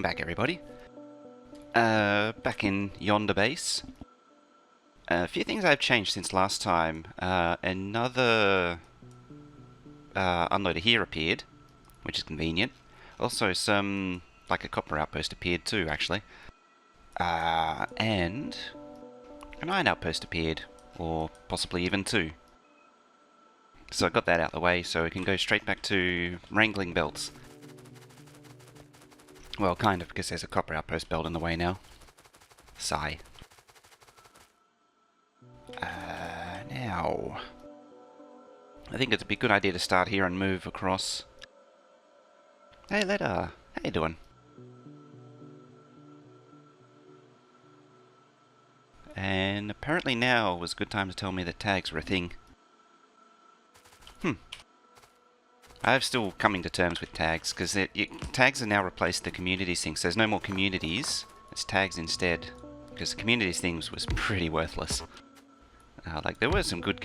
Welcome back, everybody. Back in yonder base. A few things I've changed since last time. Another unloader here appeared, which is convenient. Also, like a copper outpost appeared too, actually. And an iron outpost appeared, or possibly even two. So I got that out of the way, so we can go straight back to wrangling belts. Well, kind of, because there's a copper outpost belt in the way now. Sigh. Now, I think it'd be a good idea to start here and move across. Hey, Letta, how you doing? And apparently now was a good time to tell me that tags were a thing. I'm still coming to terms with tags, because tags have now replaced the communities thing, so there's no more communities, it's tags instead. Because the communities things was pretty worthless. Like, there were some good,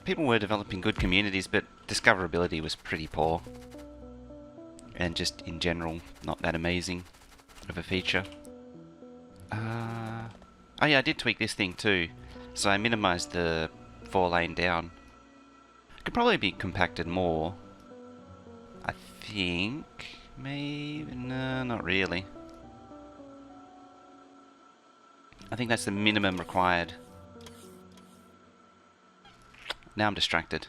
people were developing good communities, but discoverability was pretty poor. And just, in general, not that amazing of a feature. Oh yeah, I did tweak this thing too. So I minimized the 4-lane down. It could probably be compacted more. I think... maybe... no, not really. I think that's the minimum required. Now I'm distracted.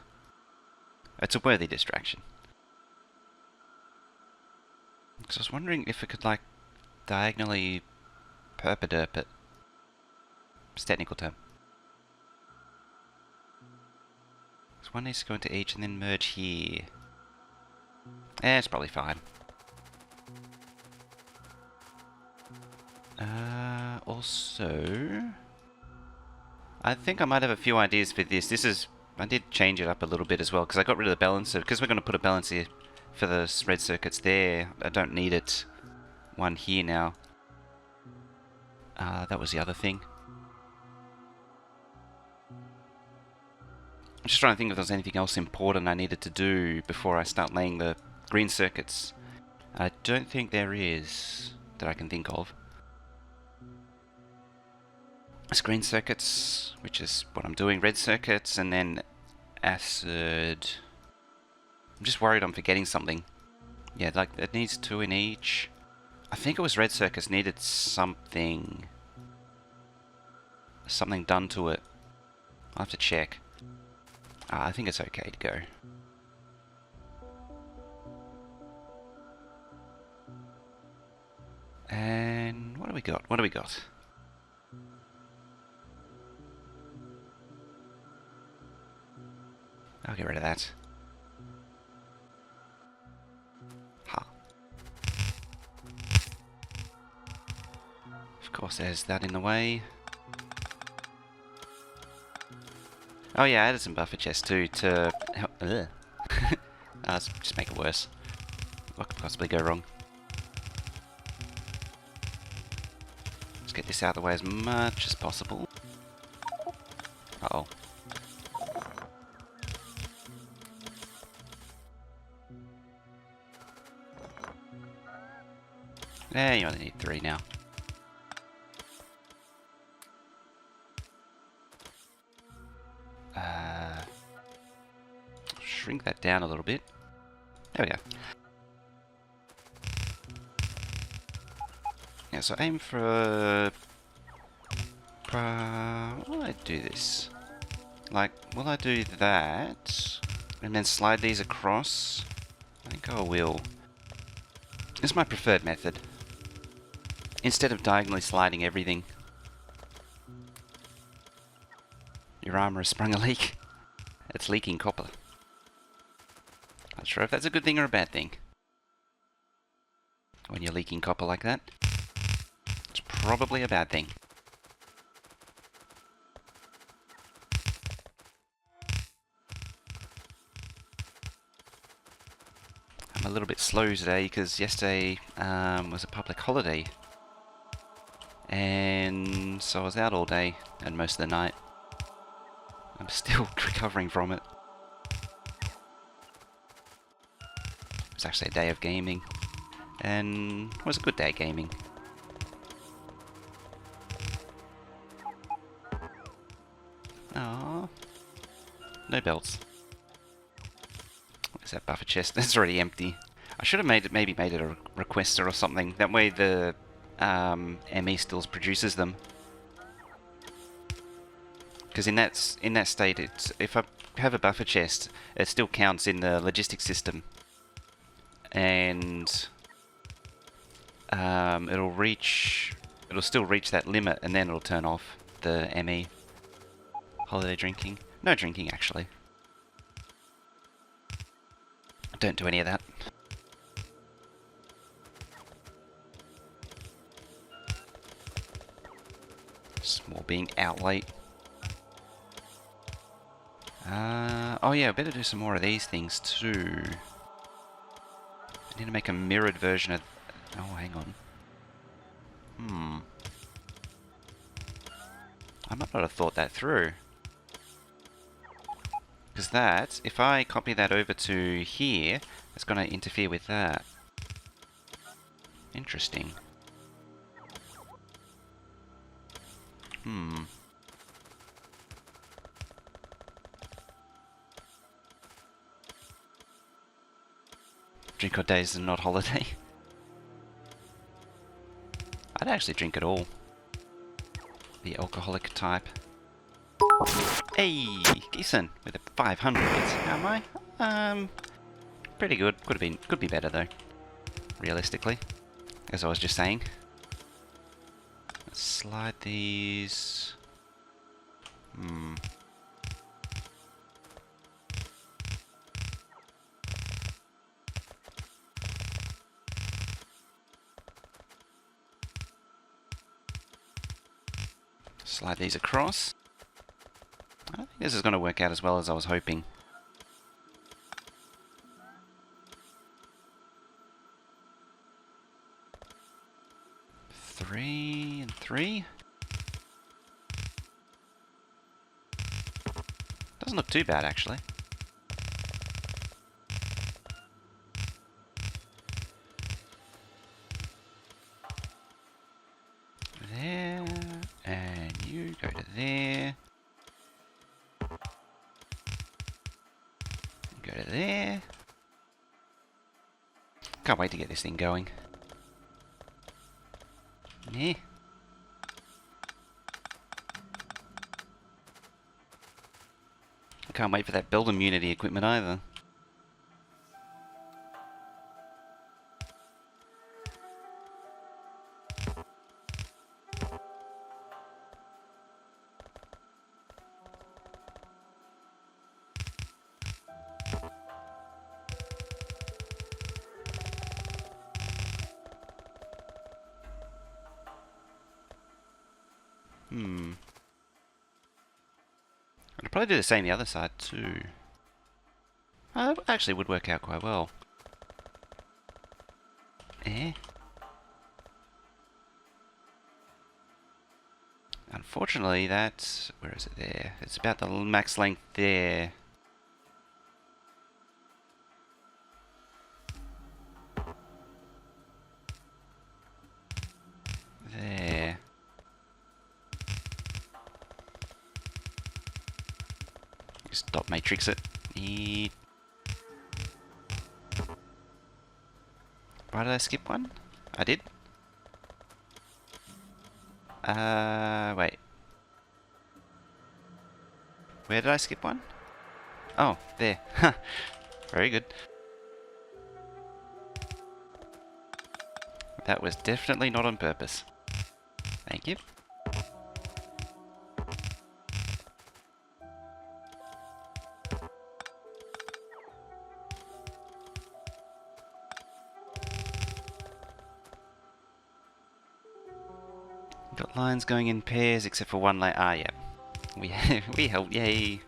It's a worthy distraction. Because I was wondering if it could, like, diagonally perpenderp it. It's a technical term. So one needs to go into each and then merge here. It's probably fine. Also, I think I might have a few ideas for this. I did change it up a little bit as well, because I got rid of the balancer, because we're going to put a balancer for the red circuits there. I don't need it. One here now. That was the other thing. I'm just trying to think if there's anything else important I needed to do before I start laying the green circuits. I don't think there is, that I can think of. It's green circuits, which is what I'm doing, red circuits, and then acid. I'm just worried I'm forgetting something. Yeah, like, it needs 2 in each. I think it was red circuits needed something done to it. I'll have to check. I think it's okay to go. And what do we got? What do we got? I'll get rid of that. Ha. Of course, there's that in the way. Oh yeah, I added some buffer chests too to help. Let's just make it worse. What could possibly go wrong? Let's get this out of the way as much as possible. Uh-oh. You only need 3 now. Shrink that down a little bit. There we go. Yeah, so aim for... will I do this? Like, will I do that? And then slide these across? I think I will. This is my preferred method. Instead of diagonally sliding everything. Your armor has sprung a leak. It's leaking copper. Not sure if that's a good thing or a bad thing. When you're leaking copper like that, it's probably a bad thing. I'm a little bit slow today because yesterday was a public holiday. And so I was out all day and most of the night. I'm still recovering from it. It was actually a day of gaming. And it was a good day gaming. Oh, no belts. Where's that buffer chest? It's already empty. I should have maybe made it a requester or something. That way the ME still produces them. Because in that state, if I have a buffer chest, it still counts in the logistics system, and it'll still reach that limit, and then it'll turn off the ME. Holiday drinking? No drinking, actually. Don't do any of that. Small being out late. Oh yeah, I better do some more of these things too. I need to make a mirrored version of... Oh, hang on. I might not have thought that through. Because that, if I copy that over to here, it's going to interfere with that. Interesting. Drink on days and not holiday. I'd actually drink it all. The alcoholic type. Hey, decent with a 500. How am I? Pretty good. Could be better though. Realistically, as I was just saying. Let's slide these. Slide these across. I don't think this is going to work out as well as I was hoping. 3 and 3. Doesn't look too bad actually. There, and you go to there. Go to there. Can't wait to get this thing going. Yeah. I can't wait for that build immunity equipment either. I'd probably do the same the other side too. Actually would work out quite well. Eh? Unfortunately, that's... where is it there? It's about the max length there. There. Just dot matrix it. Why did I skip one? I did? Wait. Where did I skip one? Oh, there. Very good. That was definitely not on purpose. Thank you. Got lines going in pairs except for one line. Ah, yeah. We helped. Yay.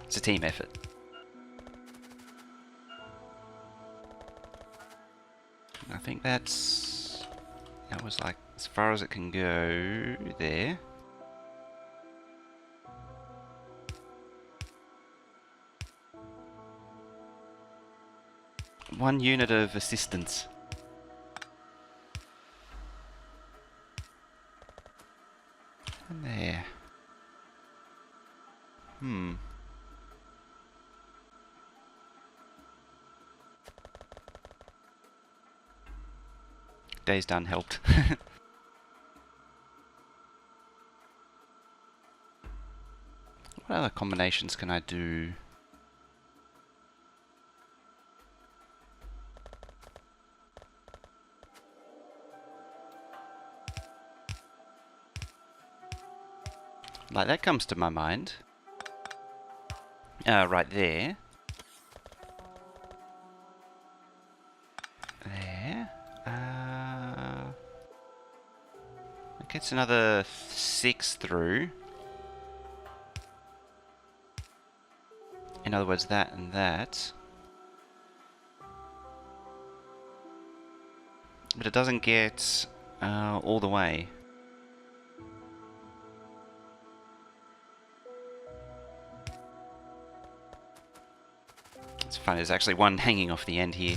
It's a team effort. I think that was like as far as it can go there. One unit of assistance. And there. Days done helped. What other combinations can I do? Like, that comes to my mind. Right there. There. It gets another 6 through. In other words, that and that. But it doesn't get all the way. It's funny, there's actually one hanging off the end here.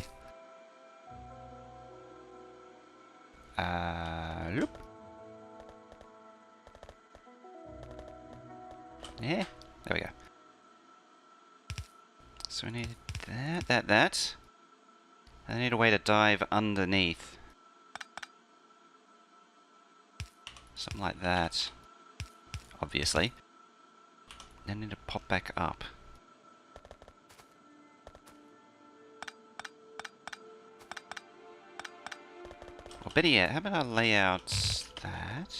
Loop. Yeah, there we go. So we need that. I need a way to dive underneath. Something like that. Obviously. Then I need to pop back up. Or better yet, how about I lay out that?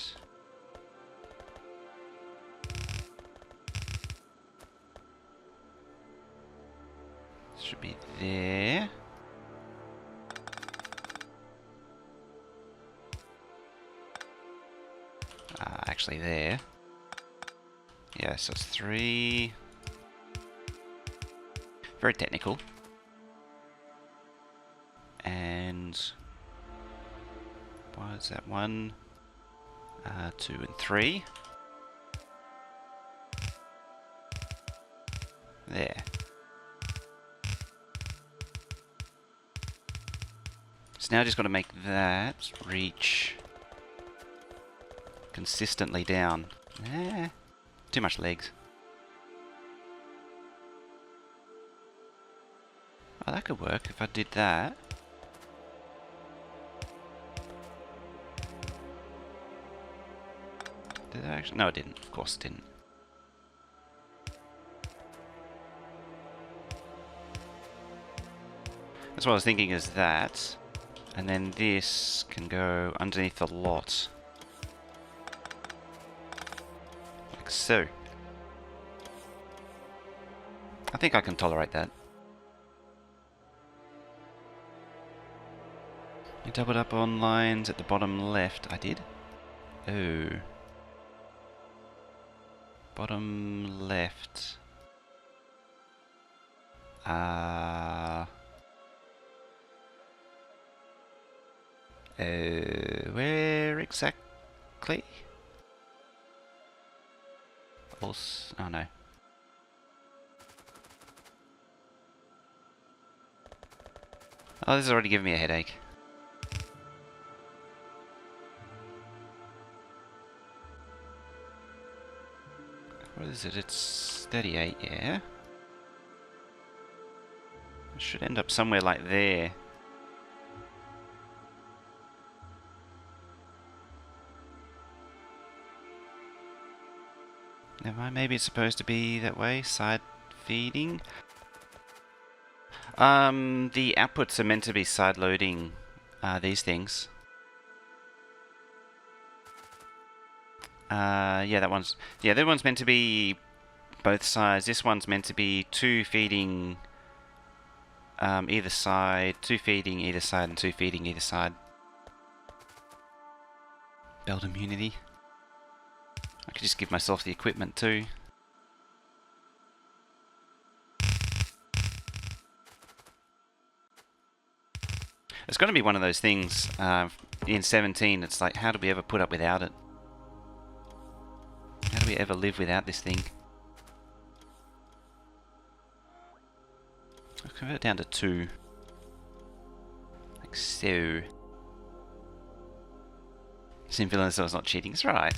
Should be there. Actually there. Yeah, so it's 3. Very technical. And what is that? 1, 2, and 3. There. So now I just got to make that reach consistently down. Too much legs. Oh, that could work if I did that. Did I actually? No, it didn't. Of course it didn't. That's what I was thinking, is that. And then this can go underneath the lot. Like so. I think I can tolerate that. You doubled up on lines at the bottom left. I did? Oh. Bottom left. Where exactly? Oh no. Oh, this is already giving me a headache. What is it? It's 38, yeah? It should end up somewhere like there. Never mind, maybe it's supposed to be that way, side feeding. The outputs are meant to be side loading these things. Yeah, that one's meant to be both sides. This one's meant to be 2 feeding either side, 2 feeding either side, and 2 feeding either side. Build immunity. I could just give myself the equipment too. It's going to be one of those things in 17. It's like, how do we ever put up without it? How do we ever live without this thing? I'll convert it down to 2. Like so. Seem feeling as though it's not cheating. It's right.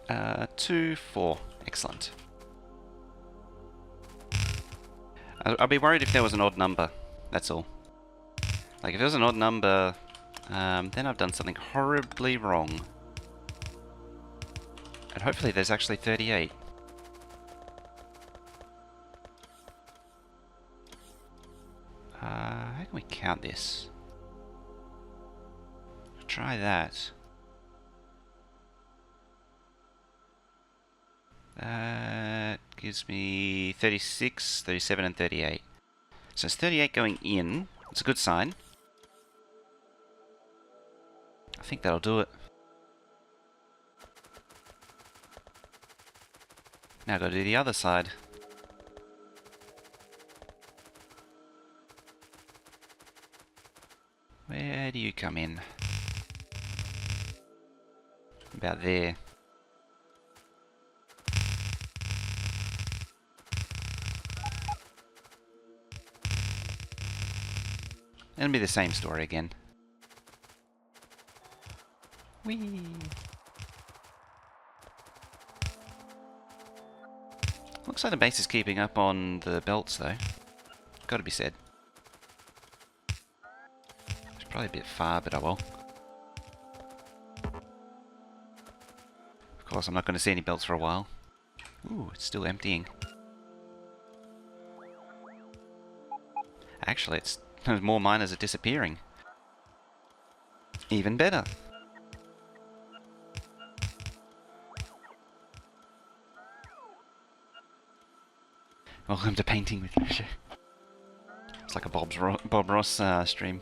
2, 4. Excellent. I'd be worried if there was an odd number. That's all. Like, if there was an odd number, then I've done something horribly wrong. And hopefully there's actually 38. How can we count this? Try that. That gives me 36, 37 and 38. So it's 38 going in. It's a good sign. I think that'll do it. Now I've got to do the other side. Where do you come in? About there. It'll be the same story again. Whee! Looks like the base is keeping up on the belts though. Gotta be said. It's probably a bit far, but oh well. Of course, I'm not going to see any belts for a while. Ooh, it's still emptying. Actually, it's more miners are disappearing. Even better. Welcome to Painting with Leisure. It's like a Bob Ross stream.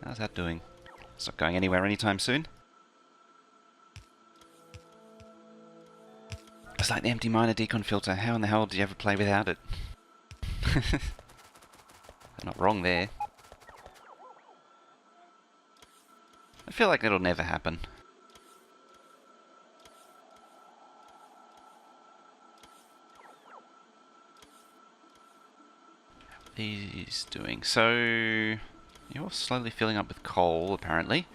How's that doing? It's not going anywhere anytime soon. It's like the empty miner decon filter. How in the hell do you ever play without it? I'm not wrong there. I feel like it'll never happen. He's doing so. You're slowly filling up with coal, apparently.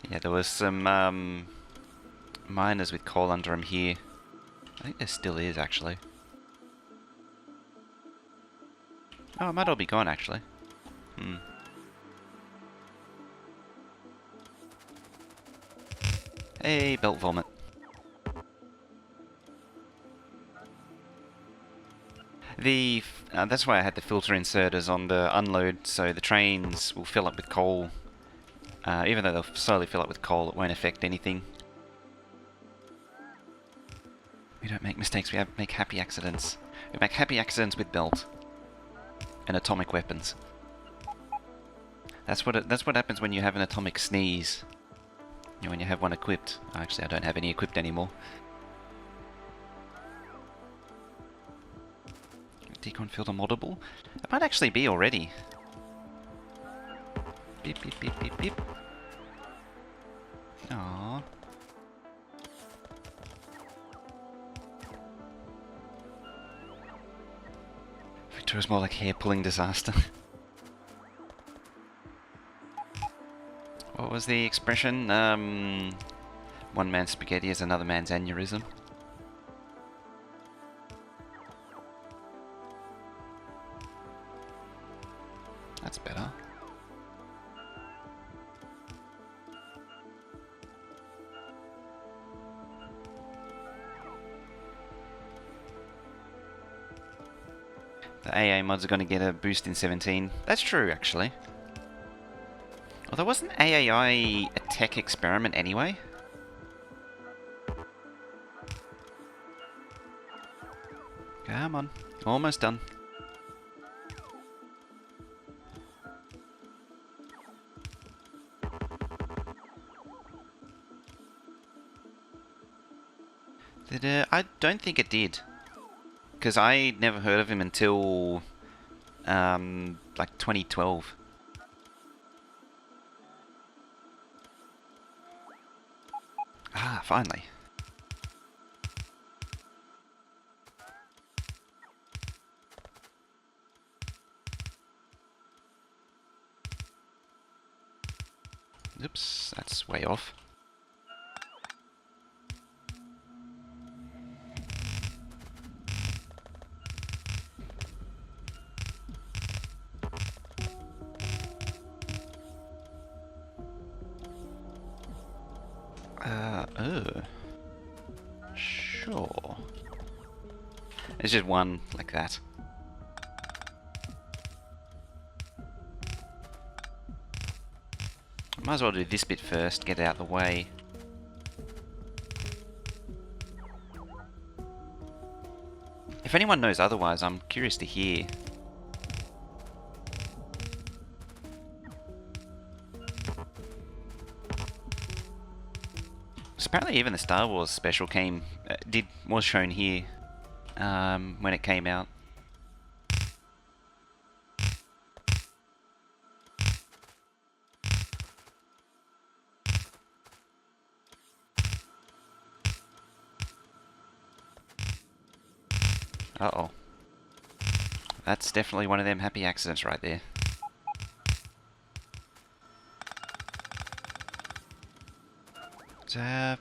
Yeah, there was some miners with coal under them here. I think there still is, actually. Oh, it might all be gone, actually. Hey, belt vomit. That's why I had the filter inserters on the unload, so the trains will fill up with coal. Even though they'll slowly fill up with coal, it won't affect anything. We don't make mistakes, we make happy accidents. We make happy accidents with belt. And atomic weapons. That's what happens when you have an atomic sneeze. When you have one equipped. Actually, I don't have any equipped anymore. Decon filter moddable? It might actually be already. Beep, beep, beep, beep, beep. Aww. Victoria's more like hair-pulling disaster. What was the expression? One man's spaghetti is another man's aneurysm. That's better. The AA mods are going to get a boost in 17. That's true, actually. Although wasn't AAI a tech experiment anyway? Come on. Almost done. I don't think it did. Because I never heard of him until like 2012. Ah, finally. Oops, that's way off. Oh. Sure. It's just one like that. Might as well do this bit first, get it out of the way. If anyone knows otherwise, I'm curious to hear. So apparently even the Star Wars special was shown here when it came out. Uh-oh. That's definitely one of them happy accidents right there.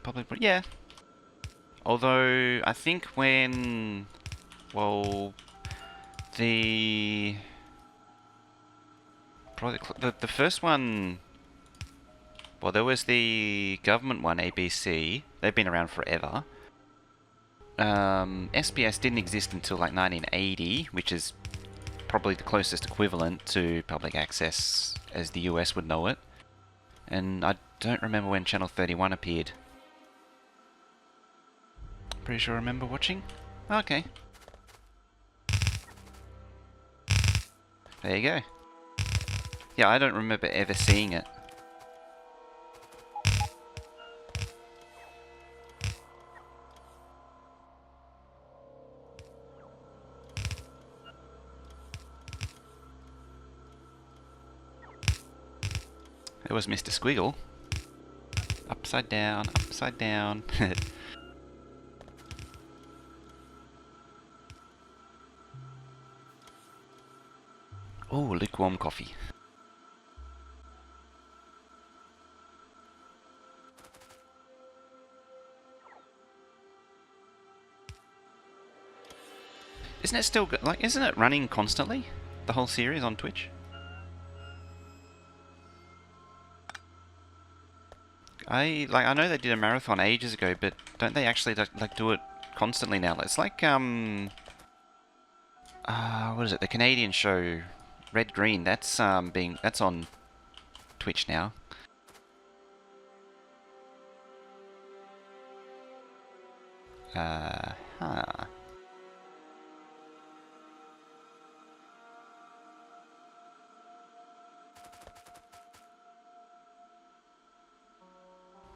Probably, yeah. Although, I think when... Well... Probably the first one... Well, there was the government one, ABC. They've been around forever. SBS didn't exist until like 1980, which is probably the closest equivalent to public access as the US would know it. And I don't remember when Channel 31 appeared. Pretty sure I remember watching. Okay. There you go. Yeah, I don't remember ever seeing it. There was Mr. Squiggle. Upside down, upside down. Oh, lukewarm coffee. Isn't it still like? Isn't it running constantly? The whole series on Twitch. I know they did a marathon ages ago, but don't they actually like do it constantly now? It's like what is it? The Canadian show Red Green. That's on Twitch now. Huh.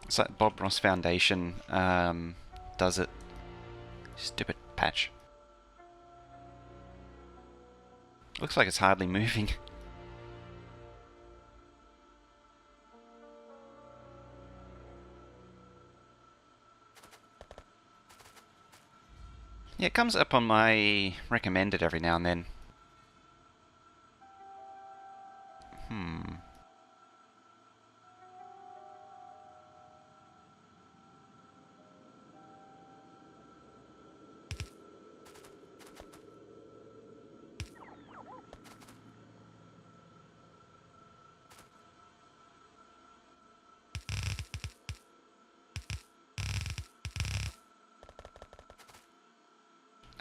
It's like Bob Ross Foundation does it. Stupid patch. Looks like it's hardly moving. Yeah, it comes up on my recommended every now and then.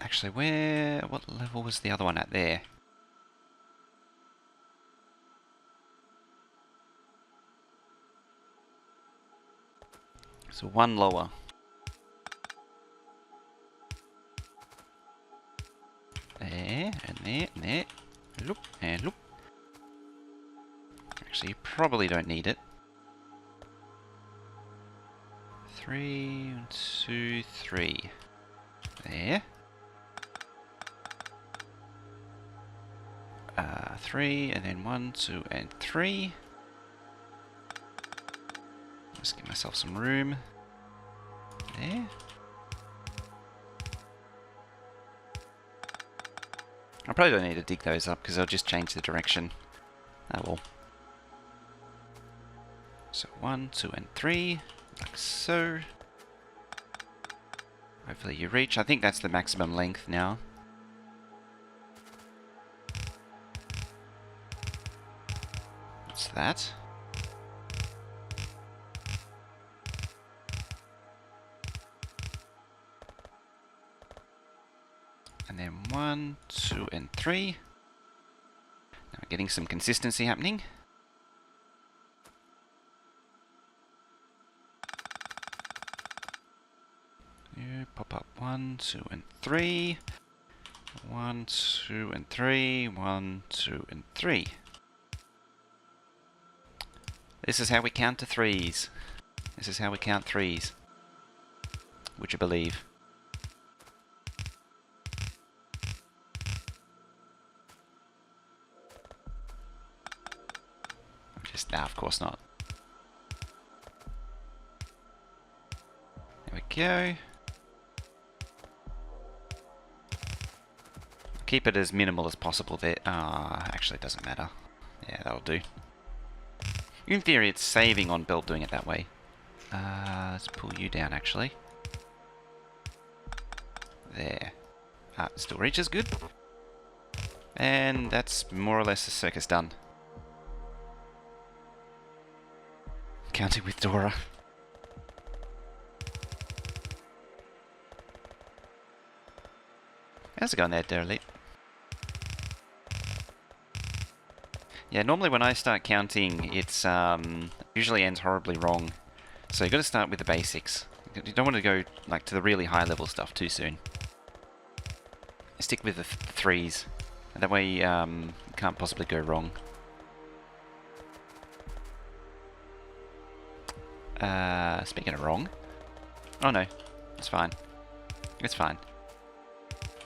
Actually, what level was the other one at there? So one lower. There, and there, and there. Look, and look. Actually, you probably don't need it. 3, 2, 3. There. 3, and then 1, 2, and 3. Just give myself some room. There. I probably don't need to dig those up because I'll just change the direction. Oh well. So 1, 2, and 3, like so. Hopefully you reach. I think that's the maximum length now. What's that? And then 1, 2, and 3. Now we're getting some consistency happening. You pop up 1, 2, and 3. 1, 2, and 3. 1, 2, and 3. This is how we count to threes. This is how we count threes. Would you believe? Nah, of course not. There we go. Keep it as minimal as possible there. Actually it doesn't matter. Yeah, that'll do. In theory it's saving on build doing it that way. Let's pull you down actually. There. It still reaches, good. And that's more or less the circus done. Counting with Dora. How's it going there, Derelite? Yeah, normally when I start counting, it's usually ends horribly wrong. So you've got to start with the basics. You don't want to go like to the really high level stuff too soon. Stick with the threes. That way you can't possibly go wrong. Speaking of wrong. Oh no, it's fine. It's fine.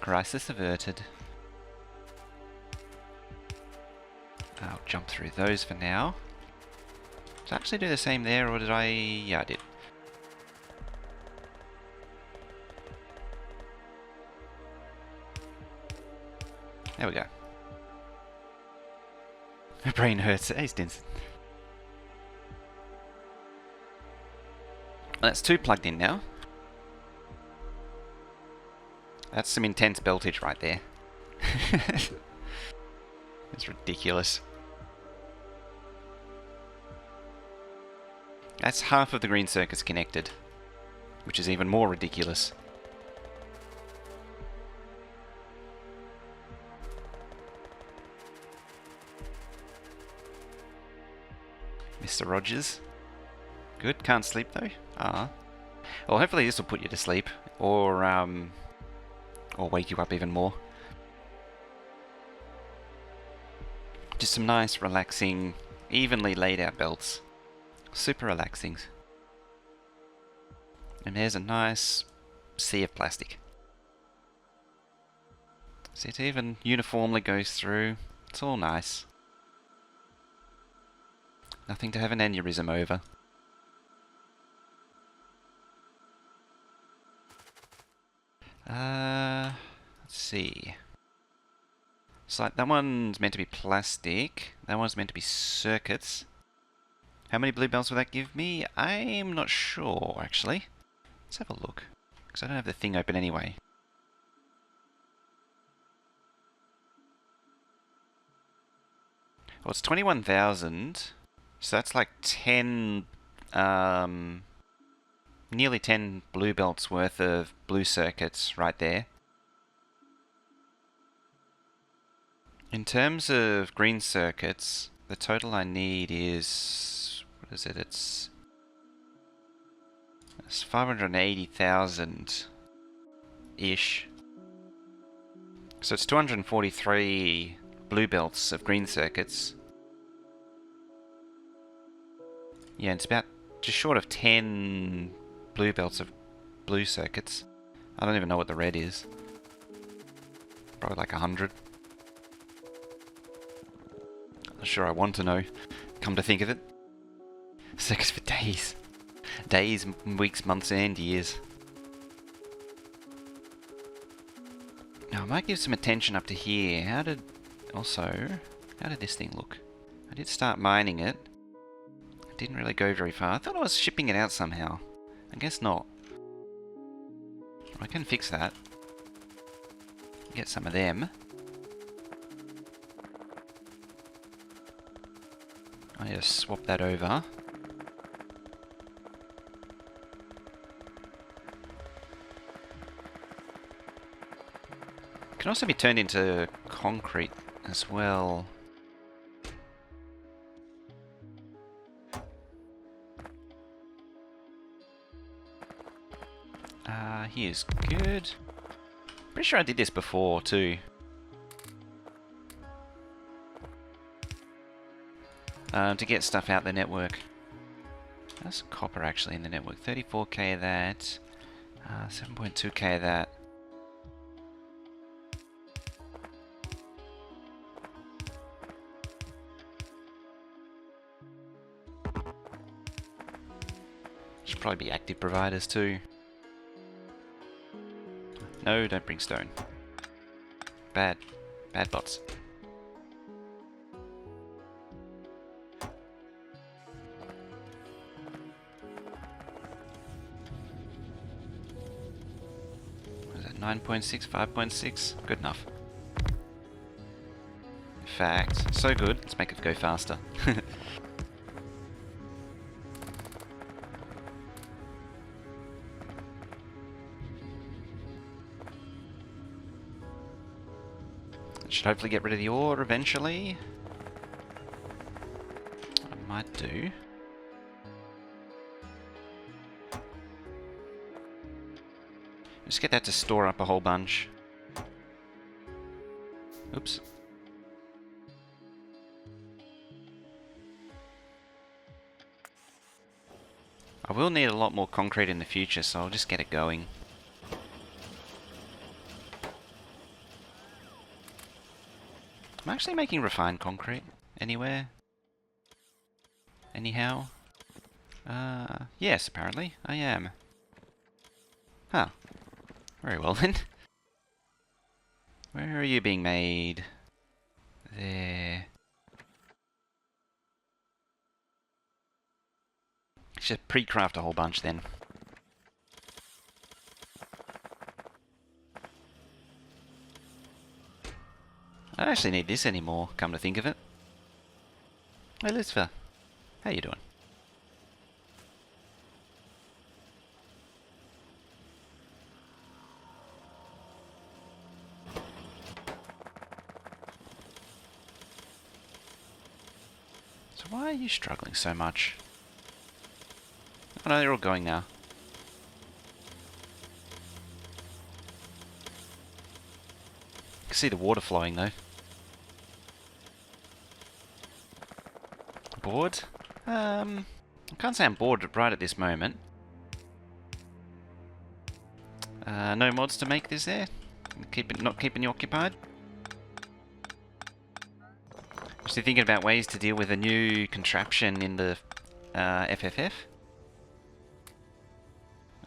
Crisis averted. I'll jump through those for now. Did I actually do the same there, or did I? Yeah, I did. There we go. My brain hurts. Hey, Stinson. That's 2 plugged in now. That's some intense beltage right there. It's ridiculous. That's half of the green circuits connected, which is even more ridiculous. Mr. Rogers. Good, can't sleep though. Well, hopefully this will put you to sleep, or wake you up even more. Just some nice, relaxing, evenly laid out belts. Super relaxing. And there's a nice sea of plastic. See, it even uniformly goes through. It's all nice. Nothing to have an aneurysm over. Let's see. So like that one's meant to be plastic. That one's meant to be circuits. How many blue belts will that give me? I'm not sure, actually. Let's have a look. Because I don't have the thing open anyway. Well, it's 21,000. So that's like 10... nearly 10 blue belts worth of blue circuits right there. In terms of green circuits, the total I need is... what is it? It's 580,000-ish. So it's 243 blue belts of green circuits. Yeah, it's about just short of 10 blue belts of blue circuits. I don't even know what the red is. Probably like 100. Not sure I want to know, come to think of it. Circuits for days. Days, weeks, months and years. Now I might give some attention up to here. How did this thing look? I did start mining it. Didn't really go very far. I thought I was shipping it out somehow. I guess not. I can fix that. Get some of them. I just swap that over. Can also be turned into concrete as well. Here's good. Pretty sure I did this before too. To get stuff out the network. That's copper actually in the network. 34k of that. 7.2k of that. Should probably be active providers too. No, don't bring stone. Bad. Bad bots. What is that? 9.6, 5.6? Good enough. In fact, so good, let's make it go faster. Should hopefully get rid of the ore eventually. I might do. Just get that to store up a whole bunch. Oops. I will need a lot more concrete in the future, so I'll just get it going. I'm actually making refined concrete anywhere. Anyhow. Yes, apparently I am. Huh. Very well then. Where are you being made? There. Should pre-craft a whole bunch then. I don't actually need this anymore, come to think of it. Hey Lucifer, how you doing? So why are you struggling so much? Oh no, they're all going now. You can see the water flowing though. Bored? I can't say I'm bored right at this moment. No mods to make this there? Not keeping you occupied? Actually thinking about ways to deal with a new contraption in the FFF.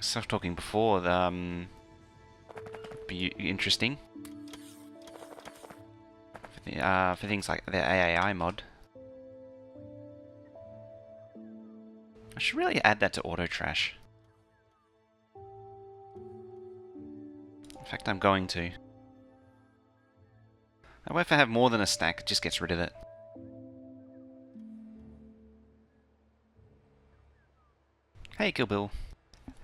Stuff talking before, be interesting. For things like the AAI mod. I should really add that to auto trash. In fact, I'm going to. However, if I have more than a stack, it just gets rid of it. Hey, Kill Bill.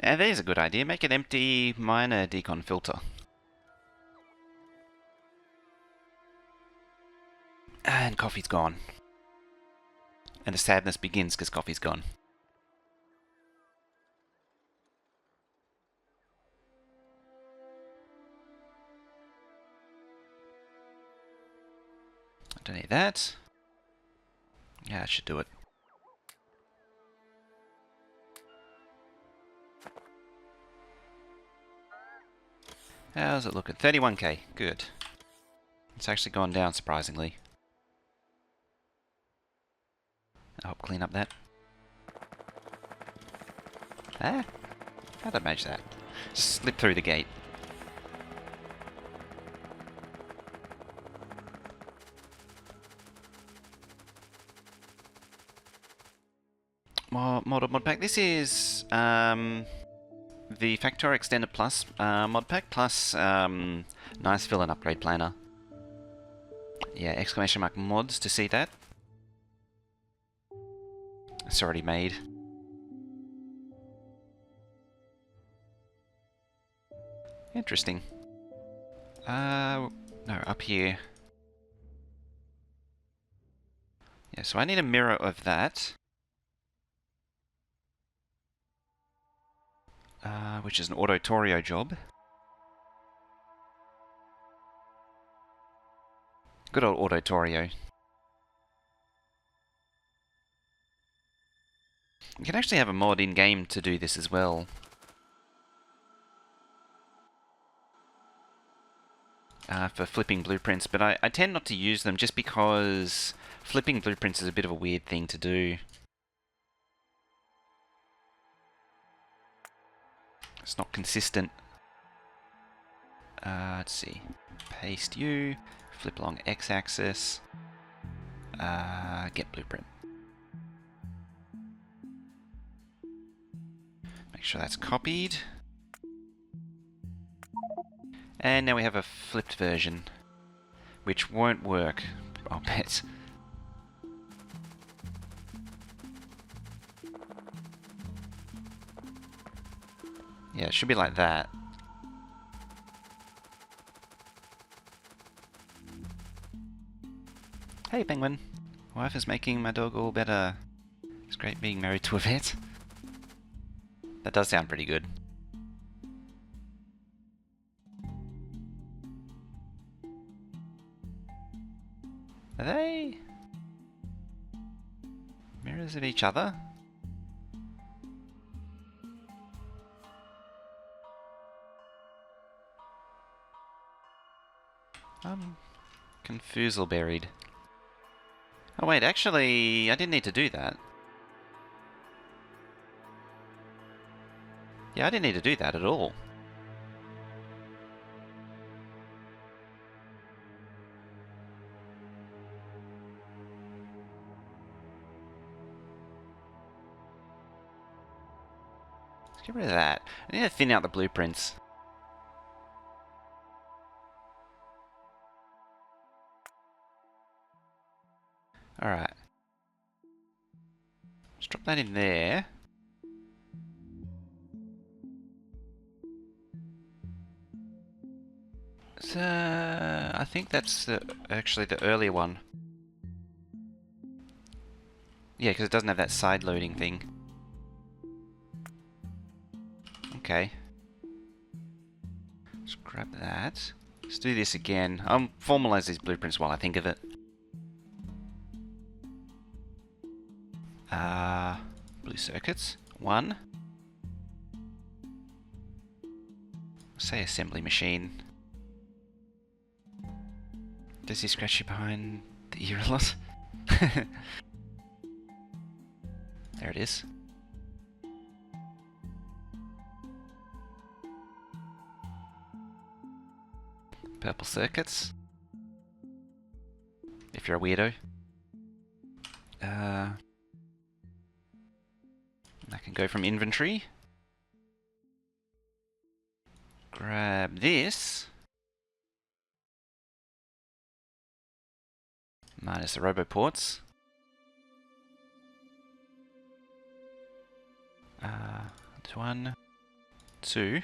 Yeah, there's a good idea. Make an empty miner decon filter. And coffee's gone. And the sadness begins because coffee's gone. I don't need that. Yeah, that should do it. How's it looking? 31k. Good. It's actually gone down surprisingly. I'll help clean up that. Ah? How'd I manage that? Just slip through the gate. mod pack. This is the Factorio Extended Plus mod pack plus nice fill and upgrade planner. Yeah, exclamation mark mods to see that. It's already made. Interesting. No, up here. Yeah, so I need a mirror of that. Which is an Autotorio job. Good old Autotorio. You can actually have a mod in-game to do this as well. For flipping blueprints, but I tend not to use them just because flipping blueprints is a bit of a weird thing to do. It's not consistent. Let's see. Paste you, flip along x-axis, get blueprint. Make sure that's copied. And now we have a flipped version, which won't work, I'll bet. Yeah, it should be like that. Hey, penguin. Wife is making my dog all better. It's great being married to a vet. That does sound pretty good. Are they mirrors of each other? I'm confusal buried. Oh wait, actually, I didn't need to do that. Yeah, I didn't need to do that at all. Let's get rid of that. I need to thin out the blueprints. Alright. Let's drop that in there. So, I think that's actually the earlier one. Yeah, because it doesn't have that side loading thing. Okay. Let's grab that. Let's do this again. I'll formalize these blueprints while I think of it. Blue circuits. One. Say assembly machine. Does he scratch you behind the ear a lot? There it is. Purple circuits. If you're a weirdo. I can go from inventory. Grab this. Minus the roboports. One, two.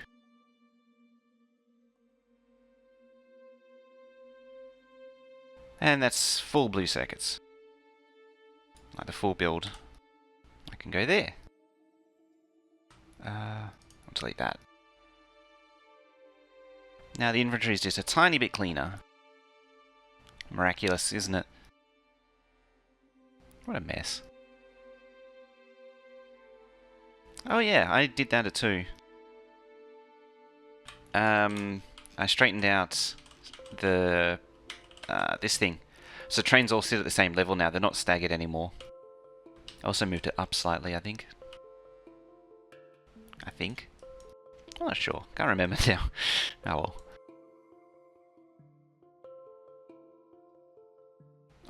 And that's full blue circuits. Like the full build. I can go there. I'll delete that. Now the inventory is just a tiny bit cleaner. Miraculous, isn't it? What a mess. Oh yeah, I did that too. I straightened out the this thing. So trains all sit at the same level now, they're not staggered anymore. I also moved it up slightly, I think. I'm not sure, can't remember now. Oh well.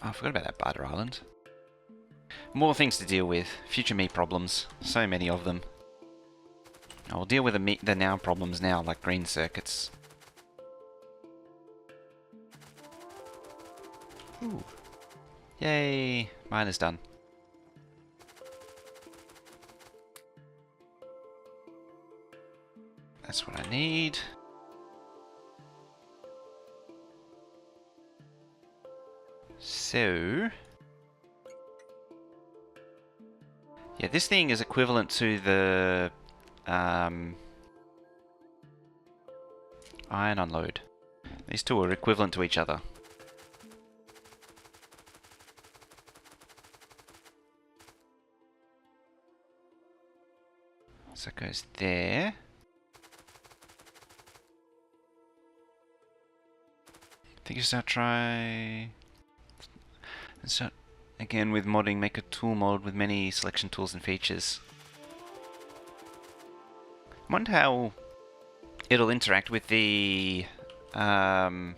Oh, I forgot about that Barter Island. More things to deal with. Future me problems. So many of them. I'll deal with the now problems now, like green circuits. Ooh. Yay! Mine is done. That's what I need. So... yeah, this thing is equivalent to the iron unload. These two are equivalent to each other. So it goes there. I think you start try... start again with modding, make a tool mod with many selection tools and features. I wonder how it'll interact with the... I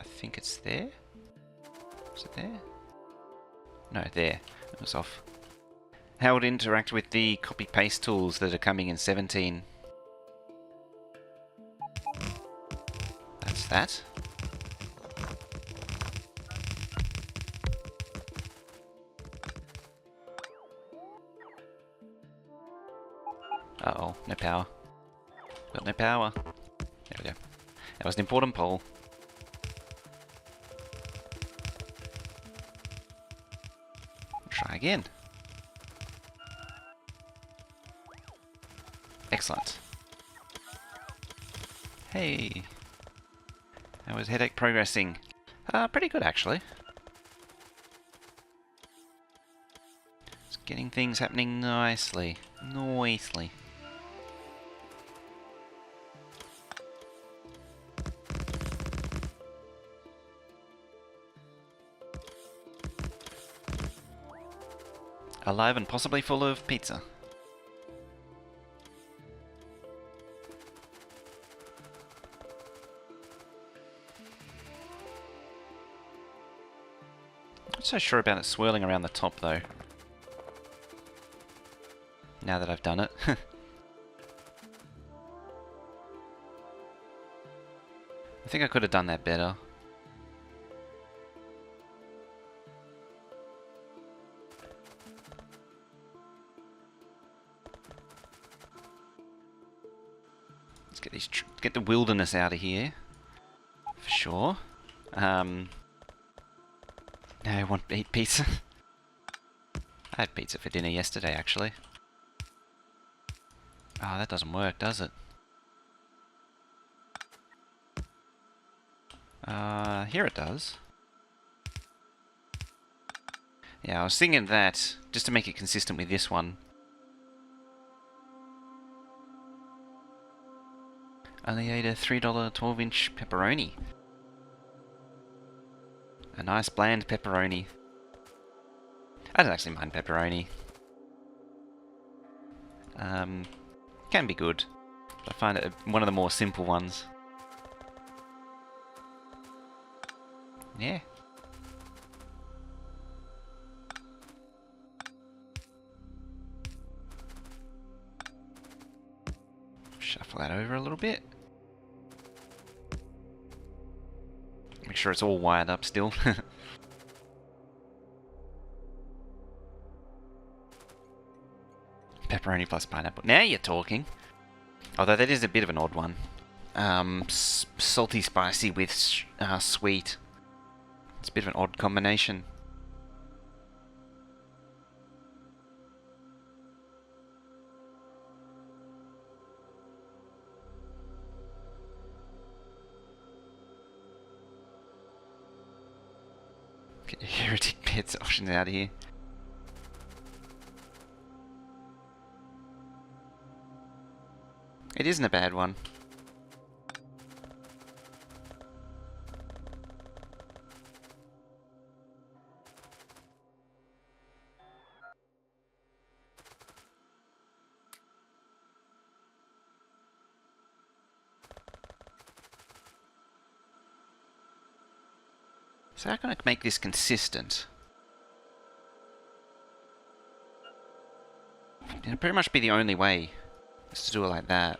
think it's there? Is it there? No, there. It was off. How it interact with the copy-paste tools that are coming in 17. That's that. Uh-oh, no power. Got no power. There we go. That was an important poll. Try again. Excellent. Hey. How is headache progressing? Pretty good actually. It's getting things happening nicely. Nicely. Alive and possibly full of pizza. Not so sure about it swirling around the top though. Now that I've done it. I think I could have done that better. Let's get the wilderness out of here. For sure. Now I want to eat pizza. I had pizza for dinner yesterday, actually. Oh, that doesn't work, does it? Here it does. Yeah, I was thinking that, just to make it consistent with this one. Only ate a $3 12-inch pepperoni. A nice bland pepperoni. I don't actually mind pepperoni. Can be good. But I find it one of the more simple ones. Yeah. Shuffle that over a little bit. Make sure it's all wired up still. Pepperoni plus pineapple. Now you're talking. Although that is a bit of an odd one. Salty spicy with sweet. It's a bit of an odd combination. Get your heretic pets options out of here. It isn't a bad one. So how can I make this consistent? It'd pretty much be the only way, is to do it like that.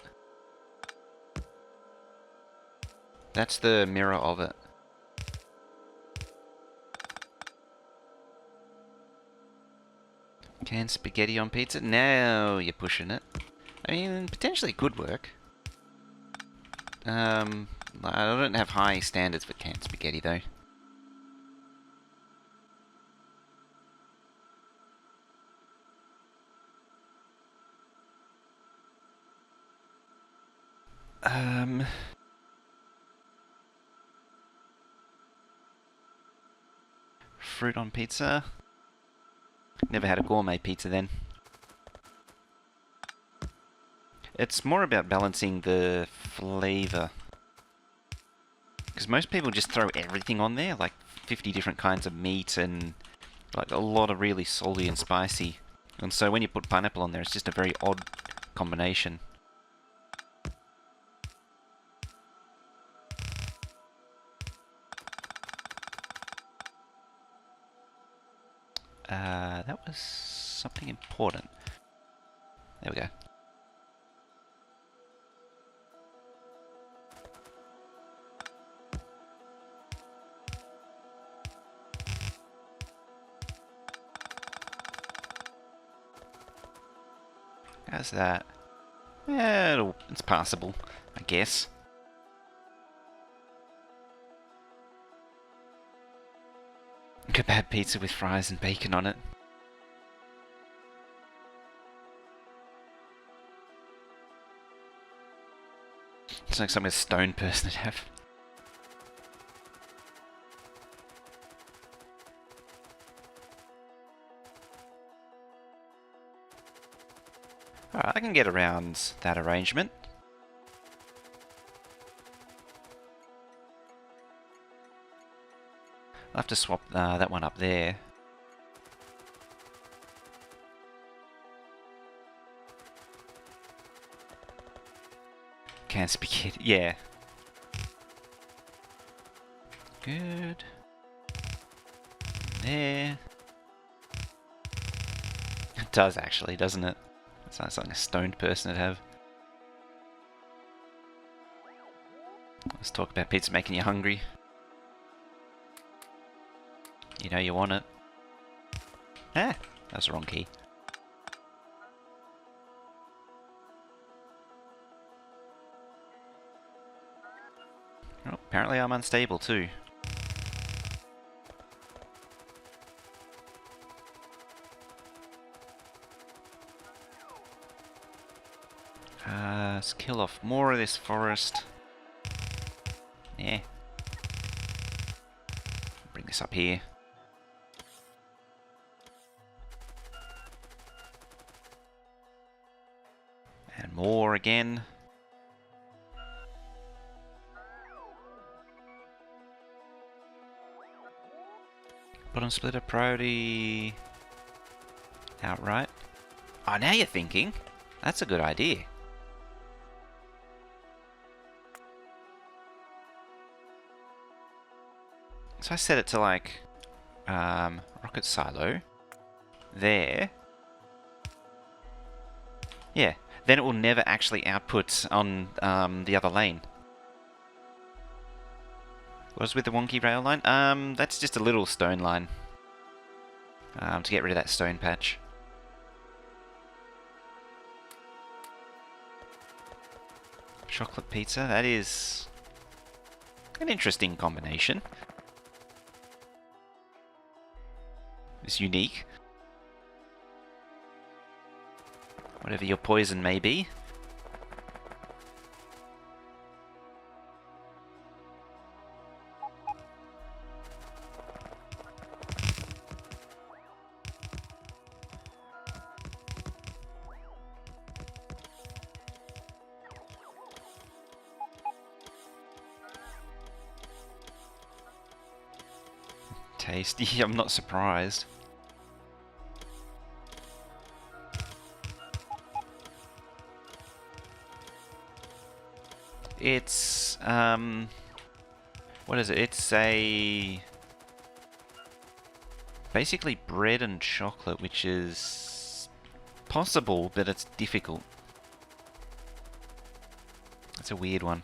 That's the mirror of it. Canned spaghetti on pizza? Now you're pushing it. I mean, potentially could work. I don't have high standards for canned spaghetti though. Fruit on pizza? Never had a gourmet pizza then. It's more about balancing the flavour. Because most people just throw everything on there, like 50 different kinds of meat and like a lot of really salty and spicy. And so when you put pineapple on there, it's just a very odd combination. That was something important. There we go. How's that? Yeah, it's passable, I guess. Kebab pizza with fries and bacon on it. It's like something a stone person would have. Alright, I can get around that arrangement. I'll have to swap that one up there. Canned spaghetti, yeah. Good. There. It does actually, doesn't it? It sounds like a stoned person would have. Let's talk about pizza making you hungry. You know you want it. Ah, that was the wrong key. Oh, apparently I'm unstable too. Let's kill off more of this forest. Yeah. Bring this up here. And more again. Bottom splitter priority outright. Oh, now you're thinking. That's a good idea. So I set it to like rocket silo there. Yeah, then it will never actually output on the other lane. What was with the wonky rail line? That's just a little stone line to get rid of that stone patch. Chocolate pizza, that is an interesting combination. It's unique. Whatever your poison may be. Tasty, I'm not surprised. It's, what is it? It's a... basically bread and chocolate, which is possible, but it's difficult. It's a weird one.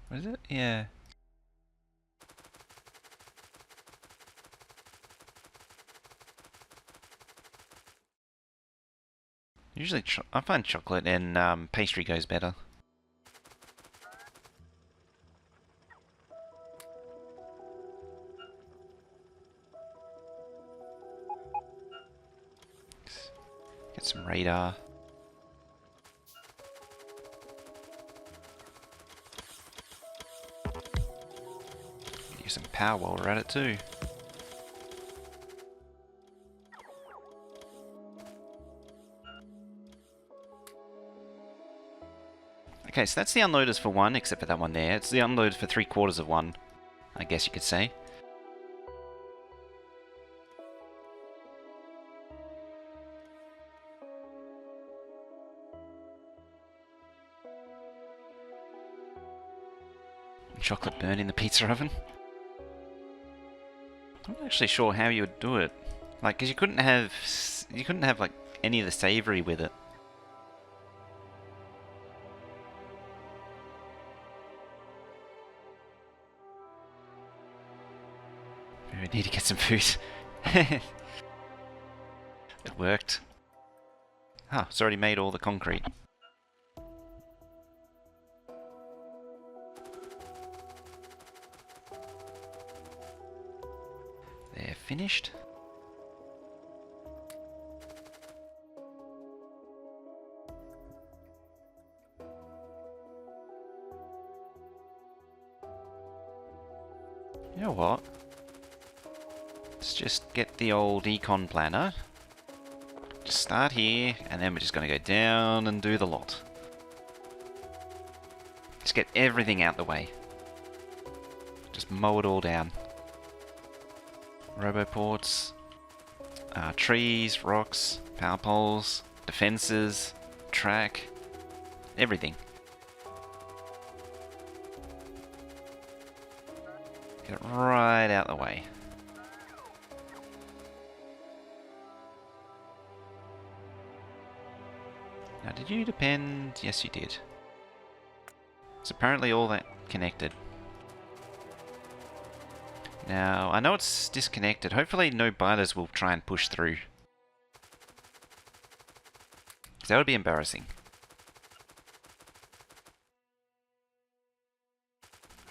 What is it? Yeah. Usually I find chocolate and pastry goes better. Get some radar. Use some power while we're at it too. Okay, so that's the unloaders for one, except for that one there. It's the unload for 3/4 of one, I guess you could say. Chocolate burn in the pizza oven. I'm not actually sure how you would do it. Like, because you couldn't have like any of the savory with it. We need to get some food. It worked. Ah, it's already made all the concrete. They're finished. You know what? Let's just get the old econ planner. Just start here, and then we're just going to go down and do the lot. Just get everything out the way. Just mow it all down. Roboports, trees, rocks, power poles, defences, track, everything. Get it right out the way. Now, did you depend? Yes, you did. It's apparently all that connected. Now, I know it's disconnected. Hopefully no biters will try and push through. Because that would be embarrassing.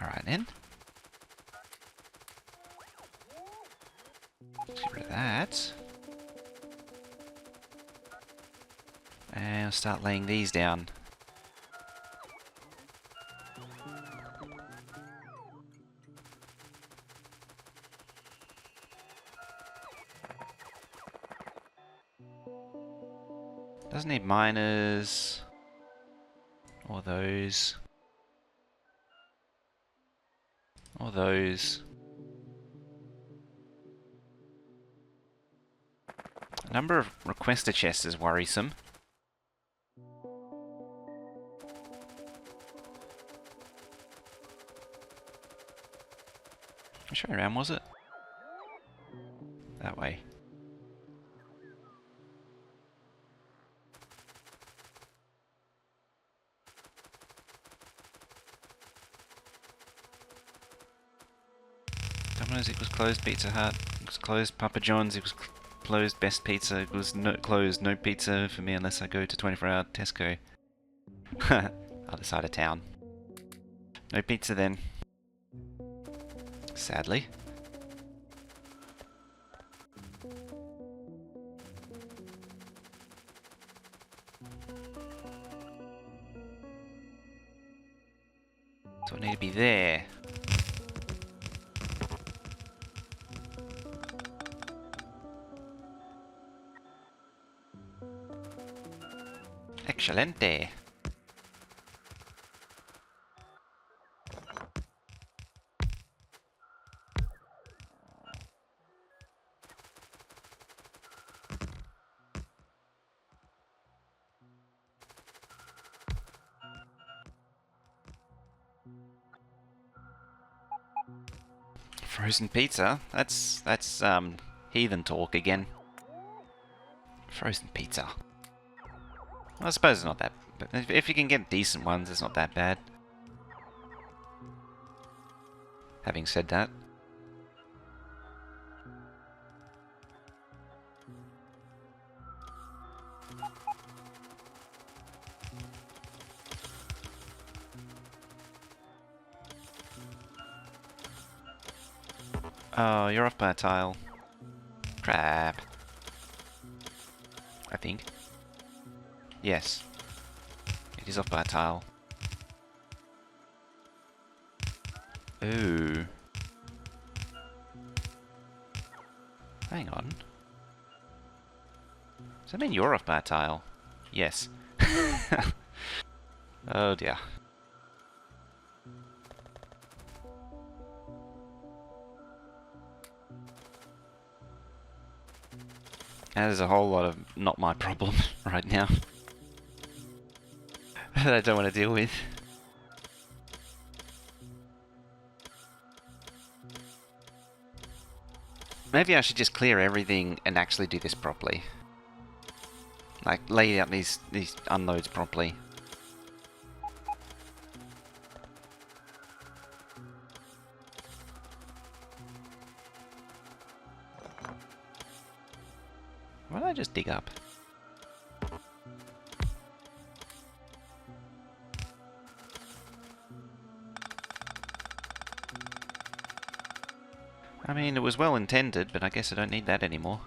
Alright then. Get rid of that. And I'll start laying these down. Doesn't need miners. Or those. Or those. The number of requester chests is worrisome. Which way around was it? That way. Domino's equals closed, Pizza Hut equals closed, Papa John's equals closed, Best Pizza equals closed, no pizza for me unless I go to 24-hour Tesco. Other side of town. No pizza then. Sadly. So I need to be there. Excelente. Frozen pizza? That's heathen talk again. Frozen pizza. I suppose it's not that... But if you can get decent ones, it's not that bad. Having said that. Oh, you're off by a tile. Crap. I think. Yes. It is off by a tile. Ooh. Hang on. Does that mean you're off by a tile? Yes. Oh dear. That is a whole lot of not my problem right now. That I don't want to deal with. Maybe I should just clear everything and actually do this properly. Like, lay out these unloads properly. Why don't I just dig up? I mean, it was well intended, but I guess I don't need that anymore.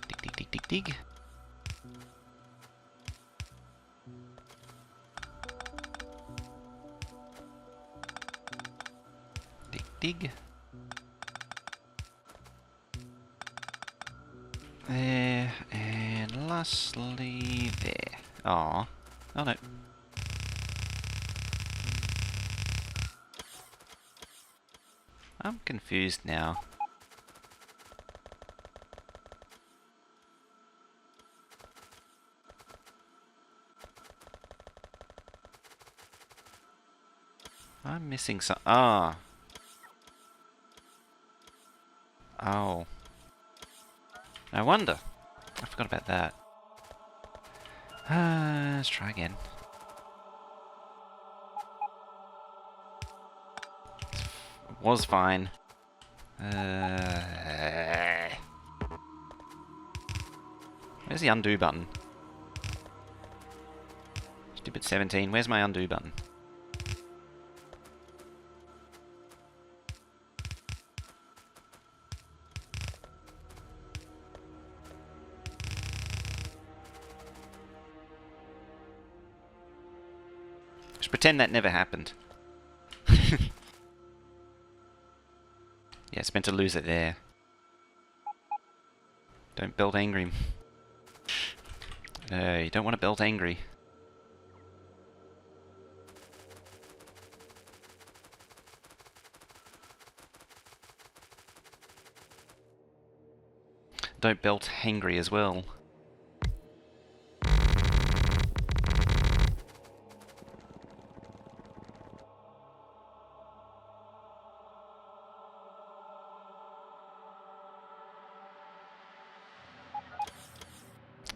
Dig, dig, dig, dig, dig. Dig, dig. There, and lastly there. Aw. Oh no. I'm confused now. I'm missing some. Ah. Oh. No wonder. I forgot about that. Let's try again. It was fine. Where's the undo button? Stupid 17. Where's my undo button? Pretend that never happened. Yeah, it's meant to lose it there. Don't build angry. No, you don't want to build angry. Don't build hangry as well.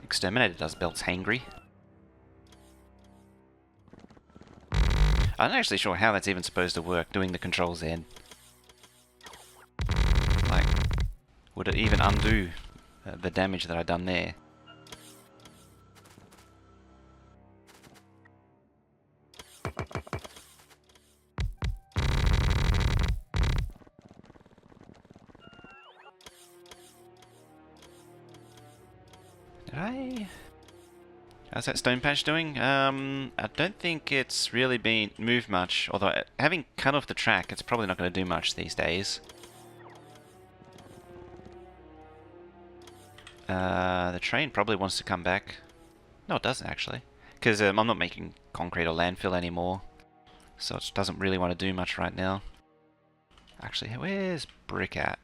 Exterminator does belts hangry. I'm not actually sure how that's even supposed to work, doing the control Z. Like, would it even undo the damage that I've done there? Did I... How's that stone patch doing? I don't think it's really been moved much, although having cut off the track, it's probably not going to do much these days. The train probably wants to come back. No, it doesn't actually, because I'm not making concrete or landfill anymore, so it doesn't really want to do much right now. Actually, where's brick at?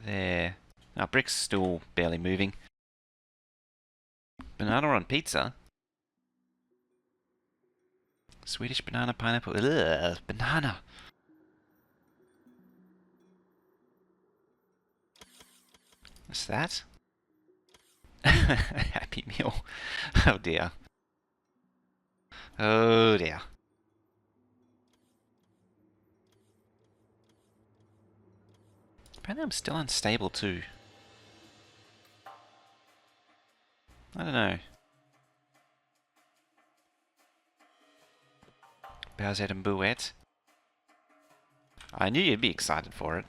There. Our brick's still barely moving. Banana on pizza? Swedish banana pineapple. Ugh, banana. What's that? Happy Meal. Oh dear. Oh dear. Apparently I'm still unstable too. I don't know. Bowsette and Bouette. I knew you'd be excited for it.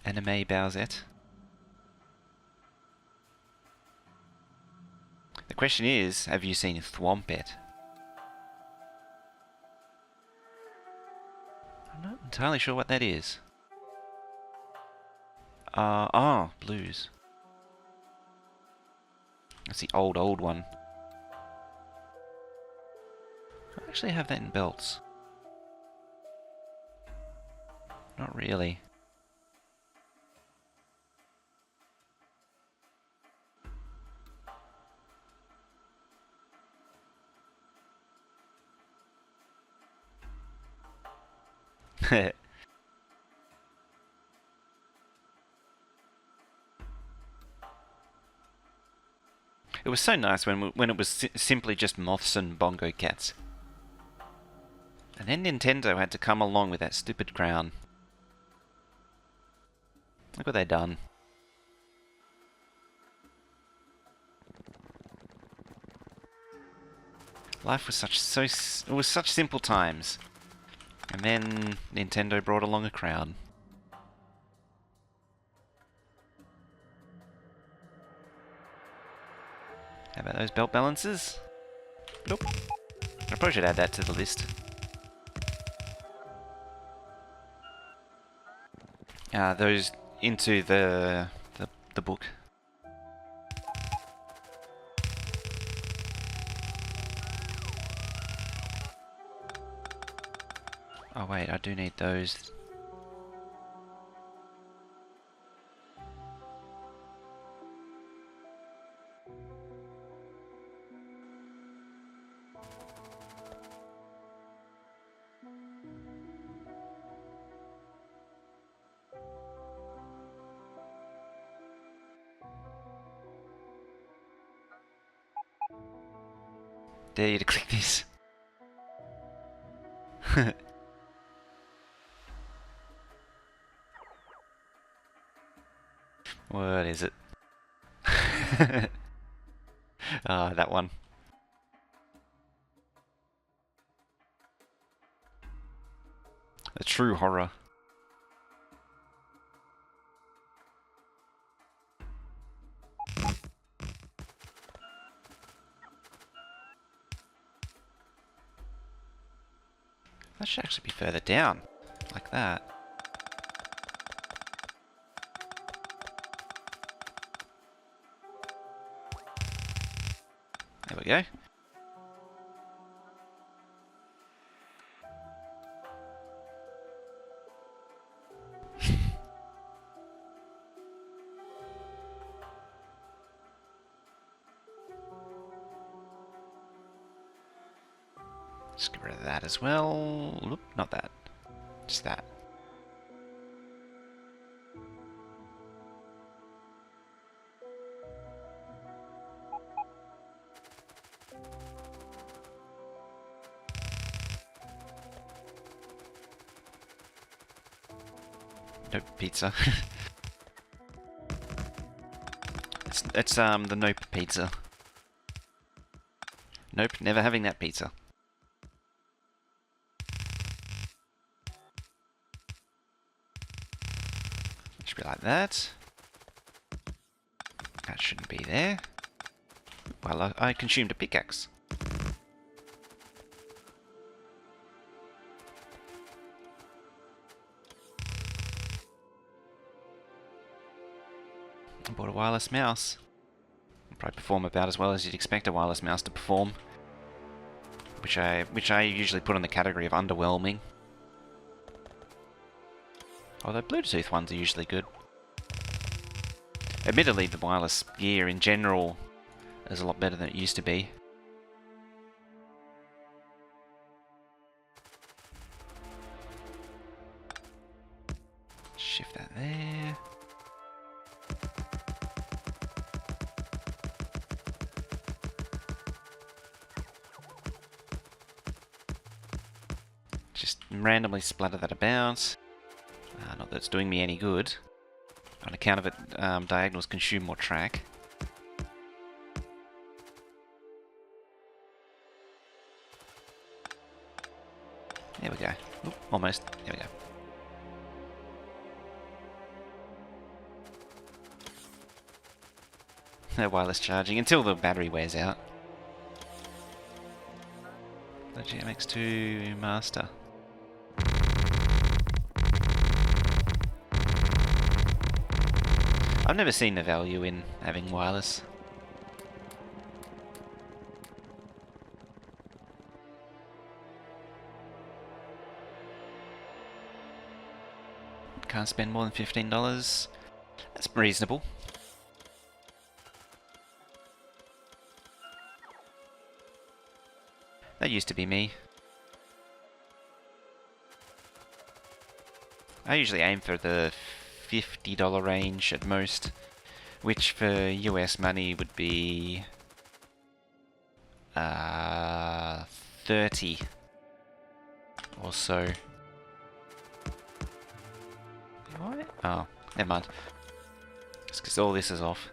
Anime Bowsette. The question is, have you seen Thwompette? I'm not entirely sure what that is. Blues. That's the old one. I actually have that in belts. Not really. It was so nice when it was simply just moths and bongo cats. And then Nintendo had to come along with that stupid crown. Look what they done. Life was it was such simple times. And then Nintendo brought along a crown. How about those belt balances? Nope. I probably should add that to the list. Those into the book. Oh wait, I do need those. Dare you to click this. What is it? That one. A true horror. That should actually be further down. Like that. There we go. Just get rid of that as well. Oop, not that. Just that. Nope, pizza. it's the nope pizza. Nope, never having that pizza. Should be like that. That shouldn't be there. Well, I consumed a pickaxe. I bought a wireless mouse. It'll probably perform about as well as you'd expect a wireless mouse to perform. which I usually put in the category of underwhelming. Although Bluetooth ones are usually good. Admittedly, the wireless gear in general is a lot better than it used to be. Shift that there. Just randomly splatter that about. Not that it's doing me any good. On account of it, diagonals consume more track. There we go. Oop, almost. There we go. No wireless charging until the battery wears out. The GMX2 Master. I've never seen the value in having wireless. Can't spend more than $15. That's reasonable. That used to be me. I usually aim for the $50 range at most, which for US money would be 30 or so. What? Oh, never mind. It's because all this is off.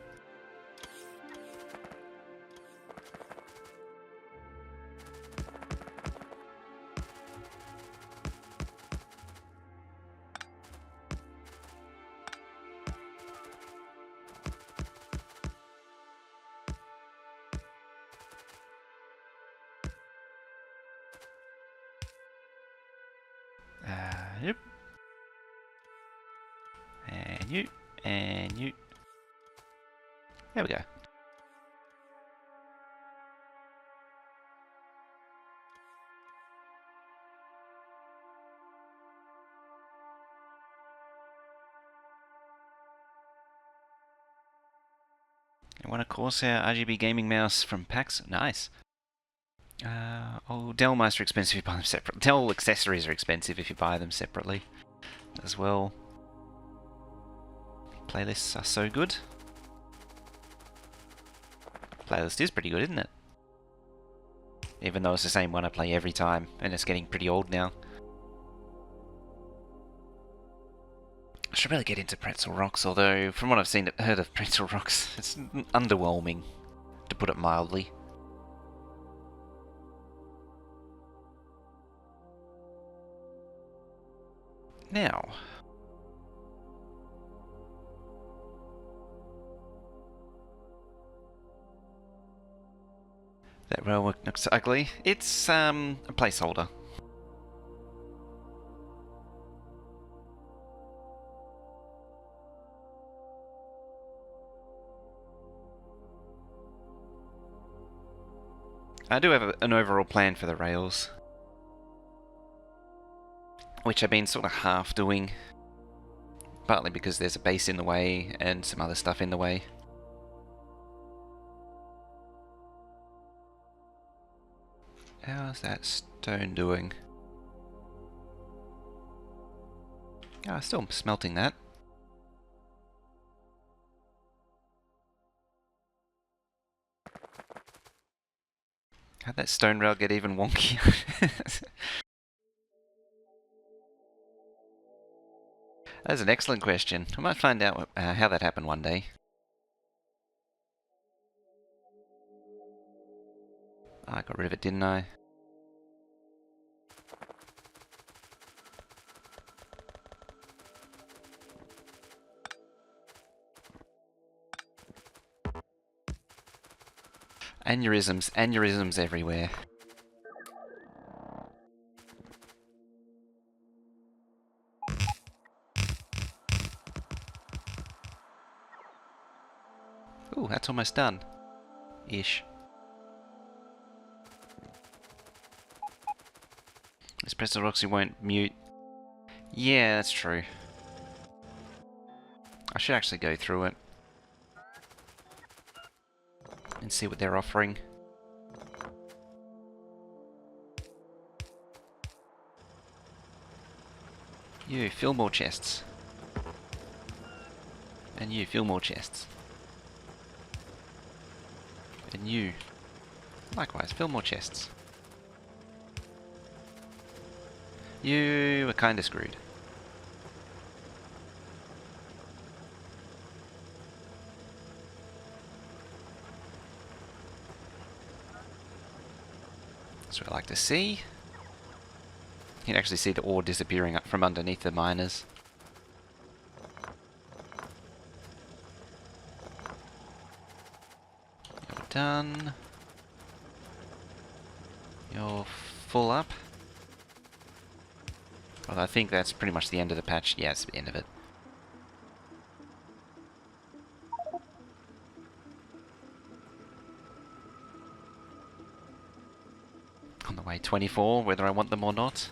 Yep. And you, and you. There we go. I want a Corsair RGB gaming mouse from PAX. Nice. Oh, Dell mice are expensive if you buy them separately. Dell accessories are expensive if you buy them separately as well. Playlists are so good. Playlist is pretty good, isn't it? Even though it's the same one I play every time, and it's getting pretty old now. I should really get into Pretzel Rocks, although from what I've seen and heard of Pretzel Rocks, it's underwhelming, to put it mildly. Now, that railwork looks ugly. It's a placeholder. I do have an overall plan for the rails, which I've been sort of half doing, partly because there's a base in the way and some other stuff in the way. How's that stone doing? Oh, still smelting that. How'd that stone rail get even wonky? That's an excellent question. I might find out how that happened one day. I got rid of it, didn't I? Aneurysms, aneurysms everywhere. Ooh, that's almost done. Ish. Espresso Roxy won't mute. Yeah, that's true. I should actually go through it and see what they're offering. You, fill more chests. And you, fill more chests. And you, likewise, fill more chests. You were kinda screwed. That's what I like to see. You can actually see the ore disappearing up from underneath the miners. You're done. You're full up. Well, I think that's pretty much the end of the patch. Yeah, it's the end of it. On the way 24, whether I want them or not.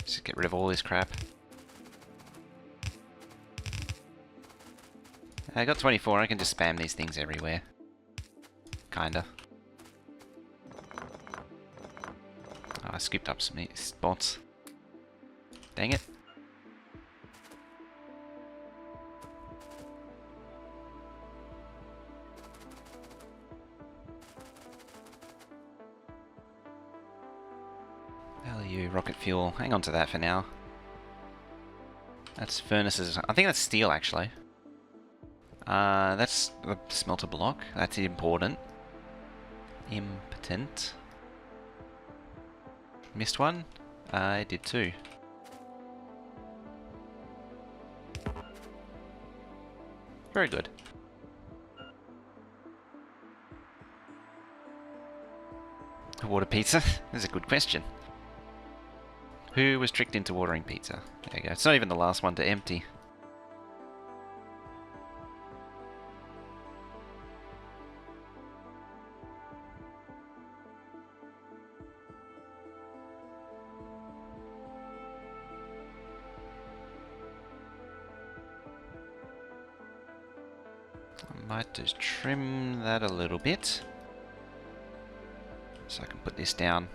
Just get rid of all this crap. I got 24, I can just spam these things everywhere. Kinda. Oh, I scooped up some spots. Dang it. Value, rocket fuel. Hang on to that for now. That's furnaces. I think that's steel, actually. That's the smelter block. That's important. Impotent. Missed one? I did too. Very good. Water pizza? That's a good question. Who was tricked into ordering pizza? There you go. It's not even the last one to empty. I might just trim that a little bit. So I can put this down.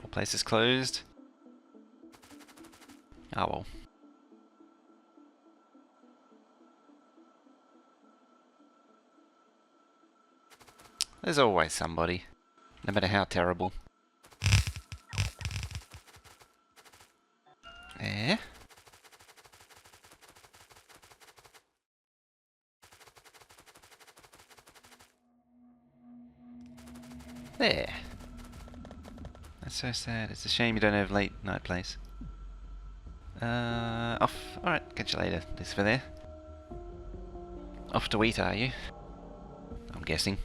All places closed. Oh well. There's always somebody, no matter how terrible. There. There. That's so sad. It's a shame you don't have late night plays. Off. Alright, catch you later. This for there. Off to eat, are you? I'm guessing.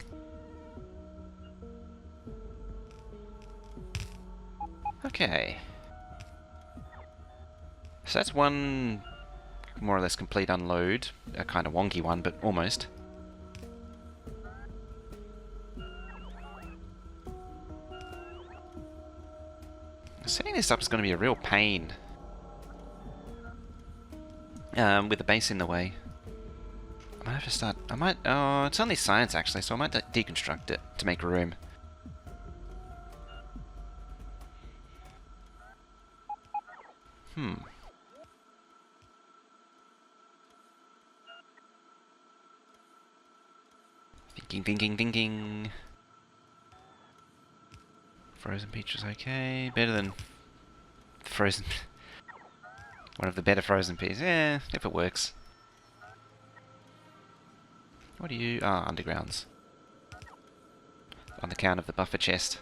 Okay. So that's one more or less complete unload. A kind of wonky one, but almost. Setting this up is going to be a real pain. With the base in the way. I might have to start... I might... Oh, it's only science actually, so I might deconstruct it to make room. Thinking. Frozen peach is okay. Better than frozen... One of the better frozen peas. Yeah, if it works. What are you... Ah, undergrounds. On the count of the buffer chest.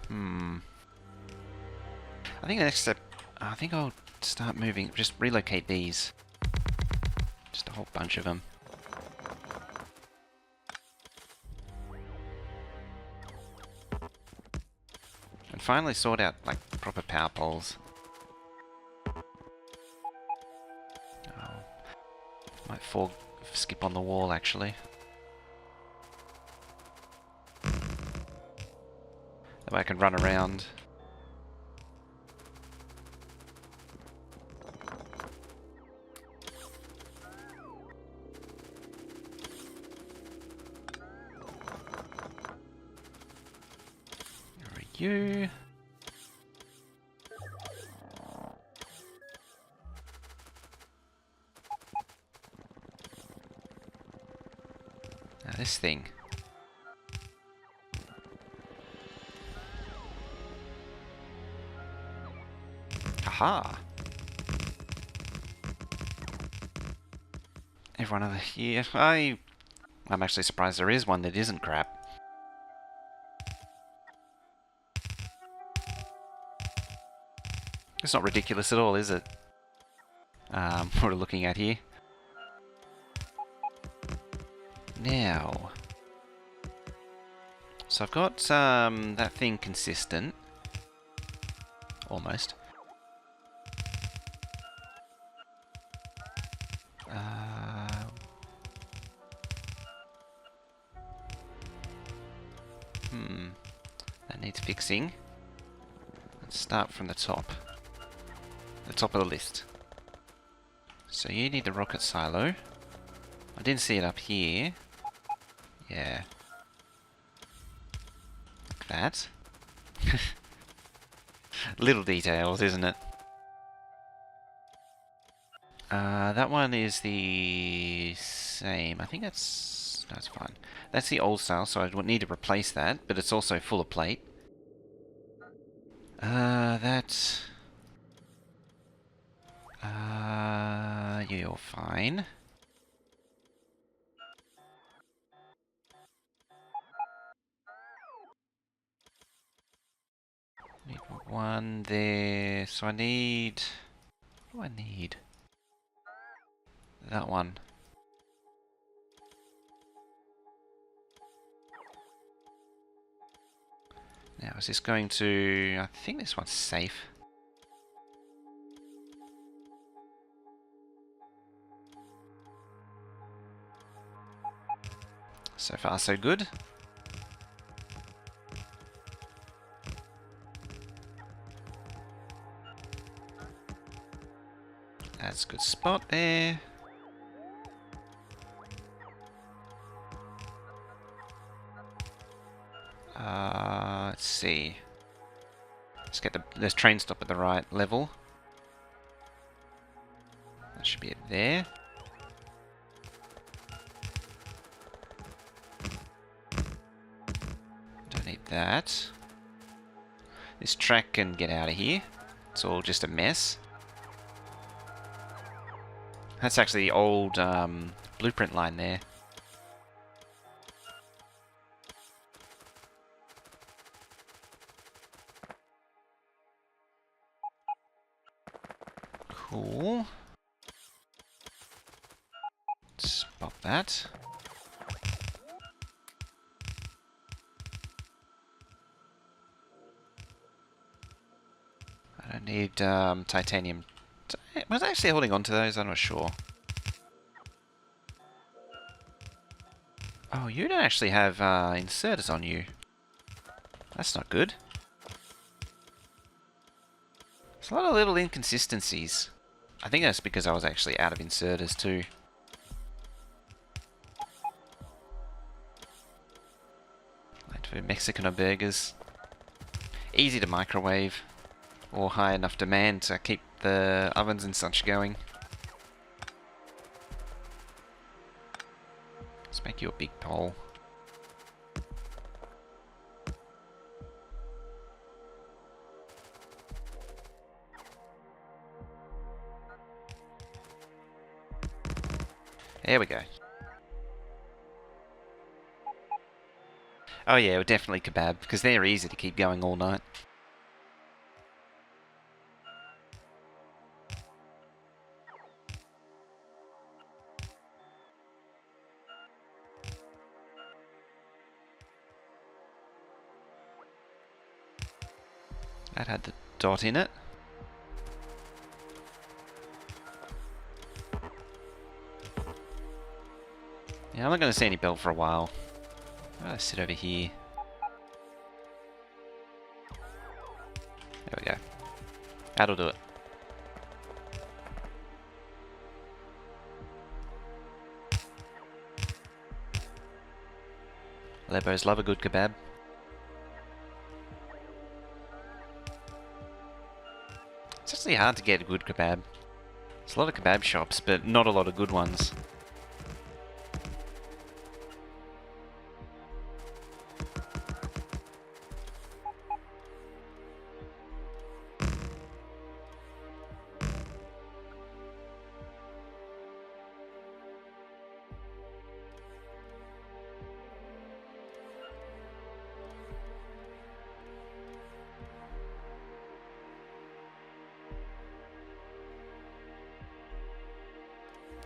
I think the next step, I think I'll start moving, just relocate these. Just a whole bunch of them. And finally sort out, like, proper power poles. Oh, might skip on the wall, actually. That way I can run around. There are you. Now this thing. Aha! Everyone over here. I'm actually surprised there is one that isn't crap. It's not ridiculous at all, is it? What we're looking at here. Now. So I've got that thing consistent. Almost. That needs fixing. Let's start from the top. The top of the list. So you need the rocket silo. I didn't see it up here. Yeah. Like that. Little details, isn't it? That one is the same. I think that's fine. That's the old style, so I would need to replace that, but it's also full of plate. That's... you're fine. Need one there, so I need... What do I need? That one. Now, is this going to... I think this one's safe. So far, so good. That's a good spot there. Let's see. Let's get the train stop at the right level. That should be it there. Don't need that. This track can get out of here. It's all just a mess. That's actually the old blueprint line there. Cool. Let's pop that. I don't need titanium. Was I actually holding on to those? I'm not sure. Oh, you don't actually have inserters on you. That's not good. There's a lot of little inconsistencies. I think that's because I was actually out of inserters too. Like for Mexican burgers. Easy to microwave. Or high enough demand to keep the ovens and such going. Let's make you a big pole. There we go. Oh yeah, definitely kebab, because they're easy to keep going all night. That had the dot in it. Yeah, I'm not going to see any belt for a while. I'm going to sit over here. There we go. That'll do it. Lebos love a good kebab. It's actually hard to get a good kebab. There's a lot of kebab shops, but not a lot of good ones.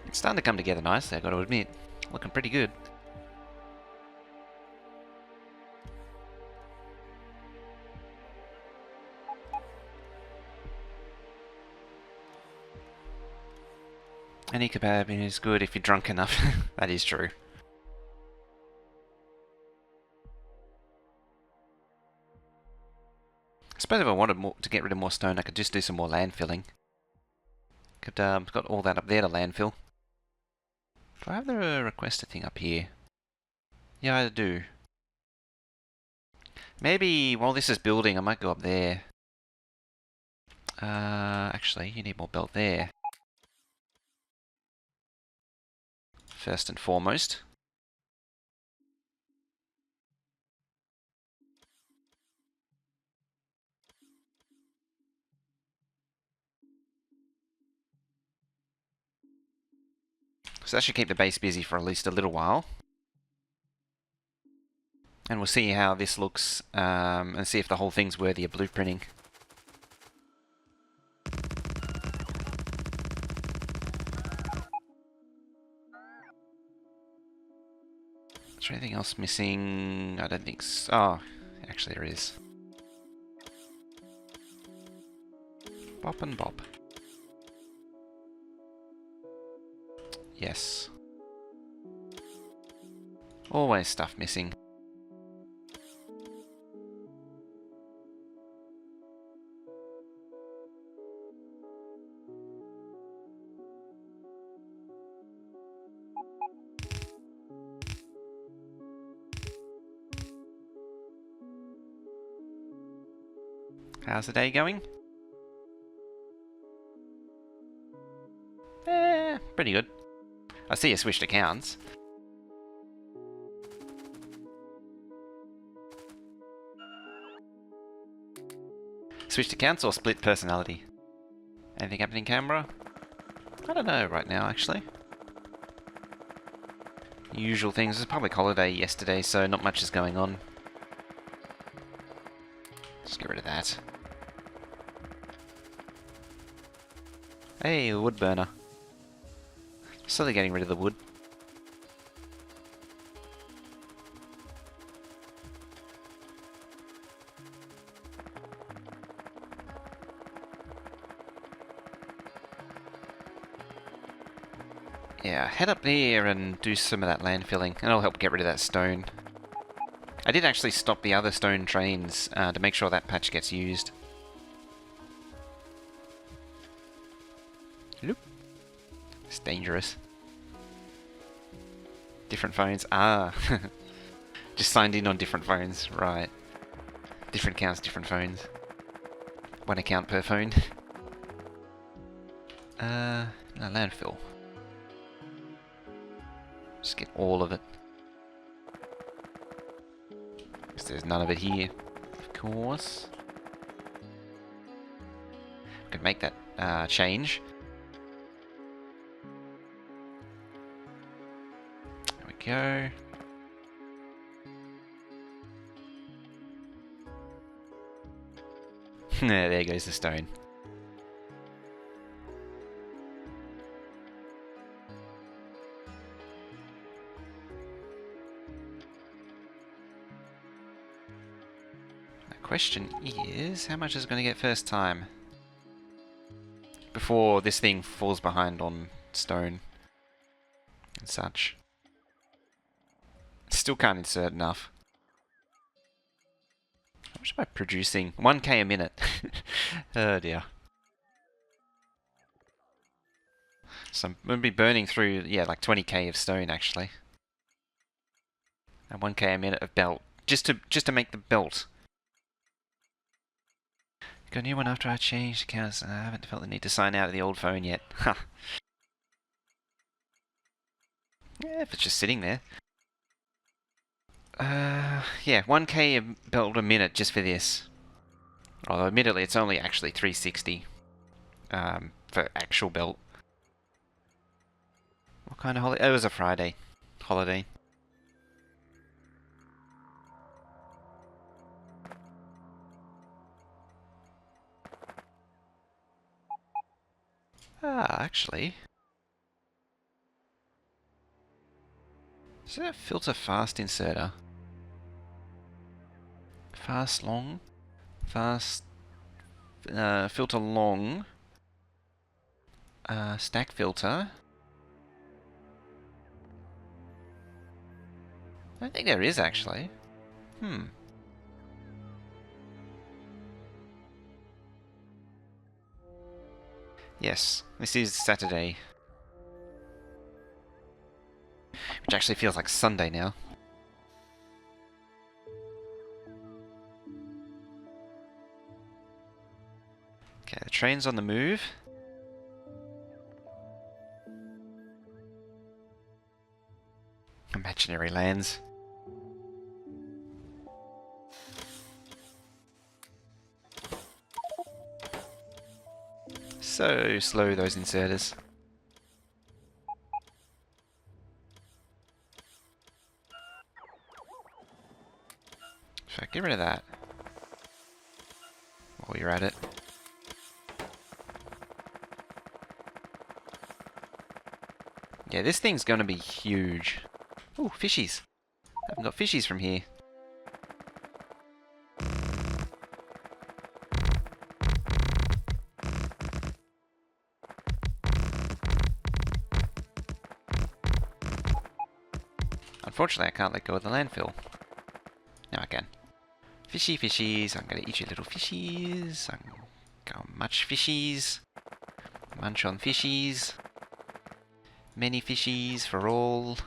It's starting to come together nicely, I've got to admit. Looking pretty good. Any kebab is good if you're drunk enough. That is true. I suppose if I wanted more to get rid of more stone, I could just do some more landfilling. Could got all that up there to landfill. Do I have the requested thing up here? Yeah, I do. Maybe while this is building, I might go up there. Actually, you need more belt there. First and foremost. So that should keep the base busy for at least a little while. And we'll see how this looks, and see if the whole thing's worthy of blueprinting. Is there anything else missing? I don't think so. Oh, actually there is. Bop and bop. Yes. Always stuff missing. How's the day going? Pretty good. I see you switched accounts. Switched accounts or split personality? Anything happening camera? I don't know right now, actually. Usual things. It was public holiday yesterday, so not much is going on. Just get rid of that. Hey, a wood burner. Slowly getting rid of the wood. Yeah, head up there and do some of that landfilling, and it'll help get rid of that stone. I did actually stop the other stone trains to make sure that patch gets used. Loop. It's dangerous. Different phones. Ah. Just signed in on different phones. Right. Different accounts, different phones. One account per phone. No, landfill. Just get all of it. Because there's none of it here. Of course. Could make that change. There we go. There goes the stone. The question is, how much is it going to get first time? Before this thing falls behind on stone and such. Still can't insert enough. How much am I producing? 1k a minute. Oh dear. So I'm going to be burning through, yeah, like 20k of stone actually. And 1k a minute of belt. Just to make the belt. Got a new one after I changed accounts. I haven't felt the need to sign out of the old phone yet. Ha. Yeah, if it's just sitting there. Yeah, 1k a belt a minute just for this. Although admittedly it's only actually 360 for actual belt. What kind of holiday? It was a Friday holiday. Ah, actually. Is that a filter fast inserter? Fast long? Fast filter long. Stack filter. I don't think there is actually. Yes, this is Saturday. Which actually feels like Sunday now. Okay, the train's on the move. Imaginary lands. So slow, those inserters. Should I get rid of that? While you're at it. Yeah, this thing's gonna be huge. Ooh, fishies. I haven't got fishies from here. Unfortunately, I can't let go of the landfill. Now I can. Fishy fishies, I'm gonna eat you little fishies. I'm gonna munch fishies. Munch on fishies. Many fishies for all.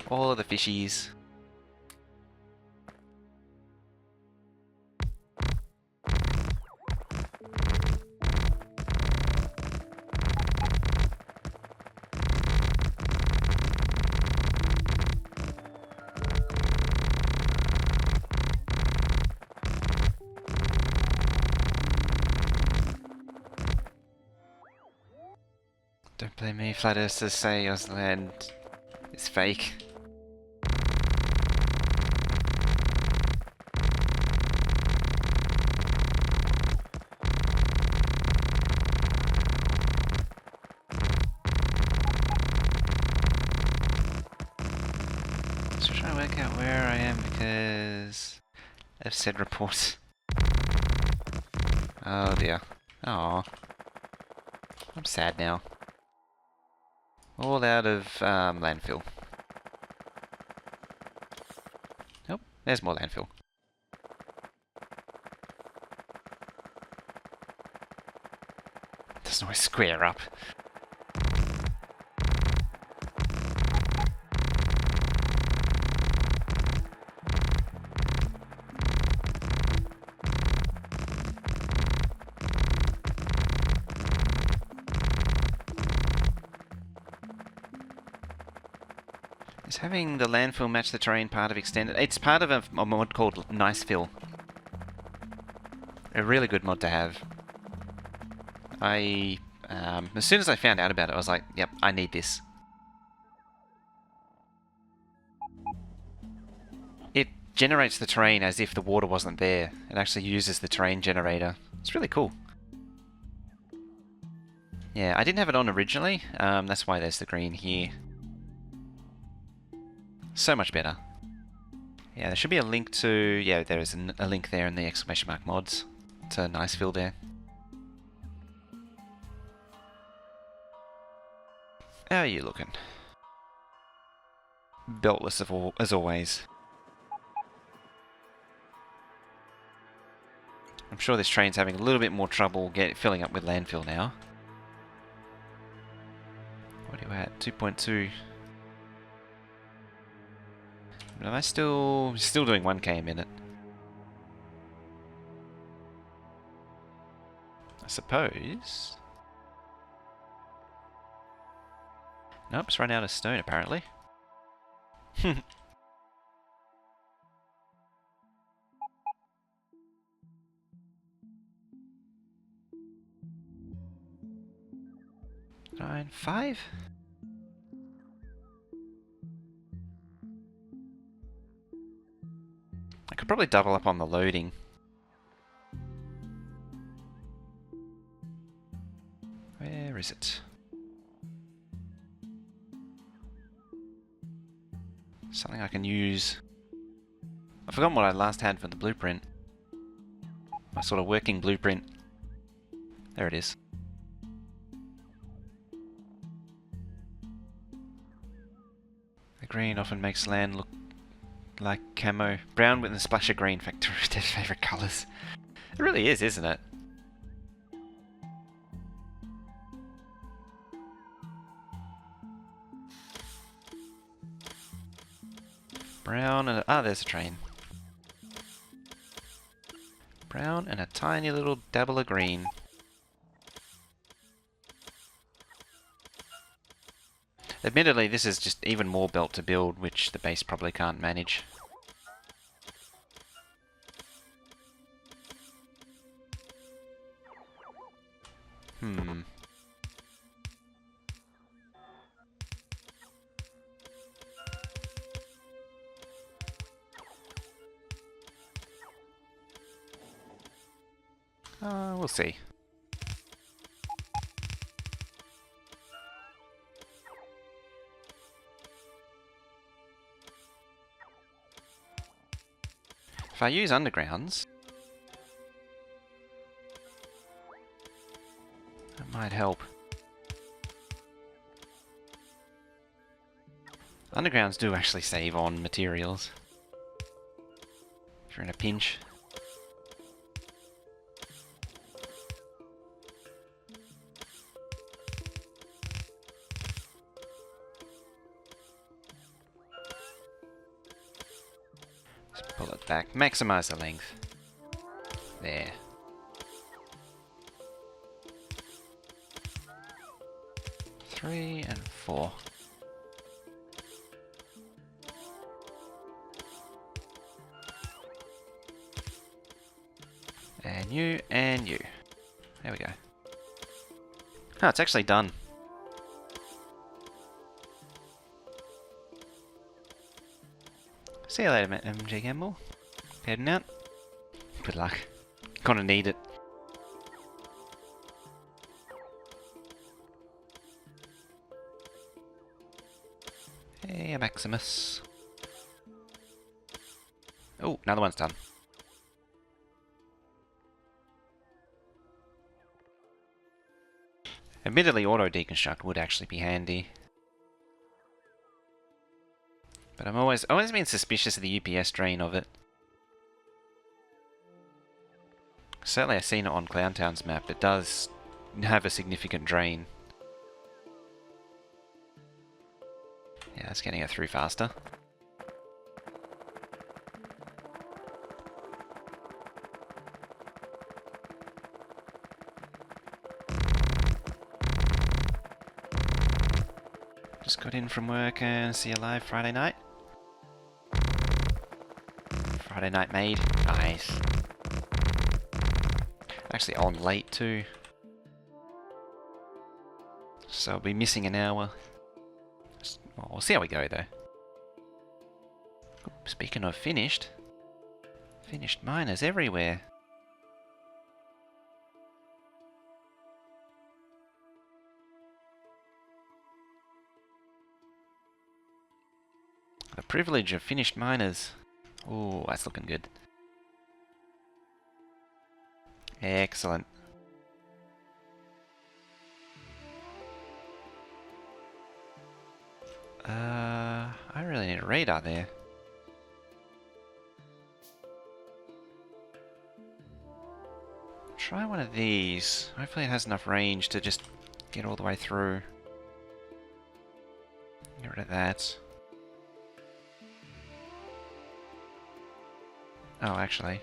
All of the fishies. Don't blame me, flat earthers say Ausland is fake. So trying to work out where I am because I've said report. Oh dear. Aww. I'm sad now. All out of landfill. Nope, there's more landfill. Doesn't always square up. Is having the landfill match the terrain part of extended? It's part of a mod called Nice Fill. A really good mod to have. As soon as I found out about it, I was like, yep, I need this. generates the terrain as if the water wasn't there. It actually uses the terrain generator. It's really cool. Yeah, I didn't have it on originally. That's why there's the green here. So much better. Yeah, there should be a link to... Yeah, there is a link there in the exclamation mark mods. It's a nice fill there. How are you looking? Beltless as always. I'm sure this train's having a little bit more trouble filling up with landfill now. What are you at? 2.2. But am I still doing 1k a minute? I suppose. Nope, it's run out of stone apparently. 9.5? I could probably double up on the loading. Where is it? Something I can use. I've forgotten what I last had for the blueprint. My sort of working blueprint. There it is. The green often makes land look like camo. Brown with a splash of green. Factorio their favourite colours. It really is, isn't it? Brown and there's a train. Brown and a tiny little dabble of green. Admittedly, this is just even more belt to build, which the base probably can't manage. We'll see. If I use undergrounds, that might help. Undergrounds do actually save on materials. If you're in a pinch. Pull it back. Maximize the length. There. Three and 4. And you, and you. There we go. Oh, it's actually done. See you later, MJ Gamble. Heading out. Good luck. Kinda need it. Hey, Maximus. Oh, another one's done. Admittedly, auto deconstruct would actually be handy. But I'm always been suspicious of the UPS drain of it. Certainly I've seen it on Clowntown's map. It does have a significant drain. Yeah, that's getting it through faster. Just got in from work and see you live Friday night. Friday night made. Nice. Actually on late too. So I'll be missing an hour. Well, we'll see how we go though. Speaking of finished, Finished miners everywhere. The privilege of finished miners. Oh, that's looking good. Excellent. I really need a radar there. Try one of these. Hopefully it has enough range to just get all the way through. Get rid of that. Oh, actually.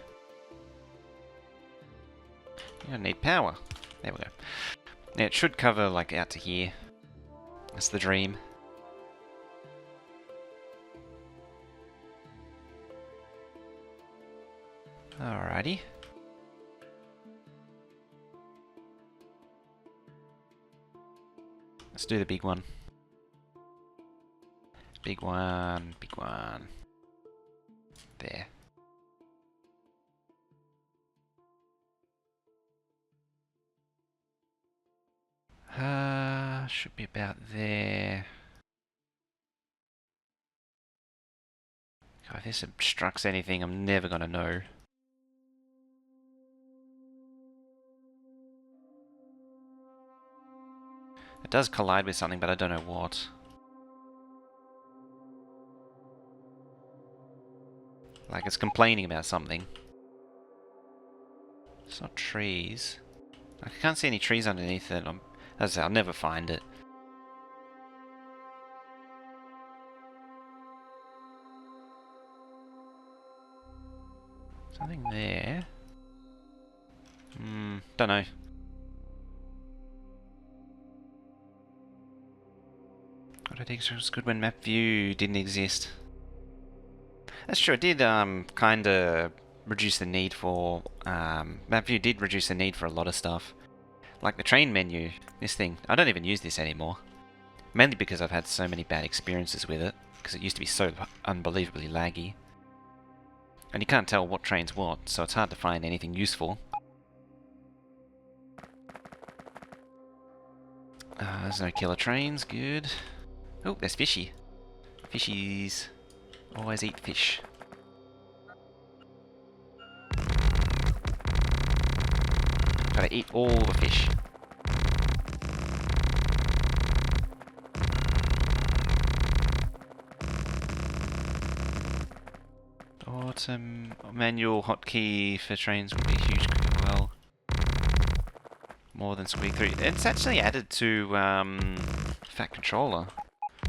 You don't need power. There we go. Yeah, it should cover like out to here. That's the dream. Alrighty. Let's do the big one. Big one, big one. There. Should be about there. God, if this obstructs anything, I'm never gonna know. It does collide with something, but I don't know what. Like it's complaining about something. It's not trees. I can't see any trees underneath it. As I say, I'll never find it. Something there. Don't know. I don't think it was good when map view didn't exist. That's true, it did kind of reduce the need for... map view did reduce the need for a lot of stuff. Like the train menu, this thing. I don't even use this anymore. Mainly because I've had so many bad experiences with it. Because it used to be so unbelievably laggy. And you can't tell what train's what, so it's hard to find anything useful. There's no killer trains, good. Oh, there's fishy. Fishies always eat fish. Gotta eat all the fish. Autumn manual hotkey for trains would be huge as well. More than squeak through. It's actually added to Fat Controller.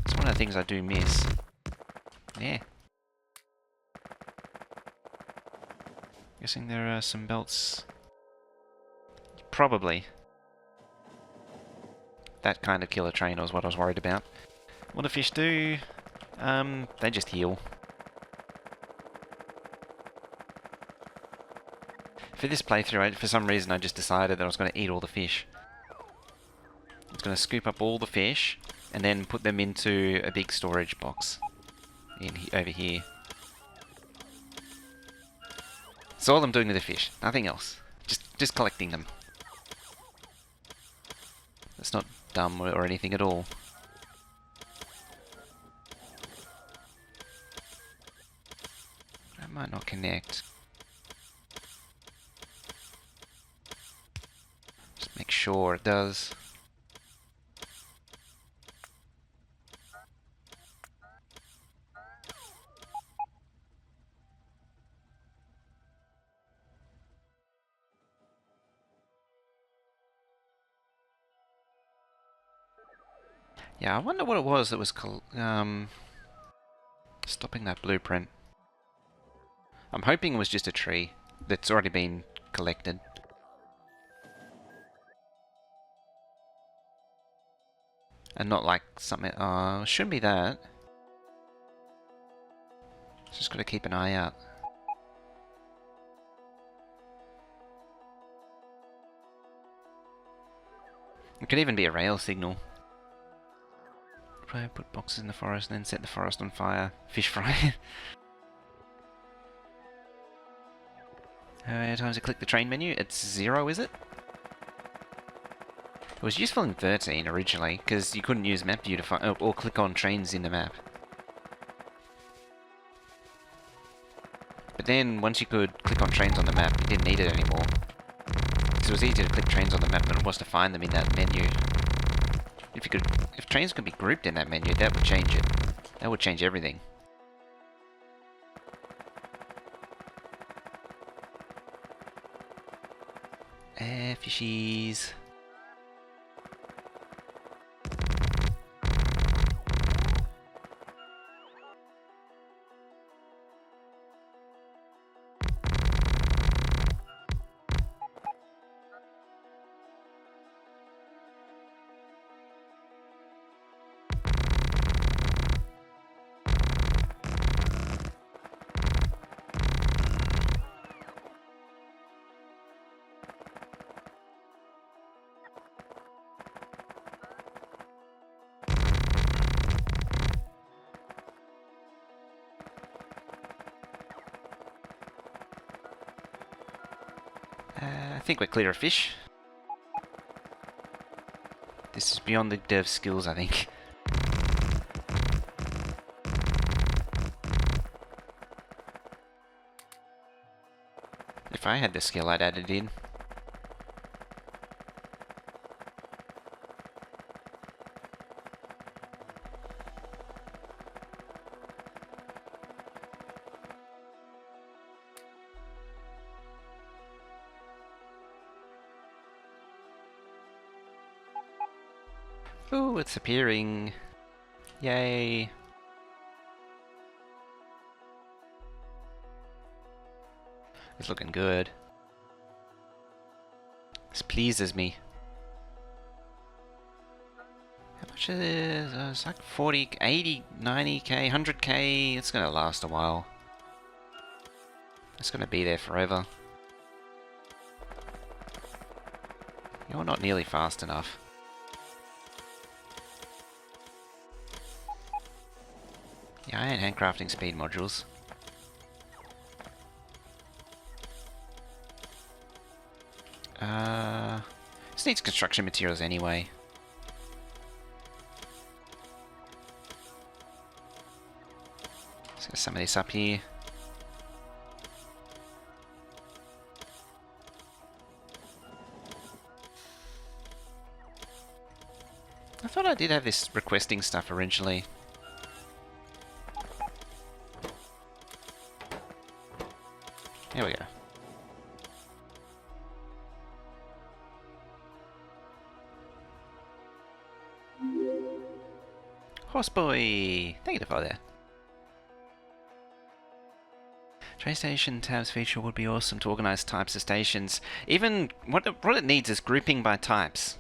It's one of the things I do miss. Yeah. Guessing there are some belts. Probably. That kind of killer train was what I was worried about. What do fish do? They just heal. For this playthrough, for some reason I just decided that I was going to eat all the fish. I was going to scoop up all the fish and then put them into a big storage box over here. That's all I'm doing with the fish, nothing else. Just collecting them. That's not dumb or anything at all. That might not connect. Just make sure it does. Yeah, I wonder what it was that was stopping that blueprint. I'm hoping it was just a tree that's already been collected. And not like something... shouldn't be that. Just gotta keep an eye out. It could even be a rail signal. Put boxes in the forest and then set the forest on fire. Fish fry. How many times I click the train menu? It's 0, is it? It was useful in 13 originally, because you couldn't use map view to find, or click on trains in the map. But then, once you could click on trains on the map, you didn't need it anymore. Because it was easier to click trains on the map than it was to find them in that menu. If trains could be grouped in that menu, that would change it. That would change everything. Fishies. I think we're clear of fish. This is beyond the dev skills, I think. If I had the skill, I'd add it in. Ooh, it's appearing. Yay. It's looking good. This pleases me. How much is it? It's like 40, 80, 90k, 100k. It's gonna last a while. It's gonna be there forever. You're not nearly fast enough. Yeah, I ain't handcrafting speed modules. This needs construction materials anyway. Let's get some of this up here. I thought I did have this requesting stuff originally. Here we go. Horseboy! Thank you for that. Train station tabs feature would be awesome to organize types of stations. Even what it needs is grouping by types.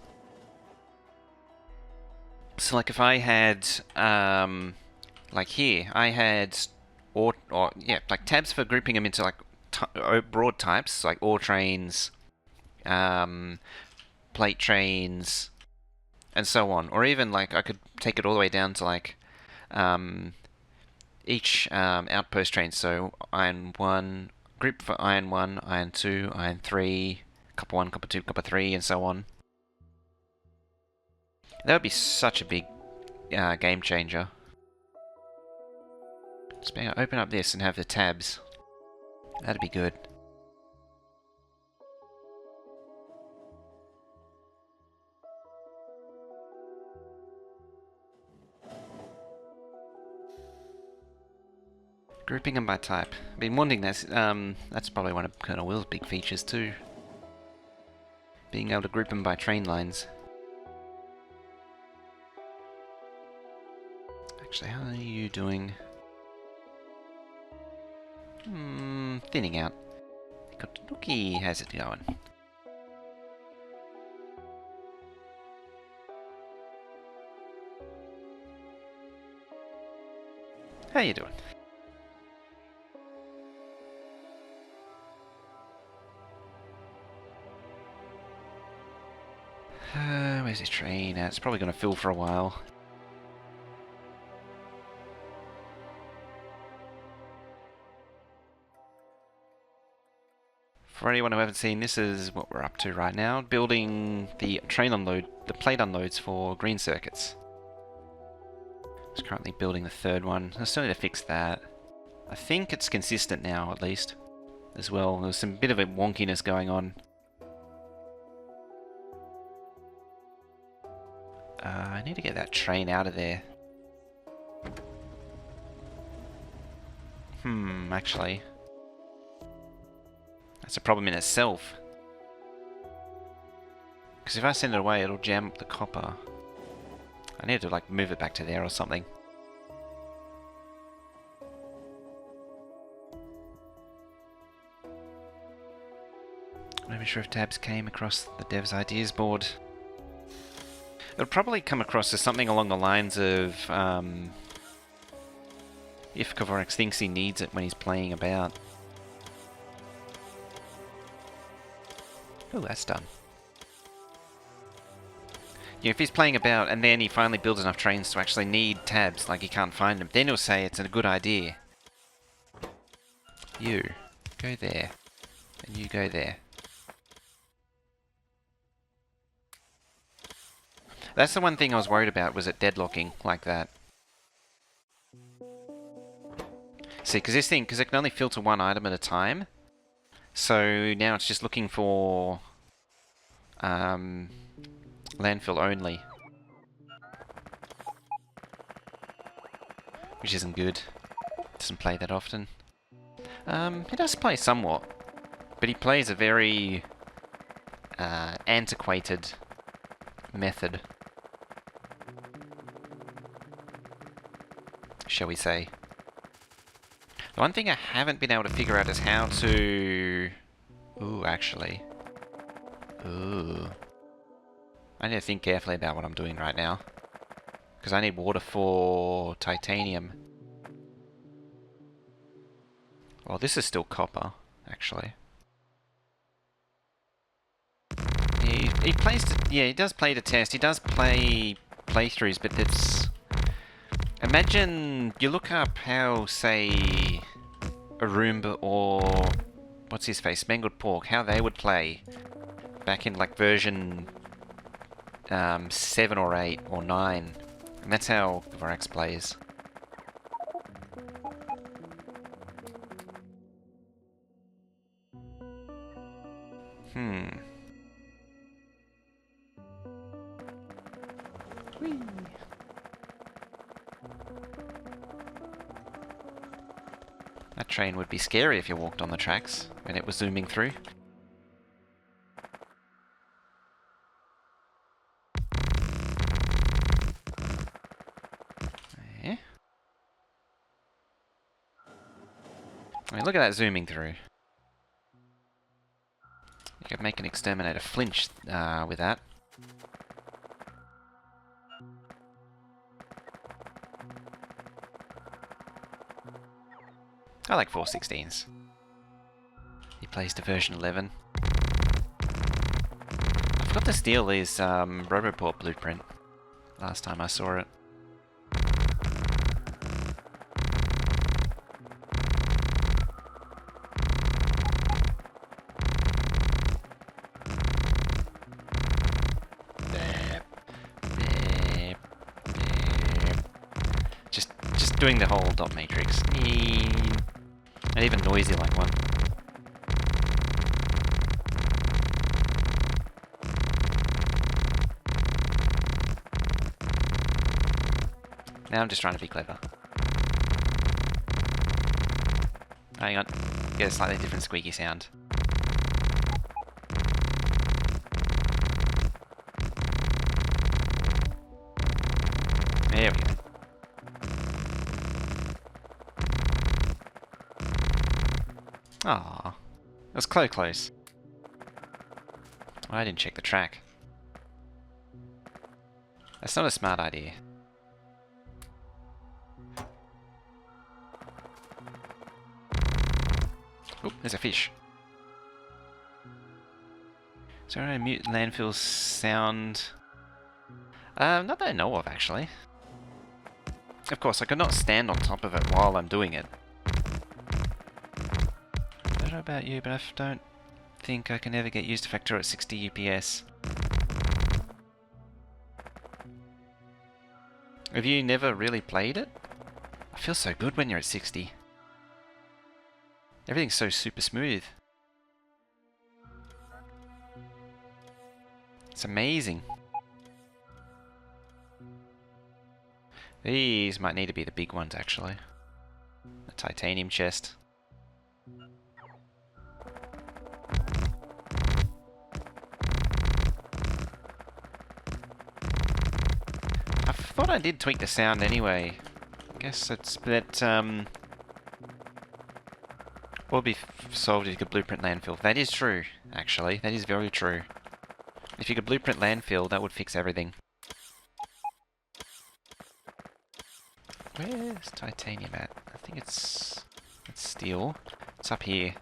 So like if I had like here I had or yeah, like tabs for grouping them into like broad types like ore trains, plate trains, and so on. Or even like I could take it all the way down to like each outpost train. So iron 1, group for iron 1, iron 2, iron 3, copper 1, copper 2, copper 3, and so on. That would be such a big game changer. Just being able to open up this and have the tabs. That'd be good. Grouping them by type. I've been wanting this. That's probably one of Colonel Will's big features too. Being able to group them by train lines. Actually, how are you doing? Thinning out. Kotanuki has it going. How you doing? Where's this train at? It's probably going to fill for a while. For anyone who haven't seen, this is what we're up to right now. Building the the plate unloads for green circuits. Just currently building the third one. I still need to fix that. I think it's consistent now, at least. As well, there's some bit of a wonkiness going on. I need to get that train out of there. Actually. That's a problem in itself. Because if I send it away, it'll jam up the copper. I need to, like, move it back to there or something. I'm not even sure if tabs came across the dev's ideas board. It'll probably come across as something along the lines of, if Kavorax thinks he needs it when he's playing about. Oh, that's done. Yeah, if he's playing about and then he finally builds enough trains to actually need tabs, like he can't find them, then he'll say it's a good idea. You, go there. And you go there. That's the one thing I was worried about, was it deadlocking like that. See, because this thing, because it can only filter one item at a time, so now it's just looking for landfill only, which isn't good. Doesn't play that often. He does play somewhat, but he plays a very antiquated method, shall we say. The one thing I haven't been able to figure out is how to... Ooh, actually. Ooh. I need to think carefully about what I'm doing right now. Because I need water for titanium. Well, this is still copper, actually. He plays to... Yeah, he does play to test. He does play playthroughs, but it's... Imagine you look up how, say, Aroomba or what's his face, Spangled Pork, how they would play back in like version 7 or 8 or 9, and that's how Vorax plays. Whee. That train would be scary if you walked on the tracks when it was zooming through. There. I mean, look at that zooming through. You could make an exterminator flinch with that. I like 416s. He plays to version 11. I forgot to steal his Roboport blueprint last time I saw it. Just doing the whole dot matrix. And even noisy like one. Now I'm just trying to be clever. Hang on. Get a slightly different squeaky sound. There we go. Aww. It was close. Oh, I didn't check the track. That's not a smart idea. Oh, there's a fish. Is there a mute landfill sound? Not that I know of, actually. Of course, I could not stand on top of it while I'm doing it. I don't know about you, but I don't think I can ever get used to Factorio at 60 UPS. Have you never really played it? It feels so good when you're at 60. Everything's so super smooth. It's amazing. These might need to be the big ones, actually. A titanium chest. I thought I did tweak the sound anyway. I guess it's that, will be solved if you could blueprint landfill. That is true, actually. That is very true. If you could blueprint landfill, that would fix everything. Where's titanium at? I think it's steel. It's up here.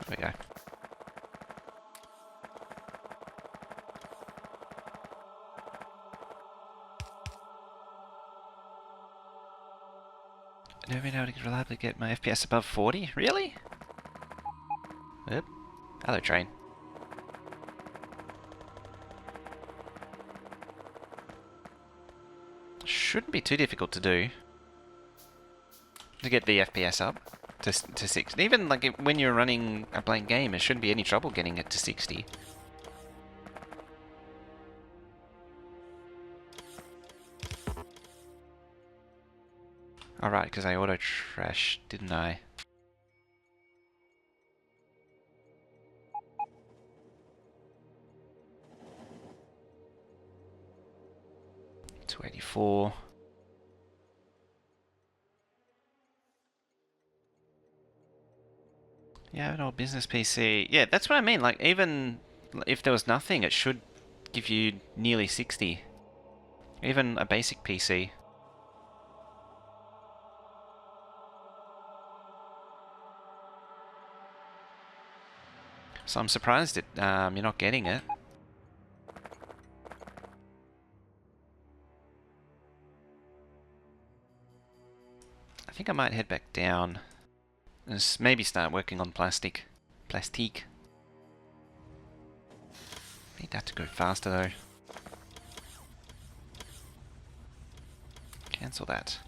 There we go. Never been able to reliably get my FPS above 40? Really? Yep. Hello, train. Shouldn't be too difficult to do. To get the FPS up to 60. Even like when you're running a blank game, it shouldn't be any trouble getting it to 60. Alright, because I auto-trashed, didn't I? $284. Yeah, an old business PC. Yeah, that's what I mean. Like, even if there was nothing, it should give you nearly 60. Even a basic PC. So I'm surprised that you're not getting it. I think I might head back down and maybe start working on plastique. Need that to go faster though. Cancel that.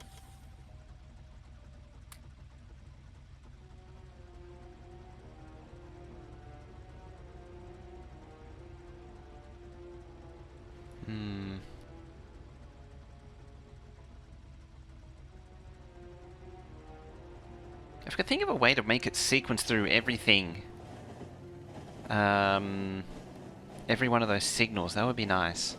If I could think of a way to make it sequence through everything, every one of those signals, that would be nice.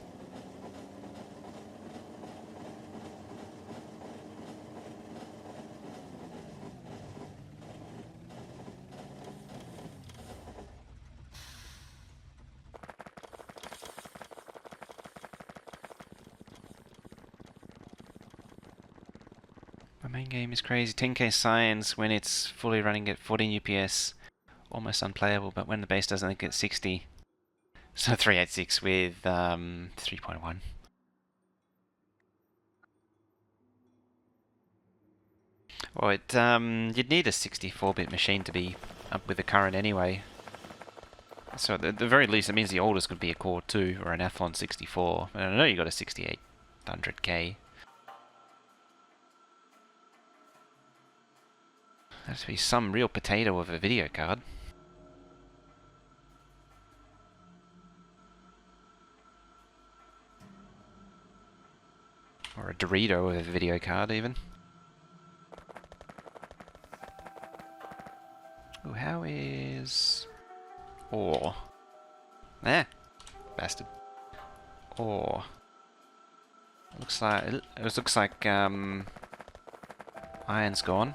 My main game is crazy. 10k science when it's fully running at 14 UPS, almost unplayable, but when the base doesn't get 60. So 386 with 3.1. Well, you'd need a 64-bit machine to be up with the current anyway. So at the very least, it means the oldest could be a Core 2 or an Athlon 64. And I know you got a 6800K. That's be some real potato of a video card. Or a Dorito of a video card, even. Ooh, how is... ore? Eh, bastard. Ore. Looks like... It looks like, iron's gone.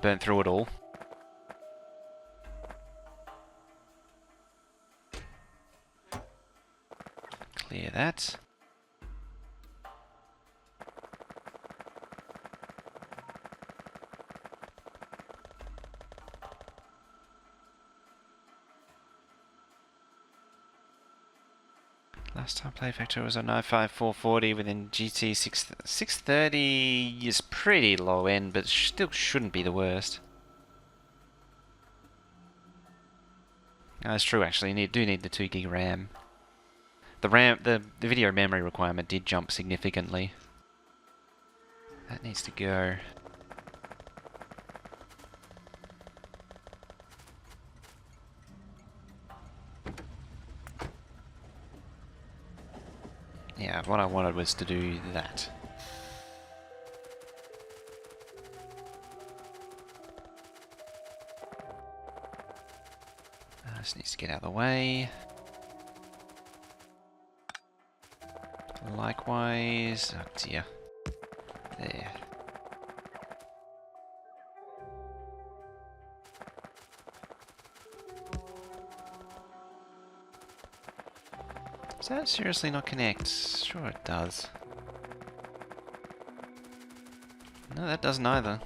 Burnt through it all. Clear that. Last time I played Factorio was on i5 440 within GT 630 is pretty low end, but still shouldn't be the worst. No, that's true actually, you do need the 2 gig RAM. The video memory requirement did jump significantly. That needs to go. Yeah, what I wanted was to do that. This needs to get out of the way. Likewise, oh dear. There. Does that seriously not connect? Sure it does. No, that doesn't either.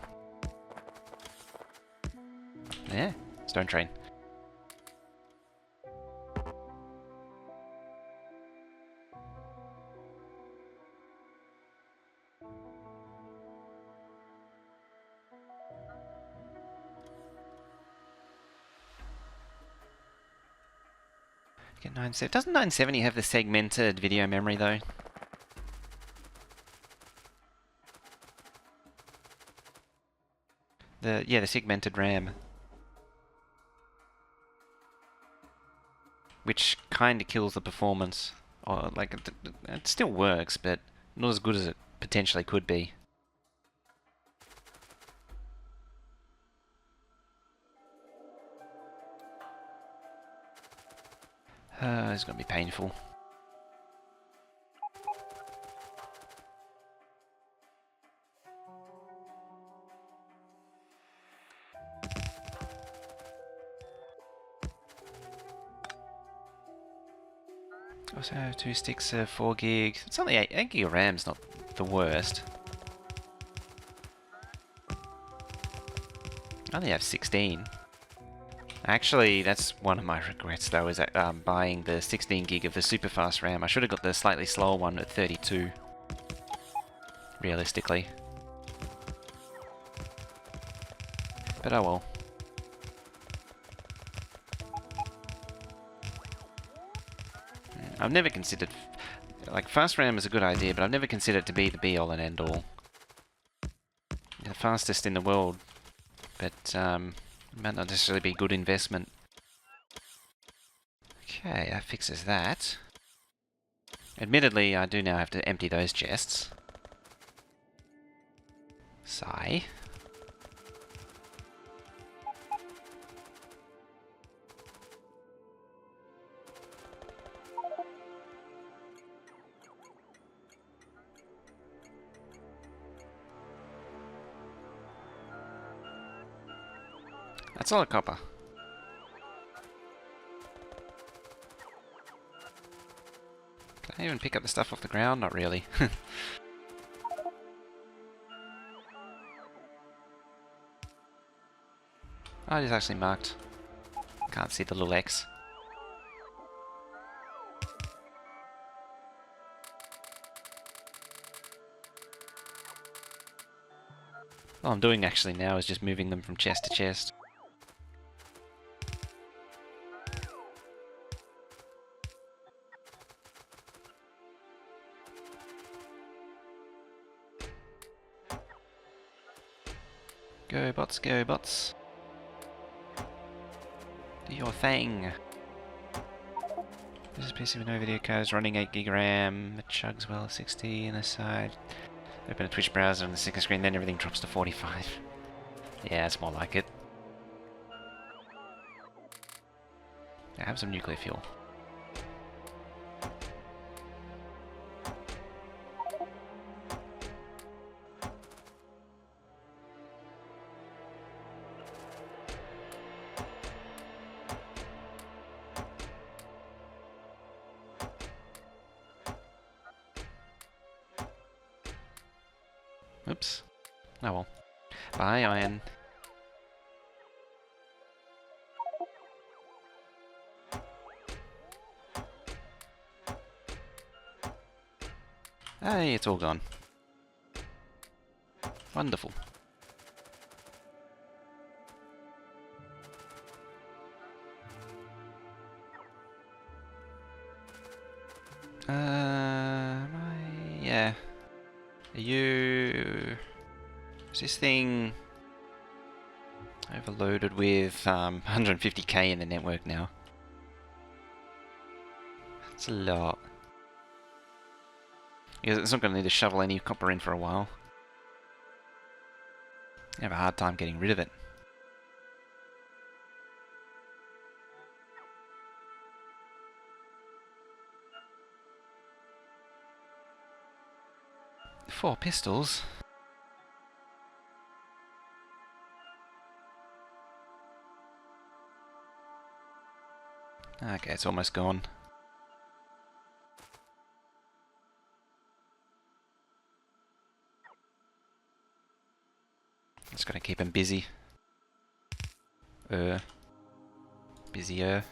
Yeah, stone train. Get 970. Doesn't 970 have the segmented video memory though? The segmented RAM. Which kinda kills the performance. Or like it still works, but not as good as it potentially could be. It's gonna be painful. Also have 2 sticks of 4 gig. It's only 8 gig of RAM's not the worst. I only have 16. Actually, that's one of my regrets though, is that, buying the 16 gig of the super fast RAM. I should have got the slightly slower one at 32. Realistically. But oh well. I've never considered... Like, fast RAM is a good idea, but I've never considered it to be the be-all and end-all. The fastest in the world, but might not necessarily be a good investment. Okay, that fixes that. Admittedly, I do now have to empty those chests. Sigh. That's a lot of copper. Can I even pick up the stuff off the ground? Not really. Oh, it is actually marked. Can't see the little X. All I'm doing actually now is just moving them from chest to chest. Go bots, go bots. Do your thing. This is a PC with no video cards, running 8 gig RAM, it chugs well 60 on the side. Open a Twitch browser on the second screen, then everything drops to 45. Yeah, it's more like it. I have some nuclear fuel. Oops. Oh well. Bye, iron. Hey, it's all gone. Wonderful. Yeah. Are you... Is this thing overloaded with 150k in the network now? That's a lot. Yeah, it's not going to need to shovel any copper in for a while. I have a hard time getting rid of it. Four pistols? Okay, it's almost gone. Just gotta keep him busy. Busier.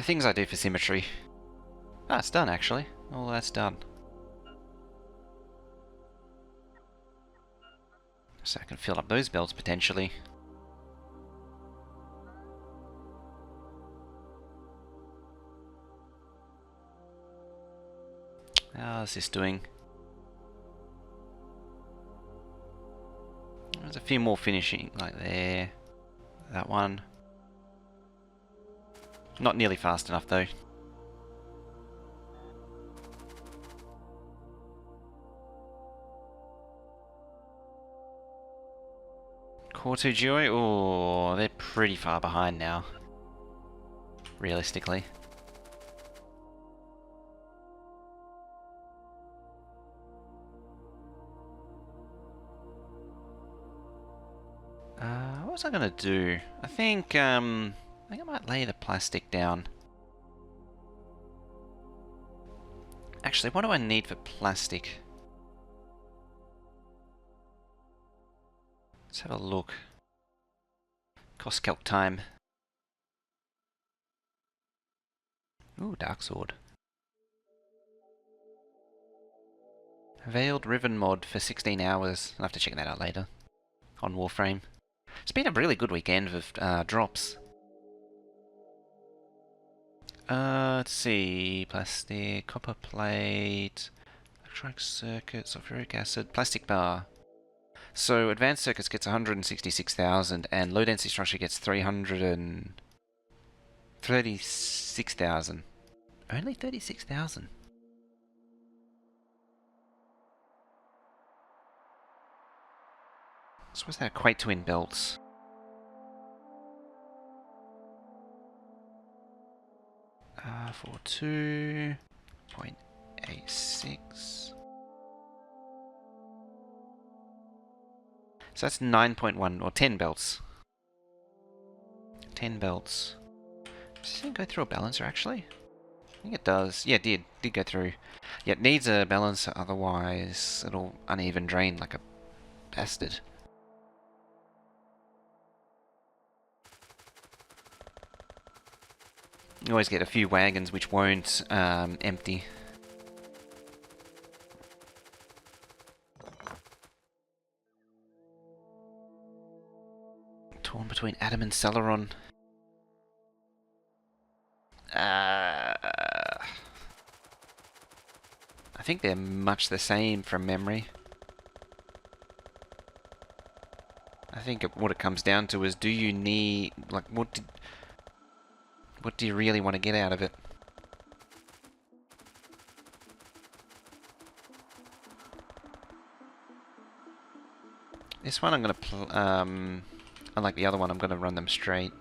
Things I do for symmetry. Ah, it's done actually. All that's done. So I can fill up those belts potentially. How's this doing? There's a few more finishing, like there. That one. Not nearly fast enough though. Quarto Joy? Oh, they're pretty far behind now. Realistically. What was I gonna do? I think I might lay the plastic down. Actually, what do I need for plastic? Let's have a look. Cost calc time. Ooh, Dark Sword. Veiled Riven mod for 16 hours. I'll have to check that out later. On Warframe. It's been a really good weekend of drops. Let's see. Plastic, copper plate, electronic circuit, sulfuric acid, plastic bar. So advanced circuits gets 166,000 and low density structure gets 336,000. Only 36,000. So what's that equate to in belts? For 2.86. So that's 9.1 or 10 belts. 10 belts. Does this go through a balancer actually? I think it does. Yeah, it did. Did go through. Yeah, it needs a balancer, otherwise it'll uneven drain like a bastard. You always get a few wagons which won't empty. Torn between Adam and Celeron. I think they're much the same from memory. I think what it comes down to is, do you need, like, what do you really want to get out of it? This one I'm gonna unlike the other one, I'm gonna run them straight.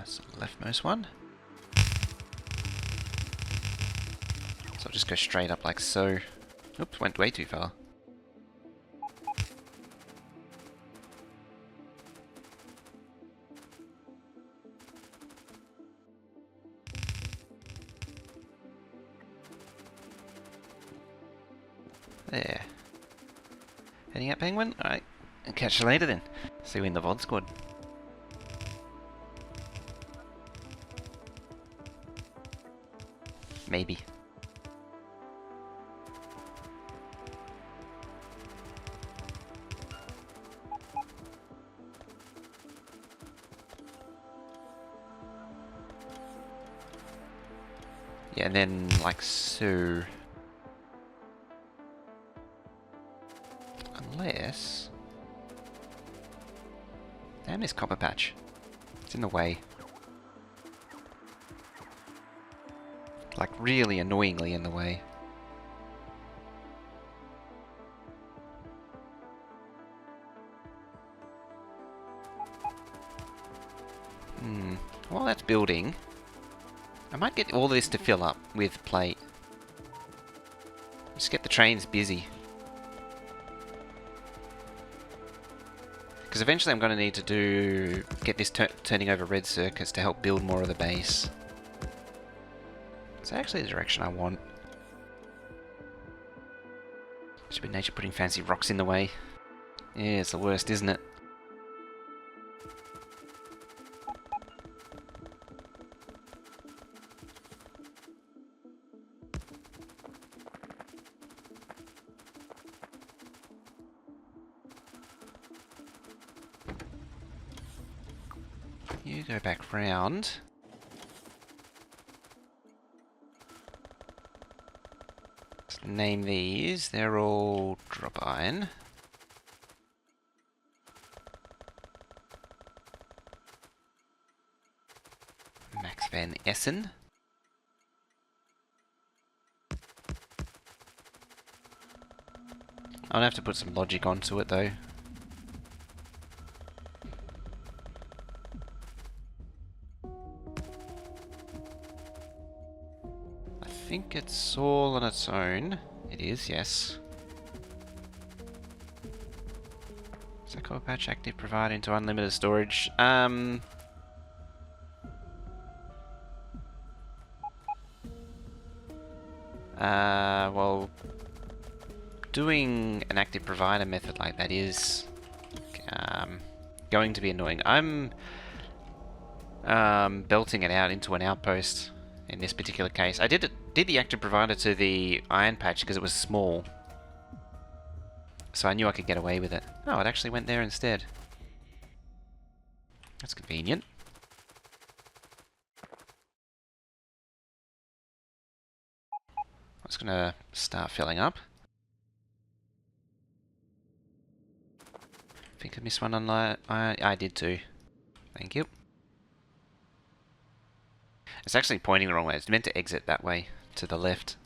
So leftmost one. So I'll just go straight up like so. Oops, went way too far. There. Heading out, Penguin? Alright. I'll catch you later then. See you in the VOD squad. Maybe. Yeah, and then like so. Unless... Damn this copper patch. It's in the way. Like really annoyingly in the way. While that's building, I might get all this to fill up with plate. Just get the trains busy. Because eventually I'm going to need to get this turning over red circuits to help build more of the base. It's actually the direction I want. Stupid nature putting fancy rocks in the way. Yeah, it's the worst, isn't it? You go back round. Let's name these. They're all drop iron. Max Van Essen. I'll have to put some logic onto it though. I think it's all on its own. It is, yes. So copper patch active provide into unlimited storage. Well, doing an active provider method like that is going to be annoying. I'm belting it out into an outpost in this particular case. I did the active provider to the iron patch because it was small. So I knew I could get away with it. Oh, it actually went there instead. That's convenient. I'm just going to start filling up. I think I missed one on I did too. Thank you. It's actually pointing the wrong way. It's meant to exit that way, to the left.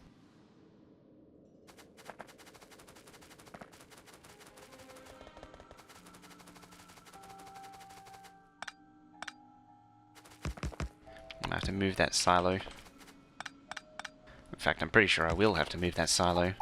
I might have to move that silo. In fact, I'm pretty sure I will have to move that silo.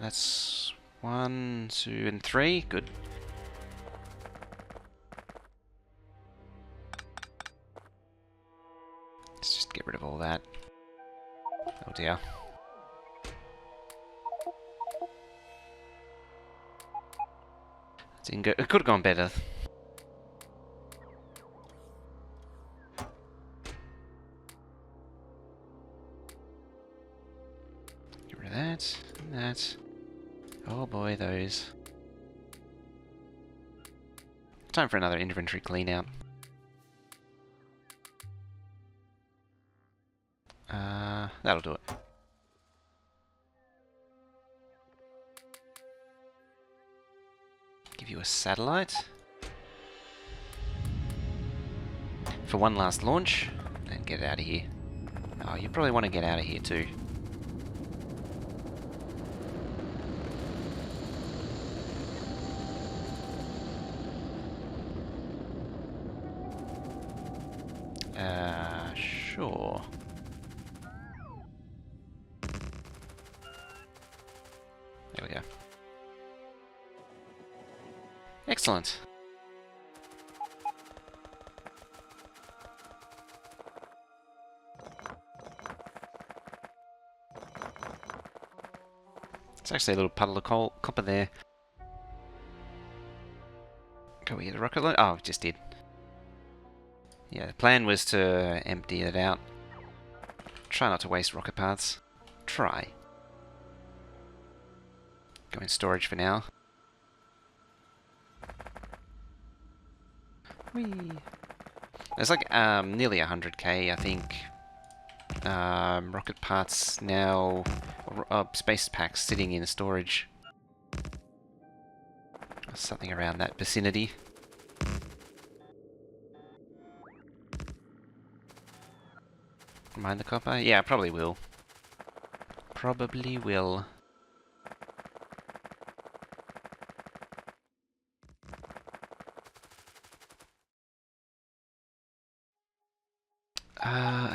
That's 1, 2, and 3. Good. Let's just get rid of all that. Oh dear. It could have gone better. Get rid of that, and that. Oh boy, those. Time for another inventory clean out. That'll do it. Give you a satellite. For one last launch, and get out of here. Oh, you probably want to get out of here too. Sure. There we go. Excellent. It's actually a little puddle of copper there. Can we get a rocket launcher? Oh, just did. Yeah, the plan was to empty it out. Try not to waste rocket parts. Try. Go in storage for now. Whee! There's like nearly 100k, I think. Rocket parts now, space packs sitting in storage. Something around that vicinity. Mine the copper? Yeah, probably will. Probably will.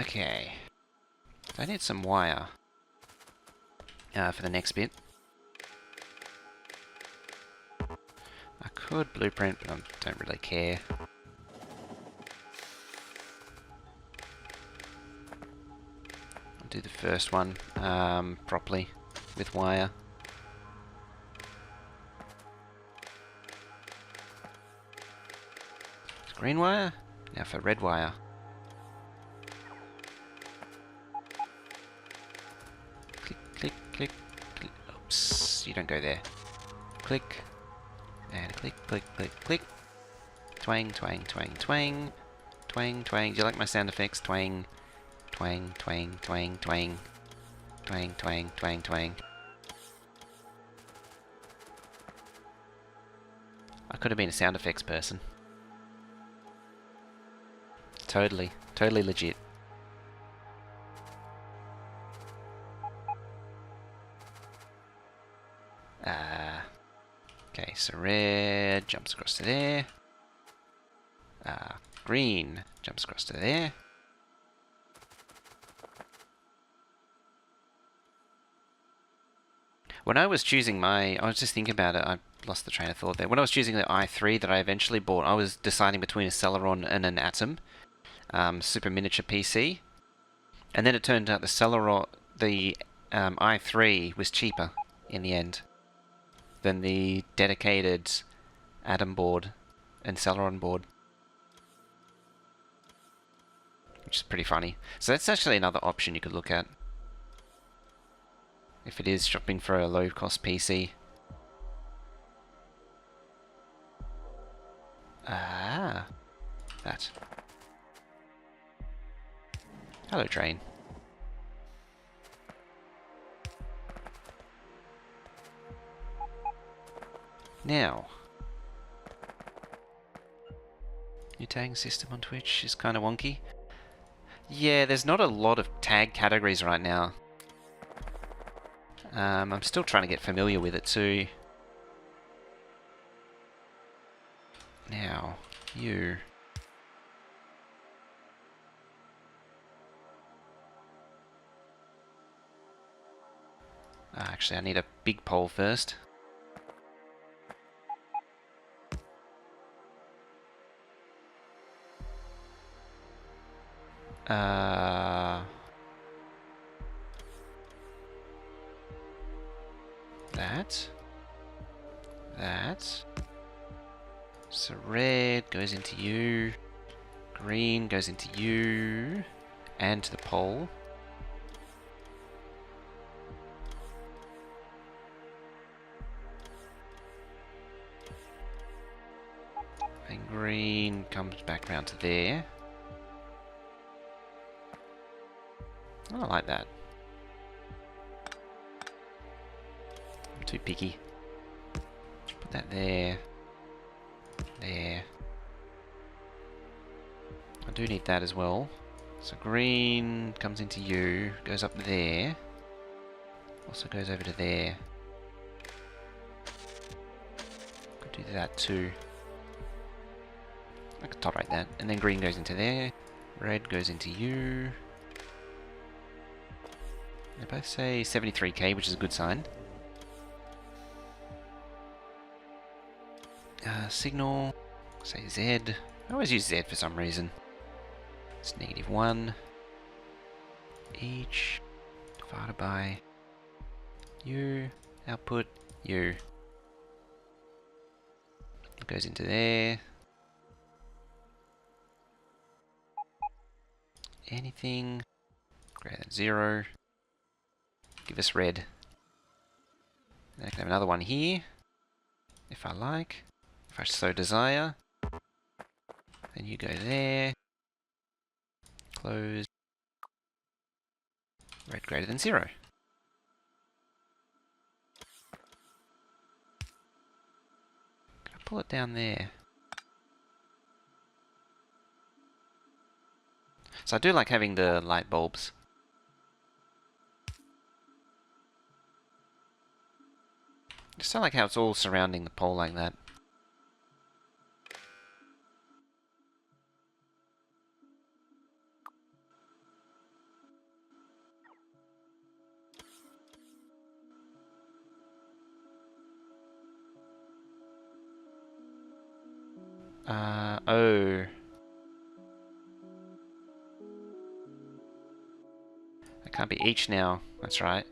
Okay. I need some wire for the next bit. I could blueprint, but I don't really care. I'll do the first one properly with wire. Green wire? Now for red wire. Click, click, click, click. Oops, you don't go there. Click. And click, click, click, click. Twang, twang, twang, twang. Twang, twang. Do you like my sound effects? Twang, twang, twang, twang, twang. Twang, twang, twang, twang. I could have been a sound effects person. Totally. Totally legit. Okay, so red jumps across to there. Green jumps across to there. When I was choosing I was just thinking about it, I lost the train of thought there. When I was choosing the i3 that I eventually bought, I was deciding between a Celeron and an Atom. Super miniature PC. And then it turned out the Celeron, the i3 was cheaper in the end than the dedicated Atom board and Celeron board. Which is pretty funny. So that's actually another option you could look at. If it is shopping for a low-cost PC. Ah. That. Hello, train. Now. New tagging system on Twitch is kind of wonky. Yeah, there's not a lot of tag categories right now. I'm still trying to get familiar with it too. Now, you. Actually, I need a big pole first. That. So red goes into you. Green goes into you. And to the pole. And green comes back round to there. Oh, I like that. I'm too picky. Put that there. There. I do need that as well. So green comes into you, goes up there. Also goes over to there. Could do that too. I could tolerate that. And then green goes into there. Red goes into you. They both say 73k, which is a good sign. Signal, say Z. I always use Z for some reason. It's -1 each divided by U, output U. It goes into there. Anything greater than 0. Give us red. And I can have another one here, if I like, if I so desire. Then you go there. Close. Red greater than 0. Can I pull it down there? So I do like having the light bulbs. Just don't like how it's all surrounding the pole like that. Oh. It can't be each now. That's right.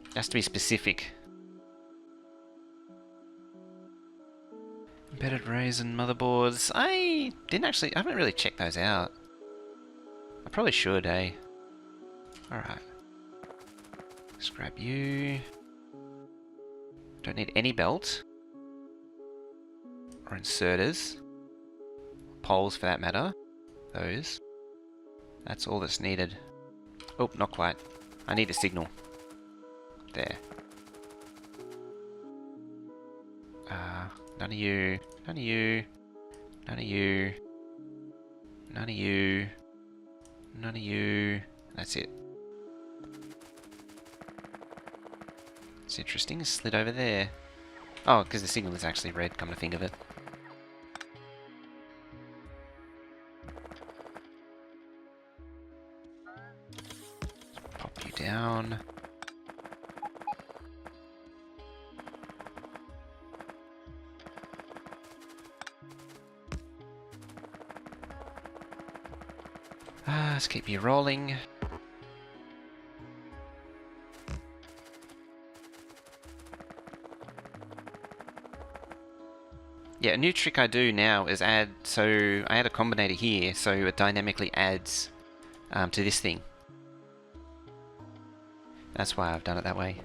It has to be specific. Embedded Raisin motherboards. I haven't really checked those out. I probably should, eh? Alright. Let's grab you. Don't need any belt. Or inserters. Poles for that matter. Those. That's all that's needed. Oh, not quite. I need a signal. There. None of you. None of you. None of you. None of you. None of you. That's it. It's interesting. It's slid over there. Oh, because the signal is actually red, come to think of it. Pop you down. Let's keep you rolling. Yeah, a new trick I do now is add, so I add a combinator here, so it dynamically adds to this thing. That's why I've done it that way.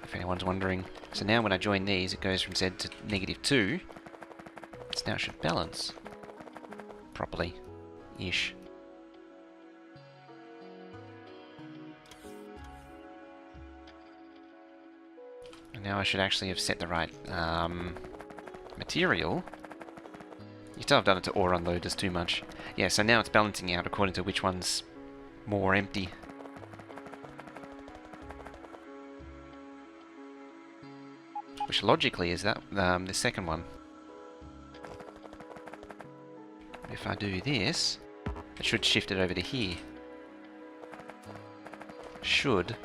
If anyone's wondering. So now when I join these, it goes from Z to -2. So now it should balance properly-ish. And now I should actually have set the right material. You still have done it to ore unload just too much. Yeah, so now it's balancing out according to which one's more empty. Which logically is that the second one. If I do this, it should shift it over to here. Should.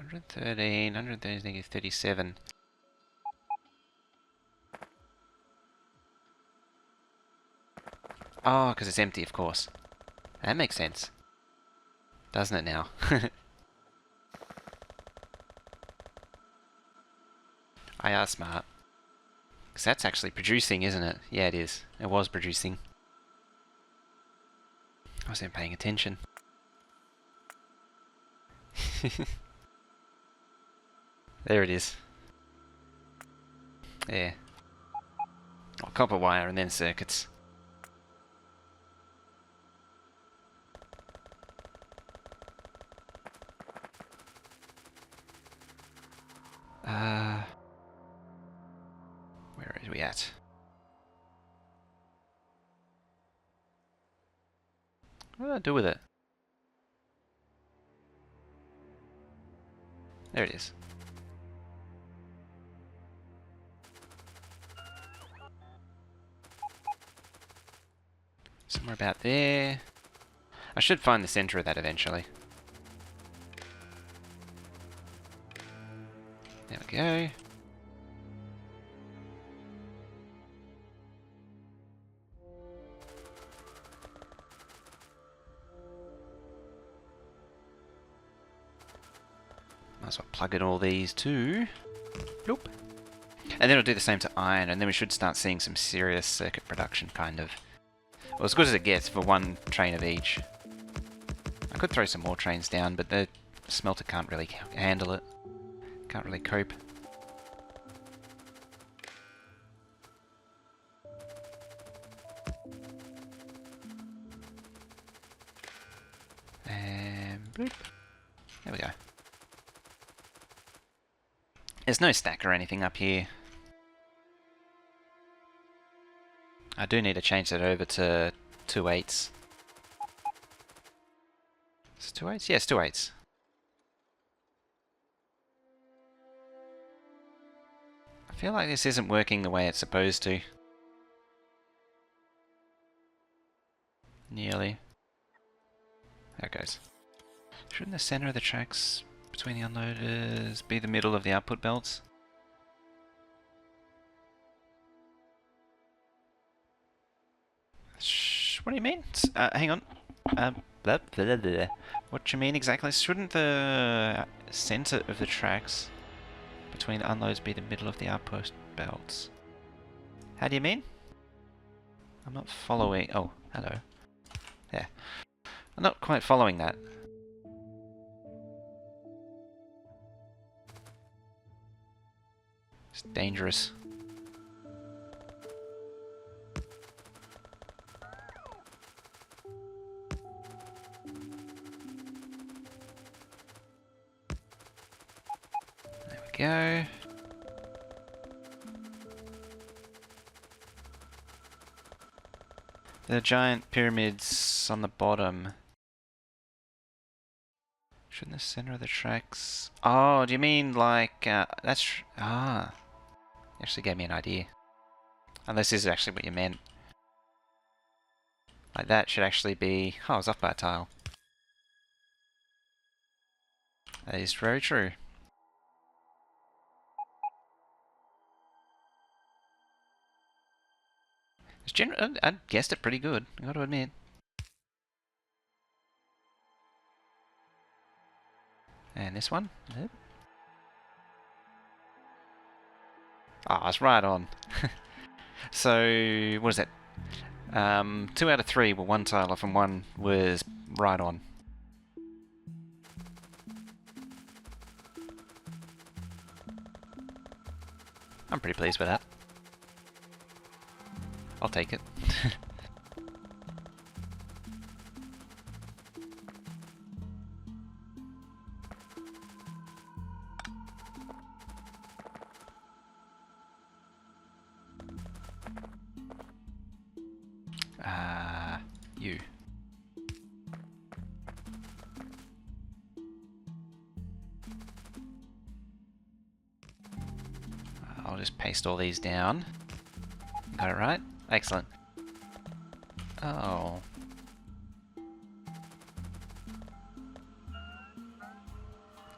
$113 is -37. Oh, because it's empty, of course. That makes sense. Doesn't it now? I are smart. Because that's actually producing, isn't it? Yeah, it is. It was producing. I wasn't paying attention. There it is. There. Oh, copper wire and then circuits. Where are we at? What did I do with it? There it is. Somewhere about there. I should find the center of that eventually. There we go. Might as well plug in all these too. Nope. And then it'll do the same to iron, and then we should start seeing some serious circuit production, kind of. Well, as good as it gets for one train of each. I could throw some more trains down, but the smelter can't really handle it. Can't really cope. And bloop. There we go. There's no stack or anything up here. I do need to change that over to 2/8. Is it 2/8? Yes, 2/8. I feel like this isn't working the way it's supposed to. Nearly. There it goes. Shouldn't the center of the tracks between the unloaders be the middle of the output belts? What do you mean? Hang on. Blah, blah, blah, blah. What do you mean exactly? Shouldn't the center of the tracks between the unloads be the middle of the output belts? How do you mean? I'm not following. Oh, hello. There. I'm not quite following that. It's dangerous. There we go. The giant pyramids on the bottom. Shouldn't the center of the tracks... Oh, do you mean like... that's... Ah. You actually gave me an idea. Unless this is actually what you meant. Like that should actually be... Oh, I was off by a tile. That is very true. I guessed it pretty good, I gotta admit. And this one? Nope. Ah, it's right on. So, what is that? 2 out of 3 were one tile off and one was right on. I'm pretty pleased with that. I'll take it. You. I'll just paste all these down. Got it right? Excellent. Oh.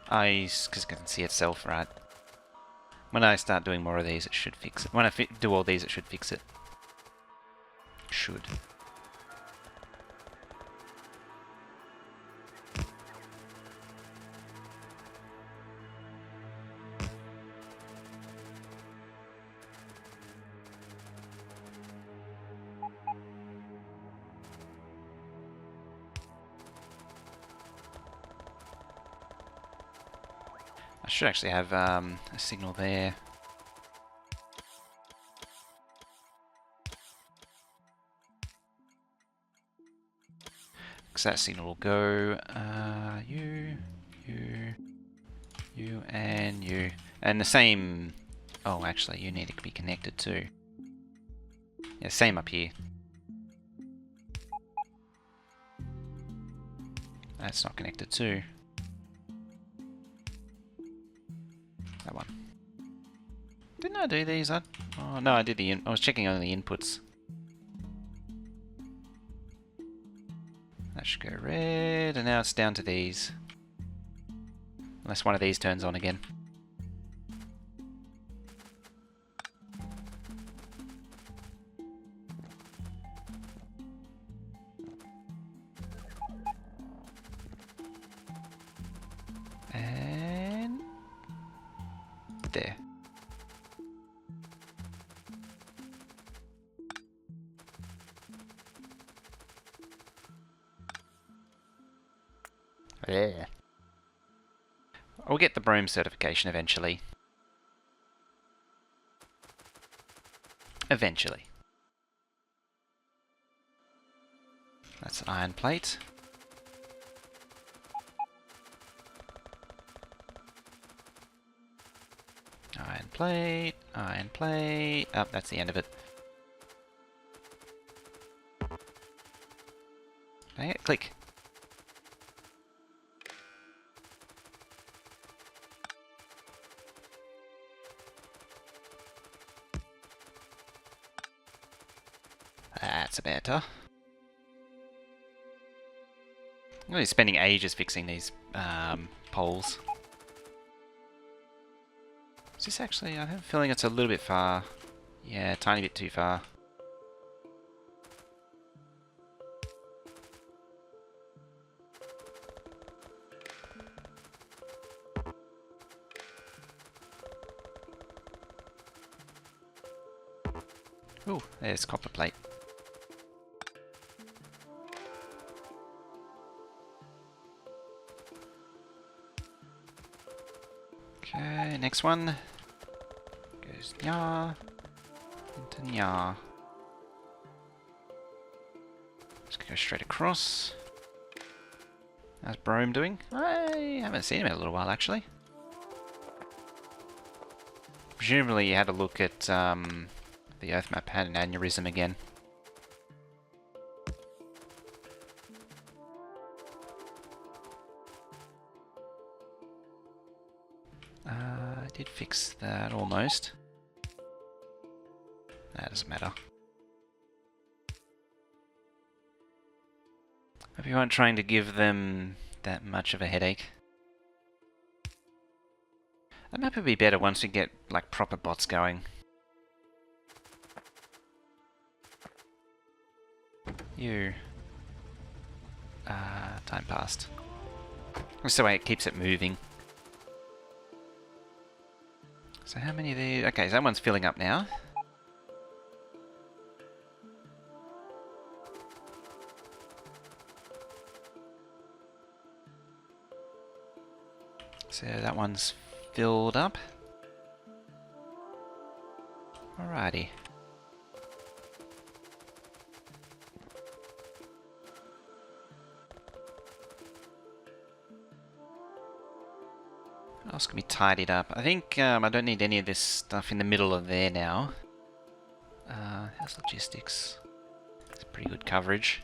Because I can see itself, right? When I start doing more of these, it should fix it. When I do all these, it should fix it. Should. I should actually have a signal there. Because that signal will go you, and you. And the same... Oh, actually, you need to be connected too. Yeah, same up here. That's not connected too. That one. Didn't I do these? Oh no, I did I was checking on the inputs. That should go red, and now it's down to these. Unless one of these turns on again. And there. Yeah. I'll get the Brome certification eventually. Eventually. That's an iron plate. Iron plate, iron plate. Oh, that's the end of it. Dang it, click. That's better. I'm really spending ages fixing these poles. Is this actually... I have a feeling it's a little bit far. Yeah, a tiny bit too far. Ooh, there's copper plate. Okay, next one. Goes nya. Into nya. Just go straight across. How's Brome doing? I haven't seen him in a little while, actually. Presumably you had a look at the Earth map had an aneurysm again. I did fix that almost. That doesn't matter. Hope you aren't trying to give them that much of a headache. That map would be better once we get like proper bots going. You. Time passed. That's the way it keeps it moving. So how many of these? Okay, so that one's filling up now. So that one's filled up. Alrighty. What else can be tidied up? I think I don't need any of this stuff in the middle of there now. How's logistics? It's pretty good coverage.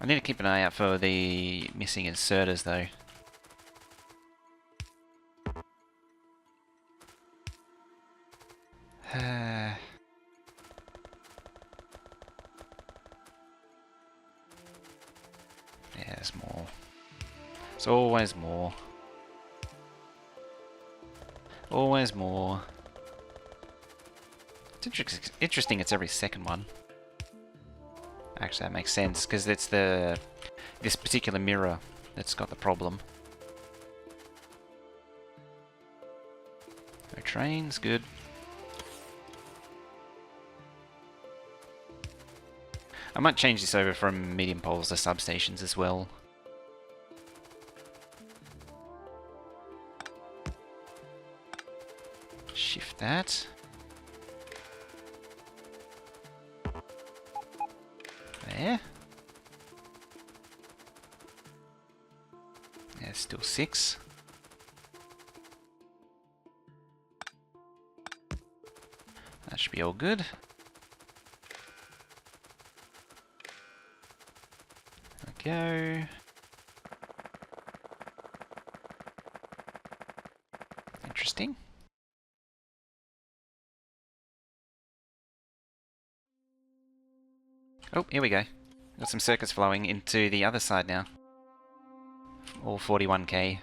I need to keep an eye out for the missing inserters though. Yeah, there's more. There's always more. Always more. It's interesting it's every second one. Actually, that makes sense, because it's this particular mirror that's got the problem. No trains, good. I might change this over from medium poles to substations as well. Shift that. There. There's still 6. That should be all good. There we go. Interesting. Oh, here we go. Got some circuits flowing into the other side now. All 41k.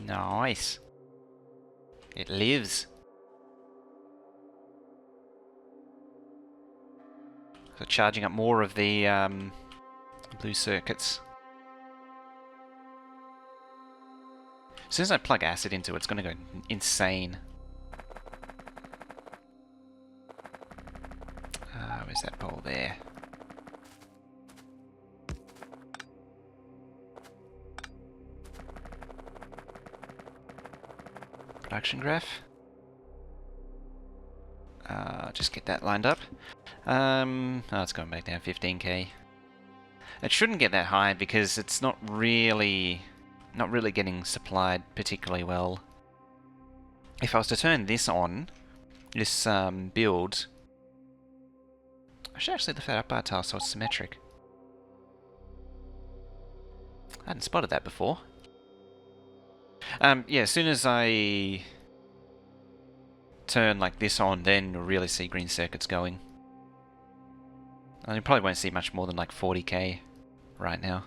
Nice. It lives. So charging up more of the blue circuits. As soon as I plug acid into it, it's going to go insane. Where's that pole there? Production graph. Just get that lined up. Oh, it's going back down 15k. It shouldn't get that high because it's not really getting supplied particularly well. If I was to turn this on, this build, I should actually lift that up bar tile so it's symmetric. I hadn't spotted that before. Yeah, as soon as I turn like this on, then you'll really see green circuits going. And you probably won't see much more than like 40k right now.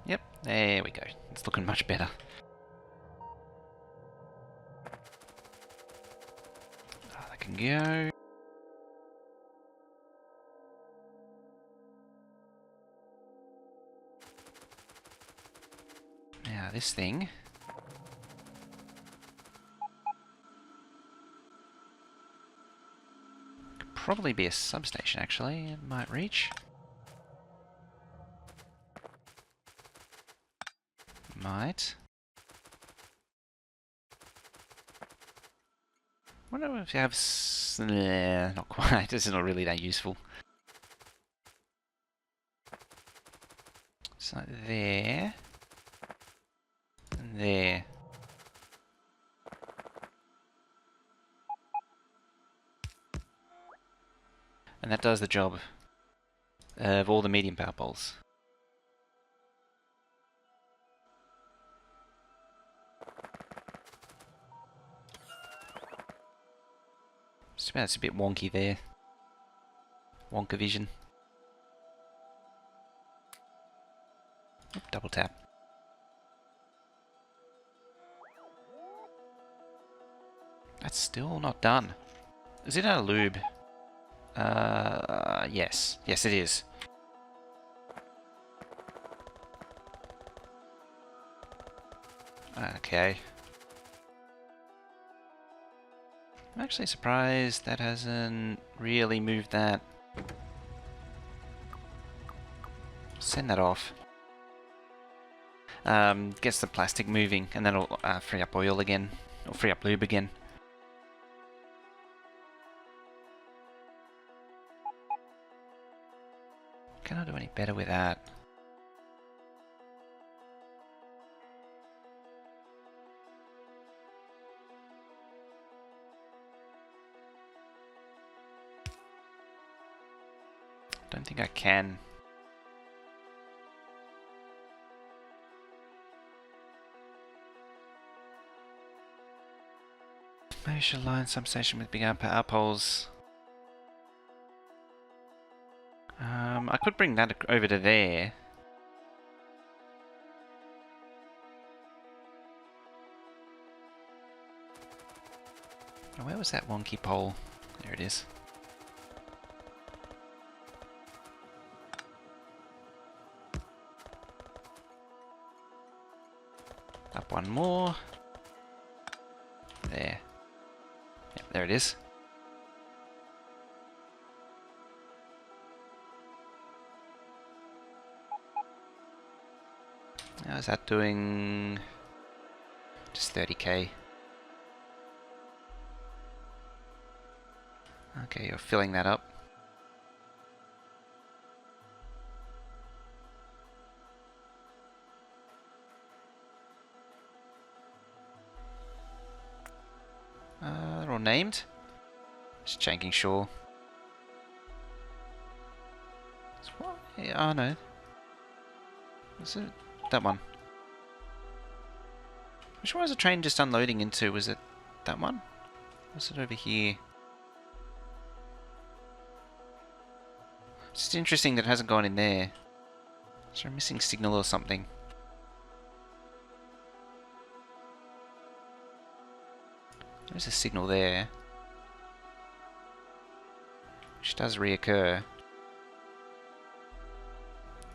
Yep, there we go. It's looking much better. Oh, that can go. Now this thing. Could probably be a substation actually. It might reach. Might. Wonder if you have... Nah, not quite. This is not really that useful. So there. And there. And that does the job of all the medium power poles. It's a bit wonky there. Wonka vision. Oop, double tap. That's still not done. Is it out of lube? Yes. Yes, it is. Okay. I'm actually surprised that hasn't really moved that. Send that off. Gets the plastic moving, and then it'll free up oil again, or free up lube again. Can I do any better with that? Don't think I can. Maybe I should line substation with bigger power poles. I could bring that over to there. Where was that wonky pole? There it is. Up one more. There. Yep, there it is. How's that doing? Just 30k. Okay, you're filling that up. or named? Just checking sure. What? Yeah, oh no. Was it that one? Which one was the train just unloading into? Was it that one? Or was it over here? It's just interesting that it hasn't gone in there. Is there a missing signal or something? There's a signal there. Which does reoccur.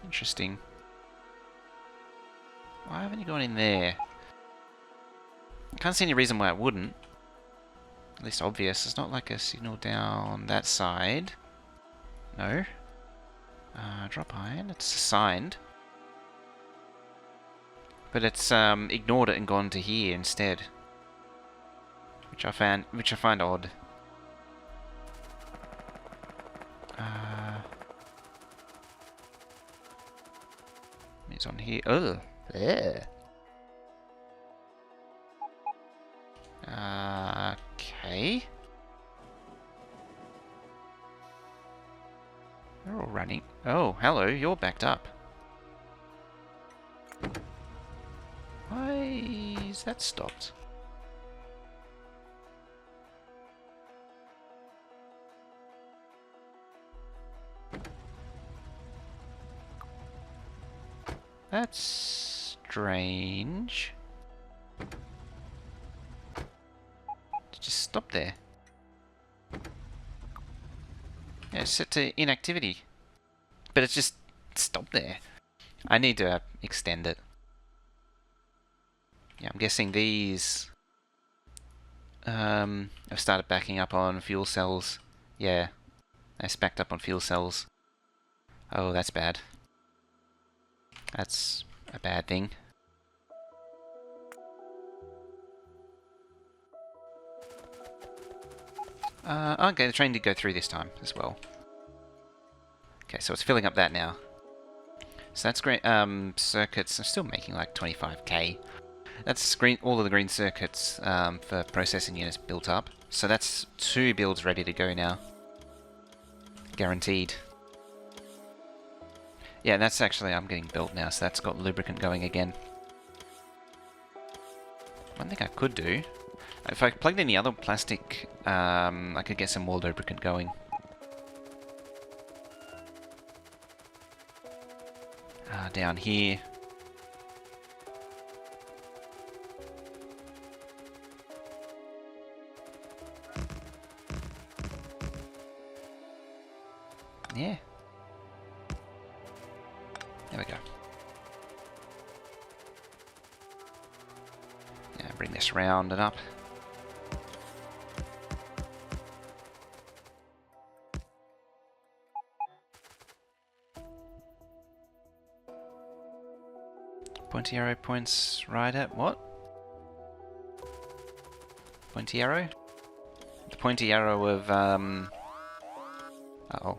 Interesting. Why haven't you gone in there? I can't see any reason why it wouldn't. At least obvious. It's not like a signal down that side. No. Drop iron. It's assigned. But it's ignored it and gone to here instead. Which I find odd. It's on here. Oh. Yeah. Okay. They're all running. Oh, hello, you're backed up. Why is that stopped? That's strange. Just stop there. Yeah, it's set to inactivity. But it's just stopped there. I need to extend it. Yeah, I'm guessing these have started backing up on fuel cells. Yeah, they backed up on fuel cells. Oh, that's bad. That's a bad thing. Okay, the train did go through this time as well. Okay, so it's filling up that now. So that's great. Circuits. I'm still making like 25k. That's all of the green circuits for processing units built up. So that's 2 builds ready to go now. Guaranteed. Yeah, that's actually, I'm getting built now, so that's got lubricant going again. One thing I could do, if I plugged in the other plastic, I could get some more lubricant going. Down here. Yeah. There we go. Yeah, bring this round and up. Pointy arrow points right at what? Pointy arrow? The pointy arrow of, uh-oh.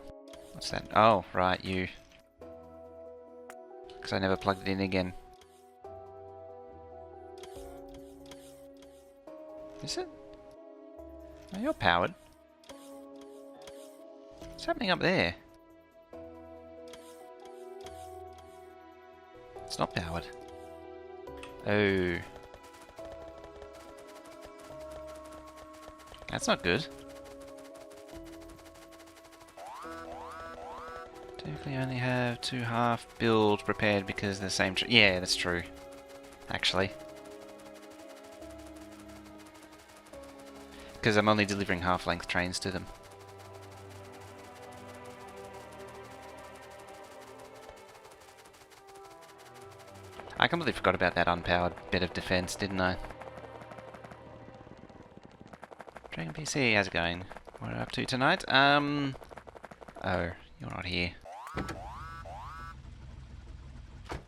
What's that? Oh, right, you. Because I never plugged it in again. Is it? Oh, you're powered. What's happening up there? It's not powered. Oh. That's not good. Typically only have 2 half builds prepared because they're the same yeah, that's true. Actually. Because I'm only delivering half-length trains to them. I completely forgot about that unpowered bit of defense, didn't I? Dragon PC, how's it going? What are you up to tonight? Oh, you're not here.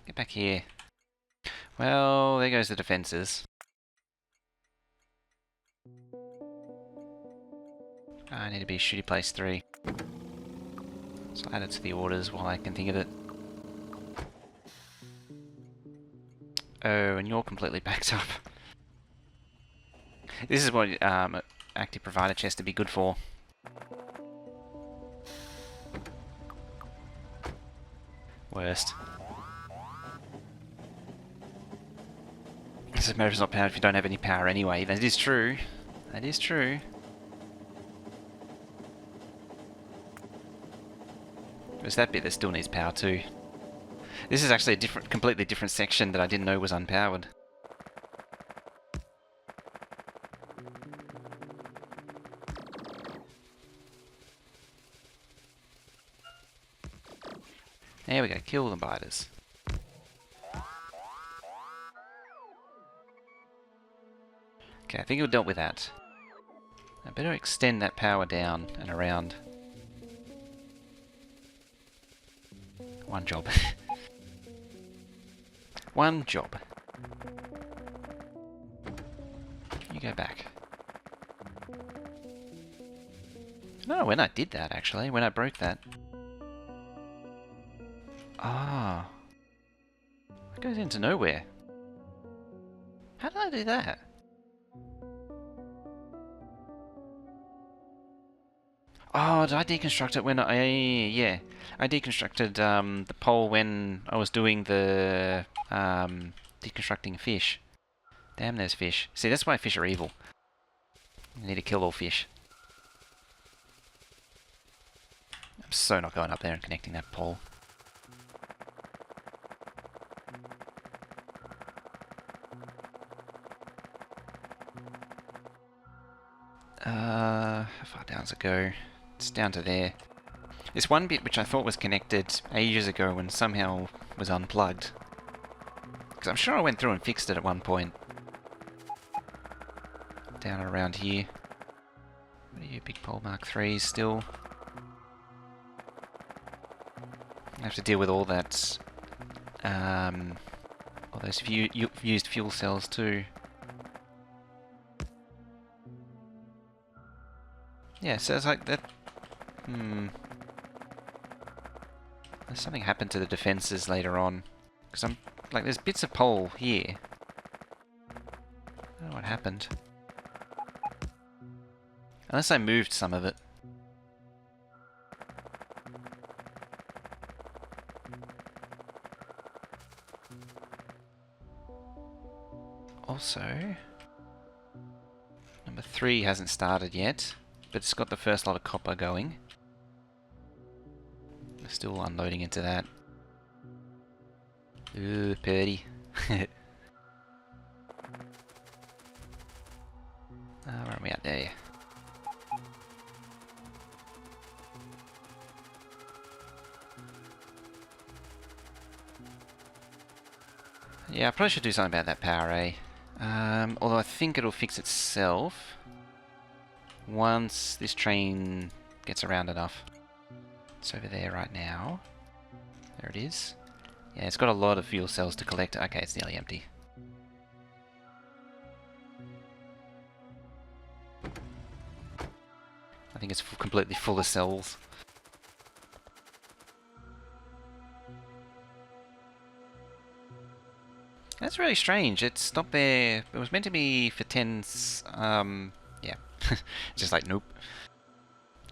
Get back here. Well, there goes the defences. I need to be shooty place 3. So I'll add it to the orders while I can think of it. Oh, and you're completely backed up. This is what active provider chest to be good for. Worst. This motor's not powered if you don't have any power anyway. That is true. That is true. There's that bit that still needs power too. This is actually a completely different section that I didn't know was unpowered. There we go, kill the biters. Okay, I think we've dealt with that. I better extend that power down and around. One job. One job. You go back. No, when I did that actually, when I broke that. Ah. It goes into nowhere. How did I do that? Oh, did I deconstruct it when yeah. I deconstructed the pole when I was doing the deconstructing fish. Damn, there's fish. See, that's why fish are evil. You need to kill all fish. I'm so not going up there and connecting that pole. How far down does it go? It's down to there. This one bit which I thought was connected ages ago and somehow was unplugged. Because I'm sure I went through and fixed it at one point. Down around here. What are you, big pole Mark 3s still? I have to deal with all that, all those used fuel cells too. Yeah, so it's like that. There's something happened to the defences later on, because I'm like, there's bits of pole here. I don't know what happened. Unless I moved some of it. Also, number 3 hasn't started yet, but it's got the first lot of copper going. We're still unloading into that. Ooh, purdy. Where are we at there? Yeah, I probably should do something about that power, eh? Although I think it'll fix itself once this train gets around enough. It's over there right now. There it is. Yeah, it's got a lot of fuel cells to collect. Okay, it's nearly empty. I think it's completely full of cells. That's really strange. It stopped there. It was meant to be for 10... yeah. Just like, nope.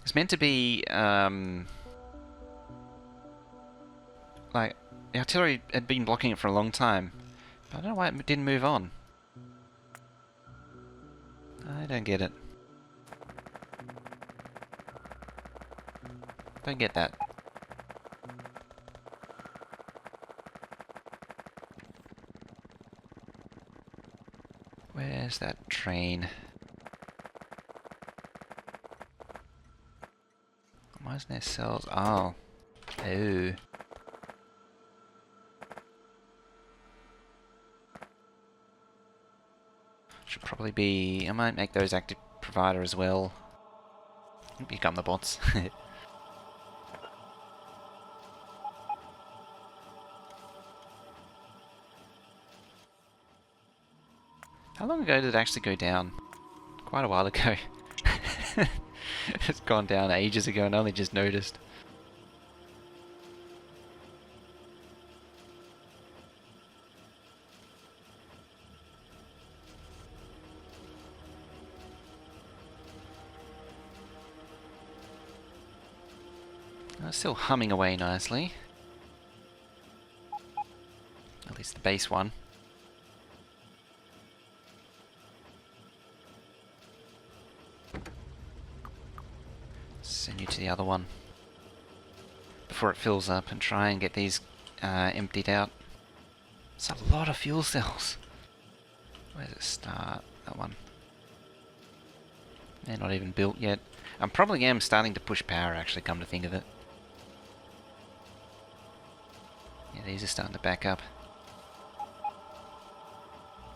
It's meant to be, like, the artillery had been blocking it for a long time. But I don't know why it didn't move on. I don't get it. Don't get that. Where's that train? Why isn't there cells? Oh. Oh. Should probably be... I might make those active provider as well. Become the bots. How long ago did it actually go down? Quite a while ago. It's gone down ages ago and I only just noticed. Still humming away nicely. At least the base one. Send you to the other one before it fills up and try and get these emptied out. It's a lot of fuel cells. Where does it start? That one. They're not even built yet. I probably am starting to push power, actually, come to think of it. Yeah, these are starting to back up.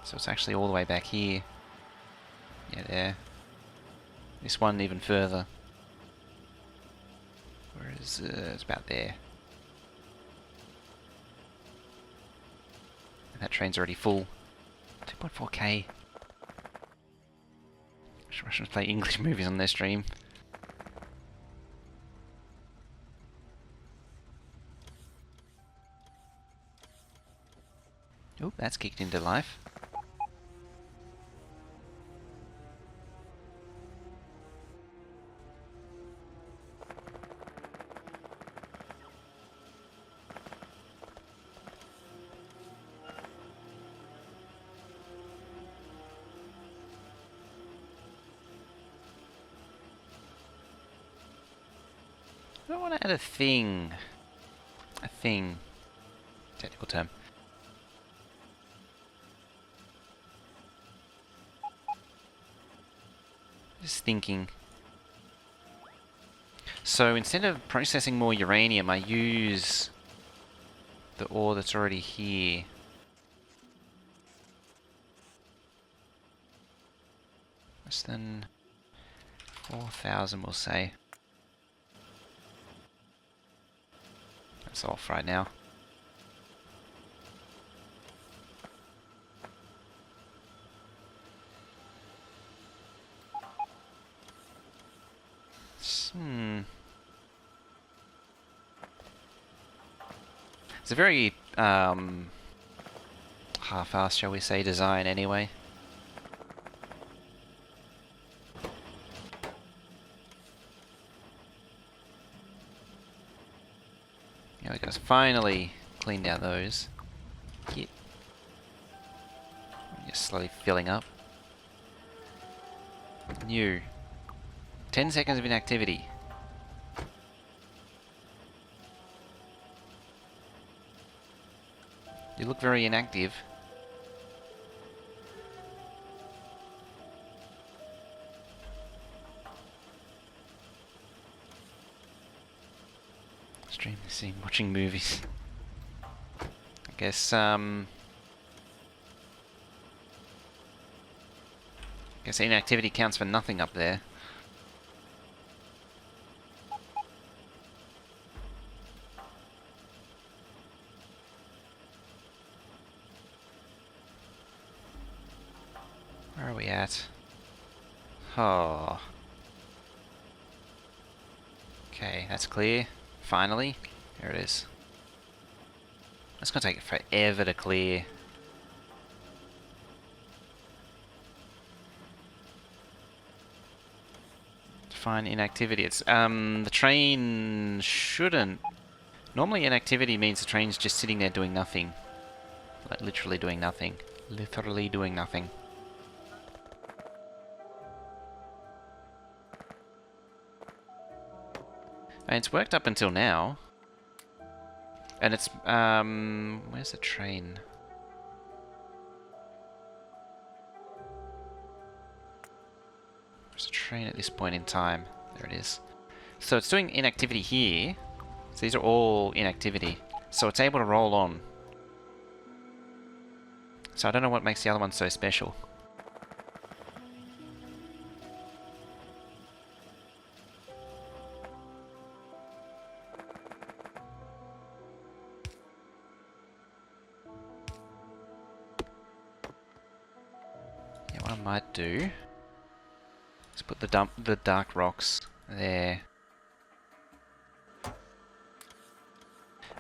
So it's actually all the way back here. Yeah, there. This one even further. Where is it? It's about there. And that train's already full. 2.4k. Russians play English movies on their stream. Oh, that's kicked into life. I don't want to add a thing. A thing. Technical term. Just thinking. So instead of processing more uranium, I use the ore that's already here. Less than 4,000, we'll say. That's off right now. It's a very half-assed, shall we say, design anyway. There we go. Finally cleaned out those. Get. Just slowly filling up. New. 10 seconds of inactivity. You look very inactive. Stream the scene, watching movies. I guess inactivity counts for nothing up there. Where are we at? Oh. Okay, that's clear. Finally. There it is. It's gonna take it forever to clear. Define inactivity. It's the train shouldn't. Normally inactivity means the train's just sitting there doing nothing. Like literally doing nothing. Literally doing nothing. And it's worked up until now. And it's, where's the train? There's a train at this point in time. There it is. So it's doing inactivity here. So these are all inactivity. So it's able to roll on. So I don't know what makes the other one so special. Yeah, what I might do is put the dark rocks there.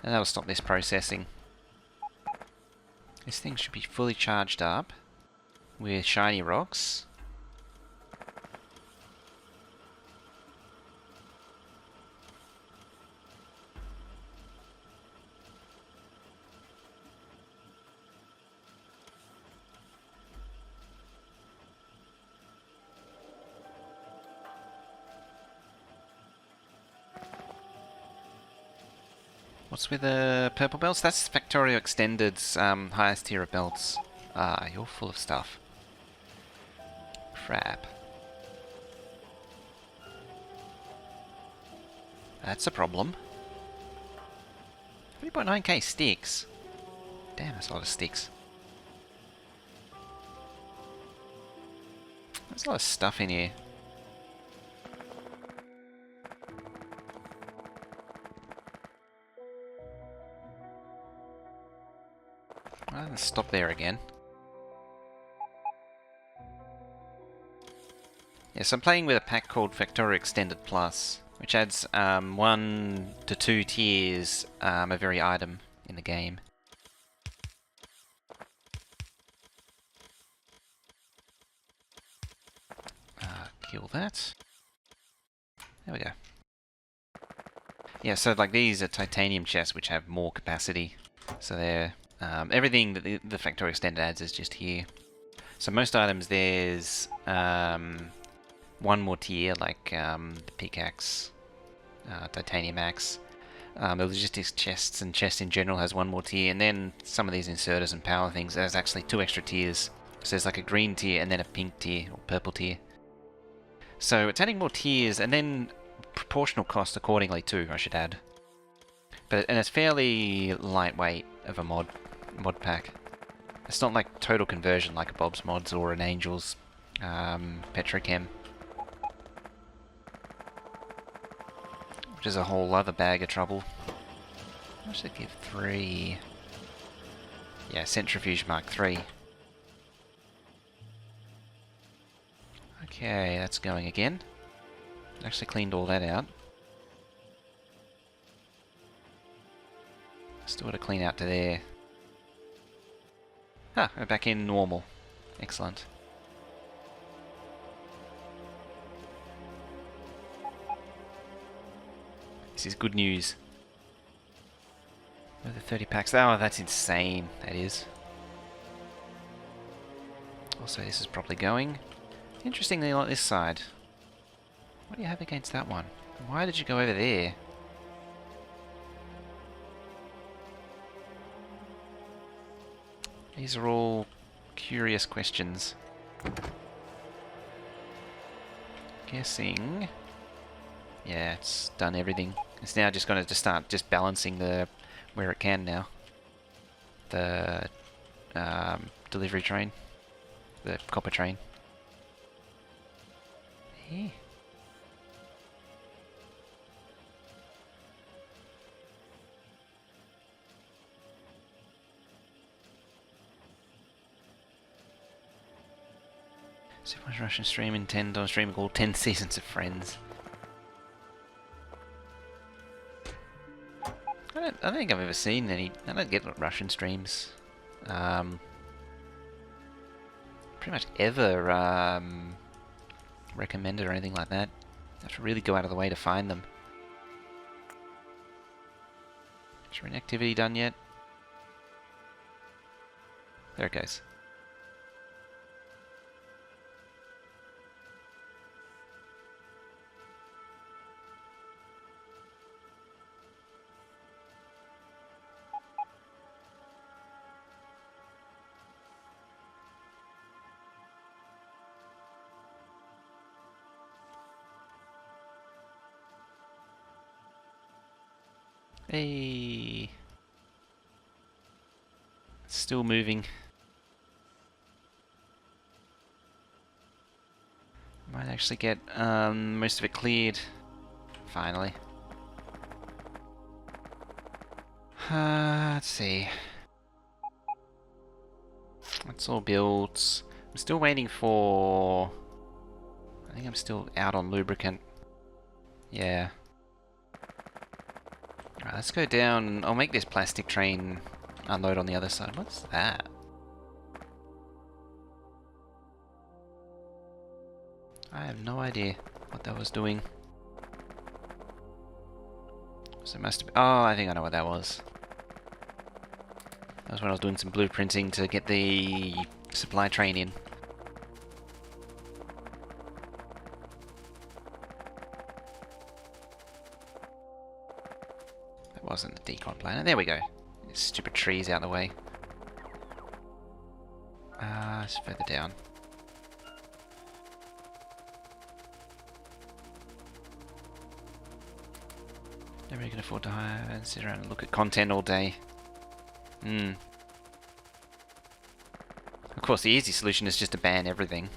And that'll stop this processing. This thing should be fully charged up with shiny rocks. What's with the purple belts? That's Factorio Extended's highest tier of belts. Ah, you're full of stuff. Crap. That's a problem. 3.9k sticks. Damn, that's a lot of sticks. There's a lot of stuff in here. Let's stop there again. Yes, I'm playing with a pack called Factorio Extended Plus, which adds 1 to 2 tiers of every item in the game. Kill that. There we go. Yeah, so like these are titanium chests which have more capacity. So they're everything that the Factorio Extended adds is just here. So most items there's one more tier, like the pickaxe, titanium axe. The logistics chests and chests in general has one more tier, and then some of these inserters and power things, there's actually 2 extra tiers. So there's like a green tier and then a pink tier, or purple tier. So it's adding more tiers, and then proportional cost accordingly too, I should add. And it's fairly lightweight of a mod pack. It's not like total conversion like a Bob's Mods or an Angel's Petrochem. Which is a whole other bag of trouble. What should I give 3? Yeah, Centrifuge Mark 3. Okay, that's going again. Actually cleaned all that out. Still got to clean out to there. Ah, we're back in normal. Excellent. This is good news. Another 30 packs. Oh, that's insane. That is. Also, this is probably going. Interestingly, on this side. What do you have against that one? Why did you go over there? These are all curious questions. Guessing. Yeah, it's done everything. It's now just going to start just balancing the where it can now. The delivery train, the copper train. Yeah. Supervised Russian stream intend on streaming all 10 seasons of Friends. I don't think I've ever seen any. I don't get Russian streams. Pretty much ever recommended or anything like that. I have to really go out of the way to find them. Is there an activity done yet? There it goes. Hey, still moving. Might actually get most of it cleared. Finally. Let's see. That's all built. I'm still waiting for. I think I'm still out on lubricant. Yeah. Alright, let's go down. I'll make this plastic train unload on the other side. What's that? I have no idea what that was doing. So it must have been, oh, I think I know what that was. That was when I was doing some blueprinting to get the supply train in. That wasn't the decon planer. There we go. Stupid trees out of the way. It's further down. Nobody can afford to hire and sit around and look at content all day. Of course, the easy solution is just to ban everything.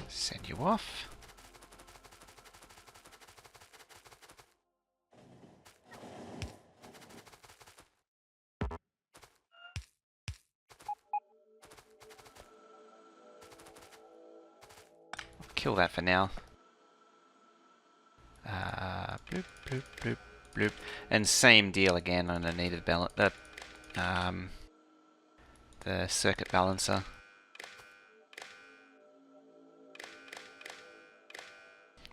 Send you off. Kill that for now. Bloop, bloop, bloop, bloop. And same deal again on the needed balance. The circuit balancer.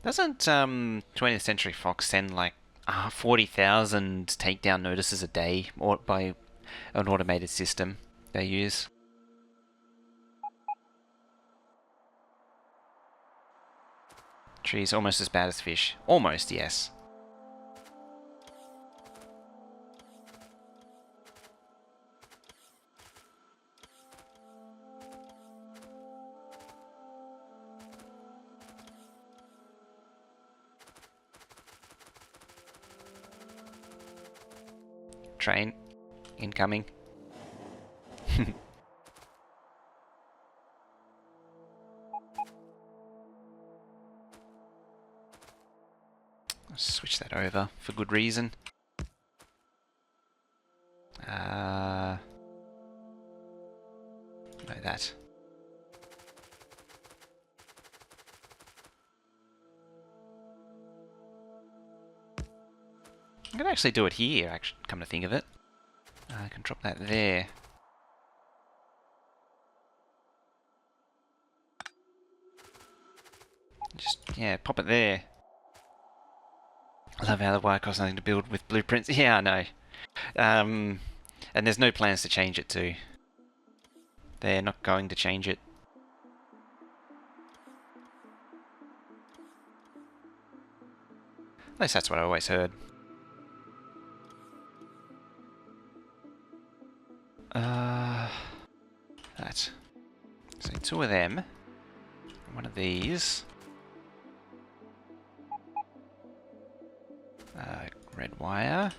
Doesn't 20th Century Fox send like 40,000 takedown notices a day, or by an automated system they use? Trees almost as bad as fish. Almost, yes. Train incoming. Switch that over for good reason. No, that. I'm gonna actually do it here, actually, come to think of it. I can drop that there. Just, yeah, pop it there. I love how the wire costs nothing to build with blueprints. Yeah, I know. And there's no plans to change it too. They're not going to change it. At least that's what I always heard. That. So 2 of them. One of these. Red wire.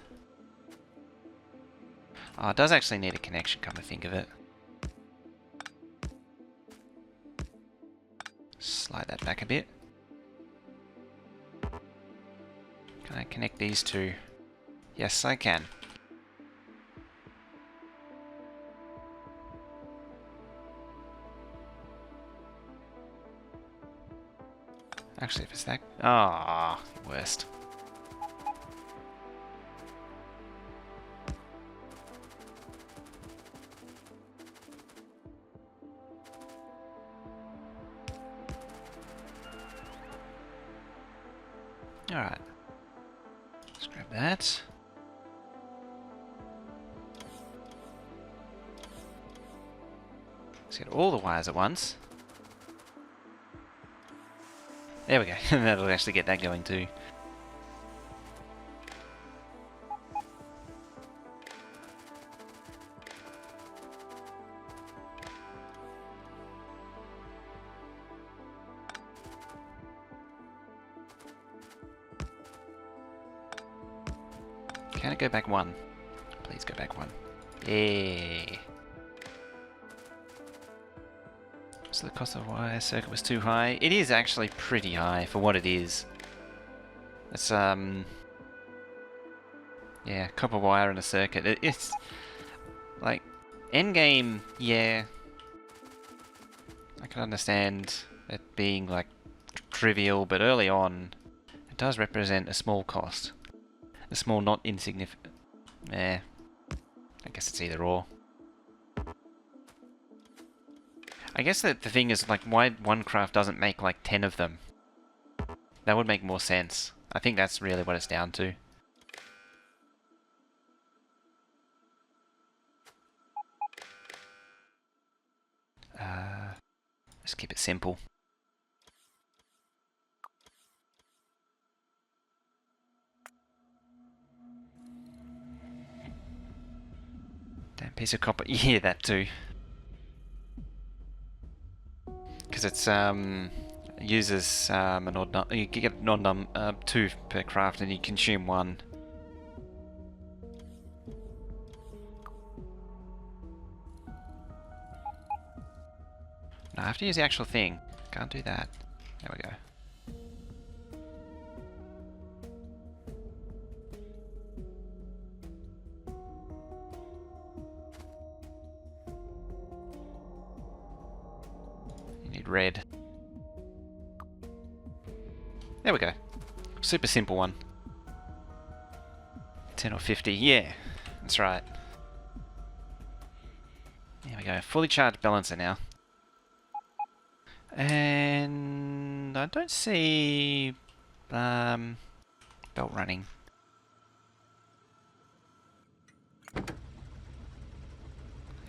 Oh, it does actually need a connection, come to think of it. Slide that back a bit. Can I connect these two? Yes, I can. Actually, if it's that... Ah, worst. Alright. Let's grab that. Let's get all the wires at once. There we go. That'll actually get that going too. Can it go back 1? Please go back 1. Yeah. So the cost of the wire circuit was too high. It is actually pretty high for what it is. It's yeah, copper wire and a circuit. It's like endgame, yeah. I can understand it being like trivial, but early on, it does represent a small cost. A small, not insignificant. I guess it's either or. I guess that the thing is, like, why OneCraft doesn't make like 10 of them. That would make more sense. I think that's really what it's down to. Just keep it simple. Damn piece of copper. Yeah, that too. Because it's uses an odd you get an odd 2 per craft and you consume 1. No, I have to use the actual thing. Can't do that. There we go. You need red. There we go. Super simple one. 10 or 50. Yeah, that's right. There we go. Fully charged balancer now. And I don't see belt running. It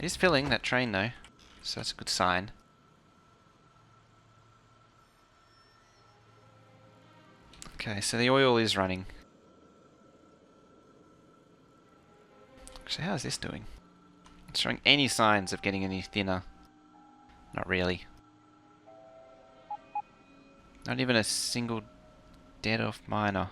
is filling that train though, so that's a good sign. Okay, so the oil is running. So how is this doing? It's showing any signs of getting any thinner. Not really. Not even a single dead off miner.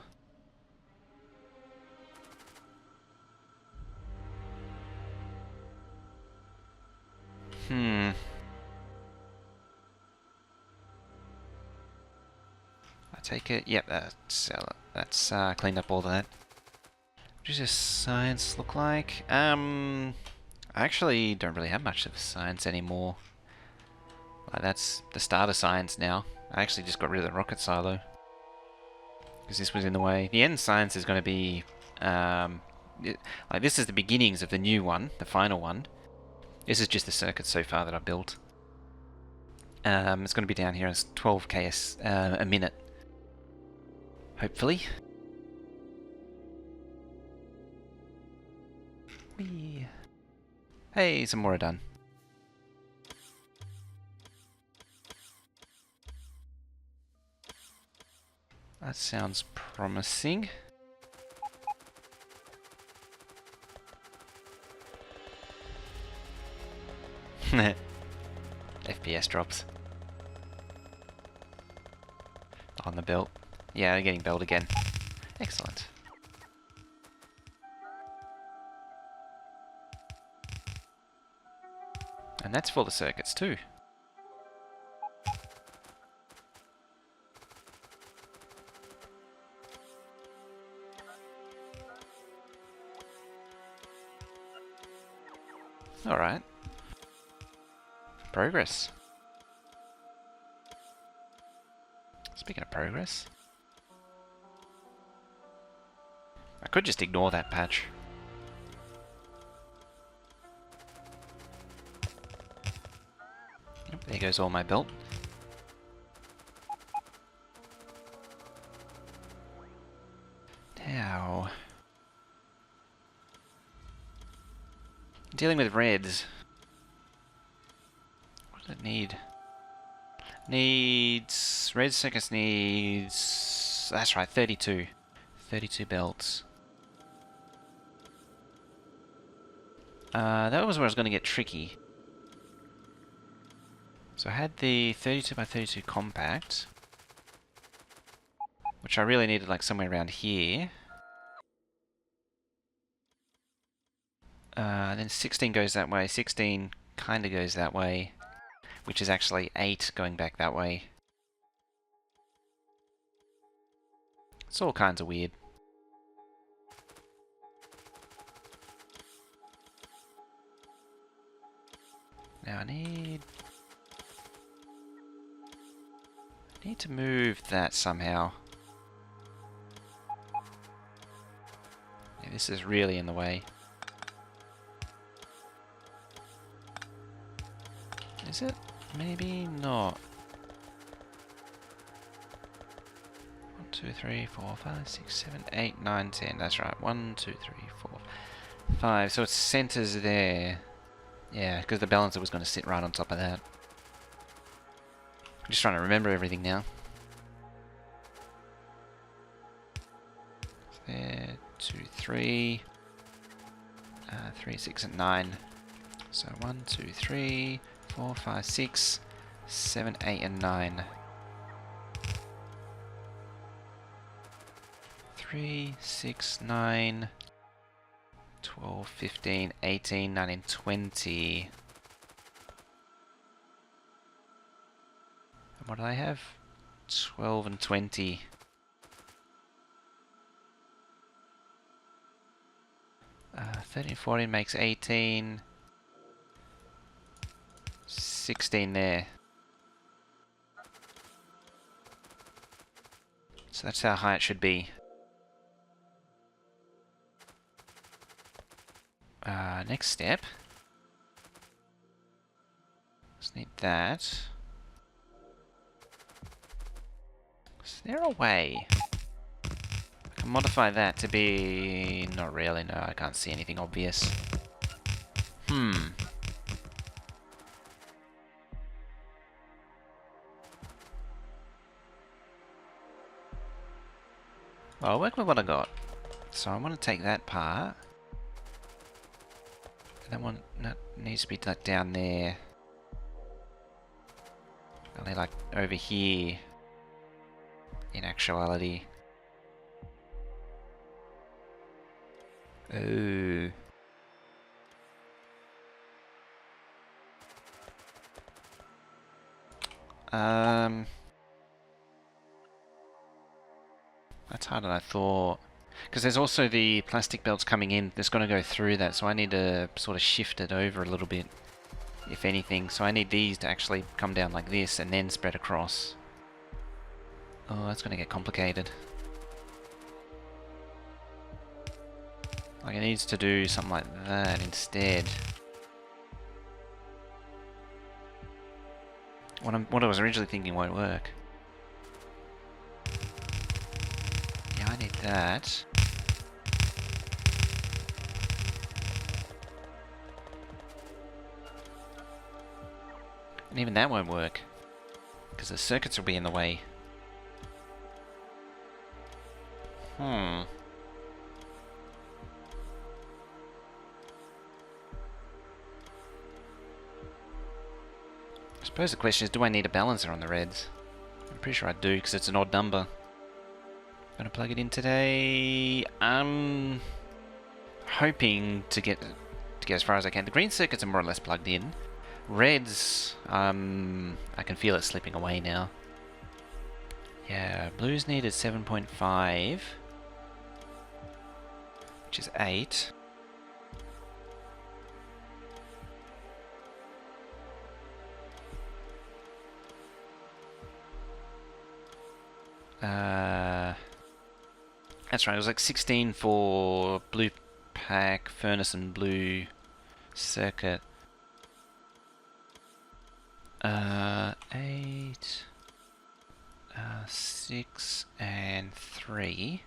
I take it. Yep, that's cleaned up all that. What does this science look like? I actually don't really have much of science anymore. Like, that's the start of science now. I actually just got rid of the rocket silo because this was in the way. The end science is going to be like this is the beginnings of the new one, the final one. This is just the circuit so far that I've built. It's going to be down here as 12k a minute, hopefully. Whee. Hey, some more are done. That sounds promising. FPS drops. On the belt. Yeah, they're getting belt again. Excellent. And that's for the circuits too. Alright. Progress. Speaking of progress, I could just ignore that patch. Yep, there goes all my belt. Now, dealing with reds. What does it need? Needs... Red circuits needs... That's right, 32. 32 belts. That was where I was going to get tricky. So I had the 32 by 32 compact, which I really needed like somewhere around here. Then 16 goes that way, 16 kind of goes that way, which is actually 8 going back that way. It's all kinds of weird. Now I need to move that somehow. Yeah, this is really in the way. Is it? Maybe not. 1, 2, 3, 4, 5, 6, 7, 8, 9, 10. That's right. 1, 2, 3, 4, 5. So it centers there. Yeah, because the balancer was going to sit right on top of that. I'm just trying to remember everything now. There, 2, 3, 3, 6, and 9. So 1, 2, 3, 4, 5, 6, 7, 8, and 9. 3, 6, 9, 12, 15, 18, 19, 20. And what do I have? 12 and 20. 13, 14 makes 18. 16 there. So that's how high it should be. Next step. Just need that. Is there a way I can modify that to be... Not really, no, I can't see anything obvious. Well, I'll work with what I got. So I want to take that part. That one needs to be like down there. Only like over here. In actuality. Ooh. That's harder than I thought. Because there's also the plastic belts coming in that's going to go through that, so I need to sort of shift it over a little bit, if anything. So I need these to actually come down like this and then spread across. Oh, that's going to get complicated. Like it needs to do something like that instead. What I was originally thinking won't work. Yeah, I need that. And even that won't work, because the circuits will be in the way. I suppose the question is, do I need a balancer on the reds? I'm pretty sure I do, because it's an odd number. Gonna plug it in today. I'm hoping to get as far as I can. The green circuits are more or less plugged in. Reds, I can feel it slipping away now. Yeah, blues needed 7.5, which is 8. That's right, it was like 16 for blue pack, furnace and blue circuit. 8, 6 and 3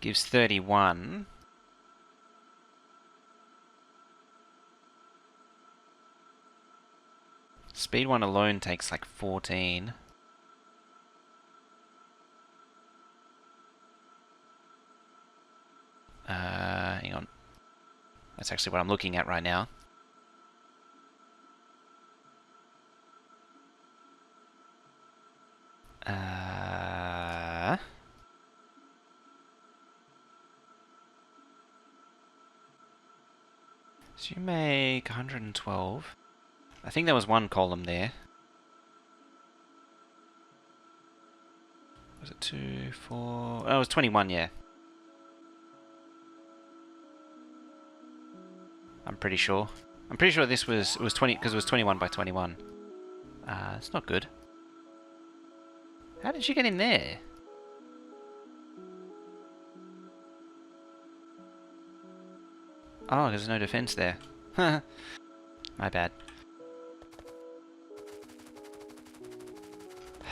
gives 31. Speed 1 alone takes like 14. Hang on. That's actually what I'm looking at right now. So you make 112. I think there was one column there. Was it 2, 4? Oh, it was 21, yeah. I'm pretty sure. I'm pretty sure this was 20 because it was 21 by 21. It's not good. How did you get in there? Oh, there's no defense there. My bad.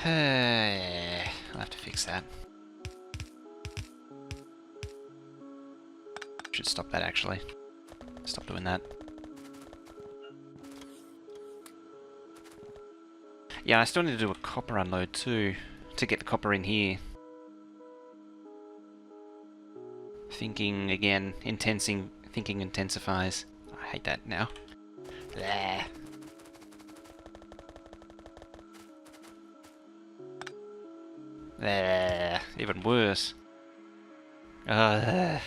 I'll have to fix that. Should stop that actually. Stop doing that. Yeah, I still need to do a copper unload too, to get the copper in here. Thinking again, thinking intensifies. I hate that now. There. There. Even worse. How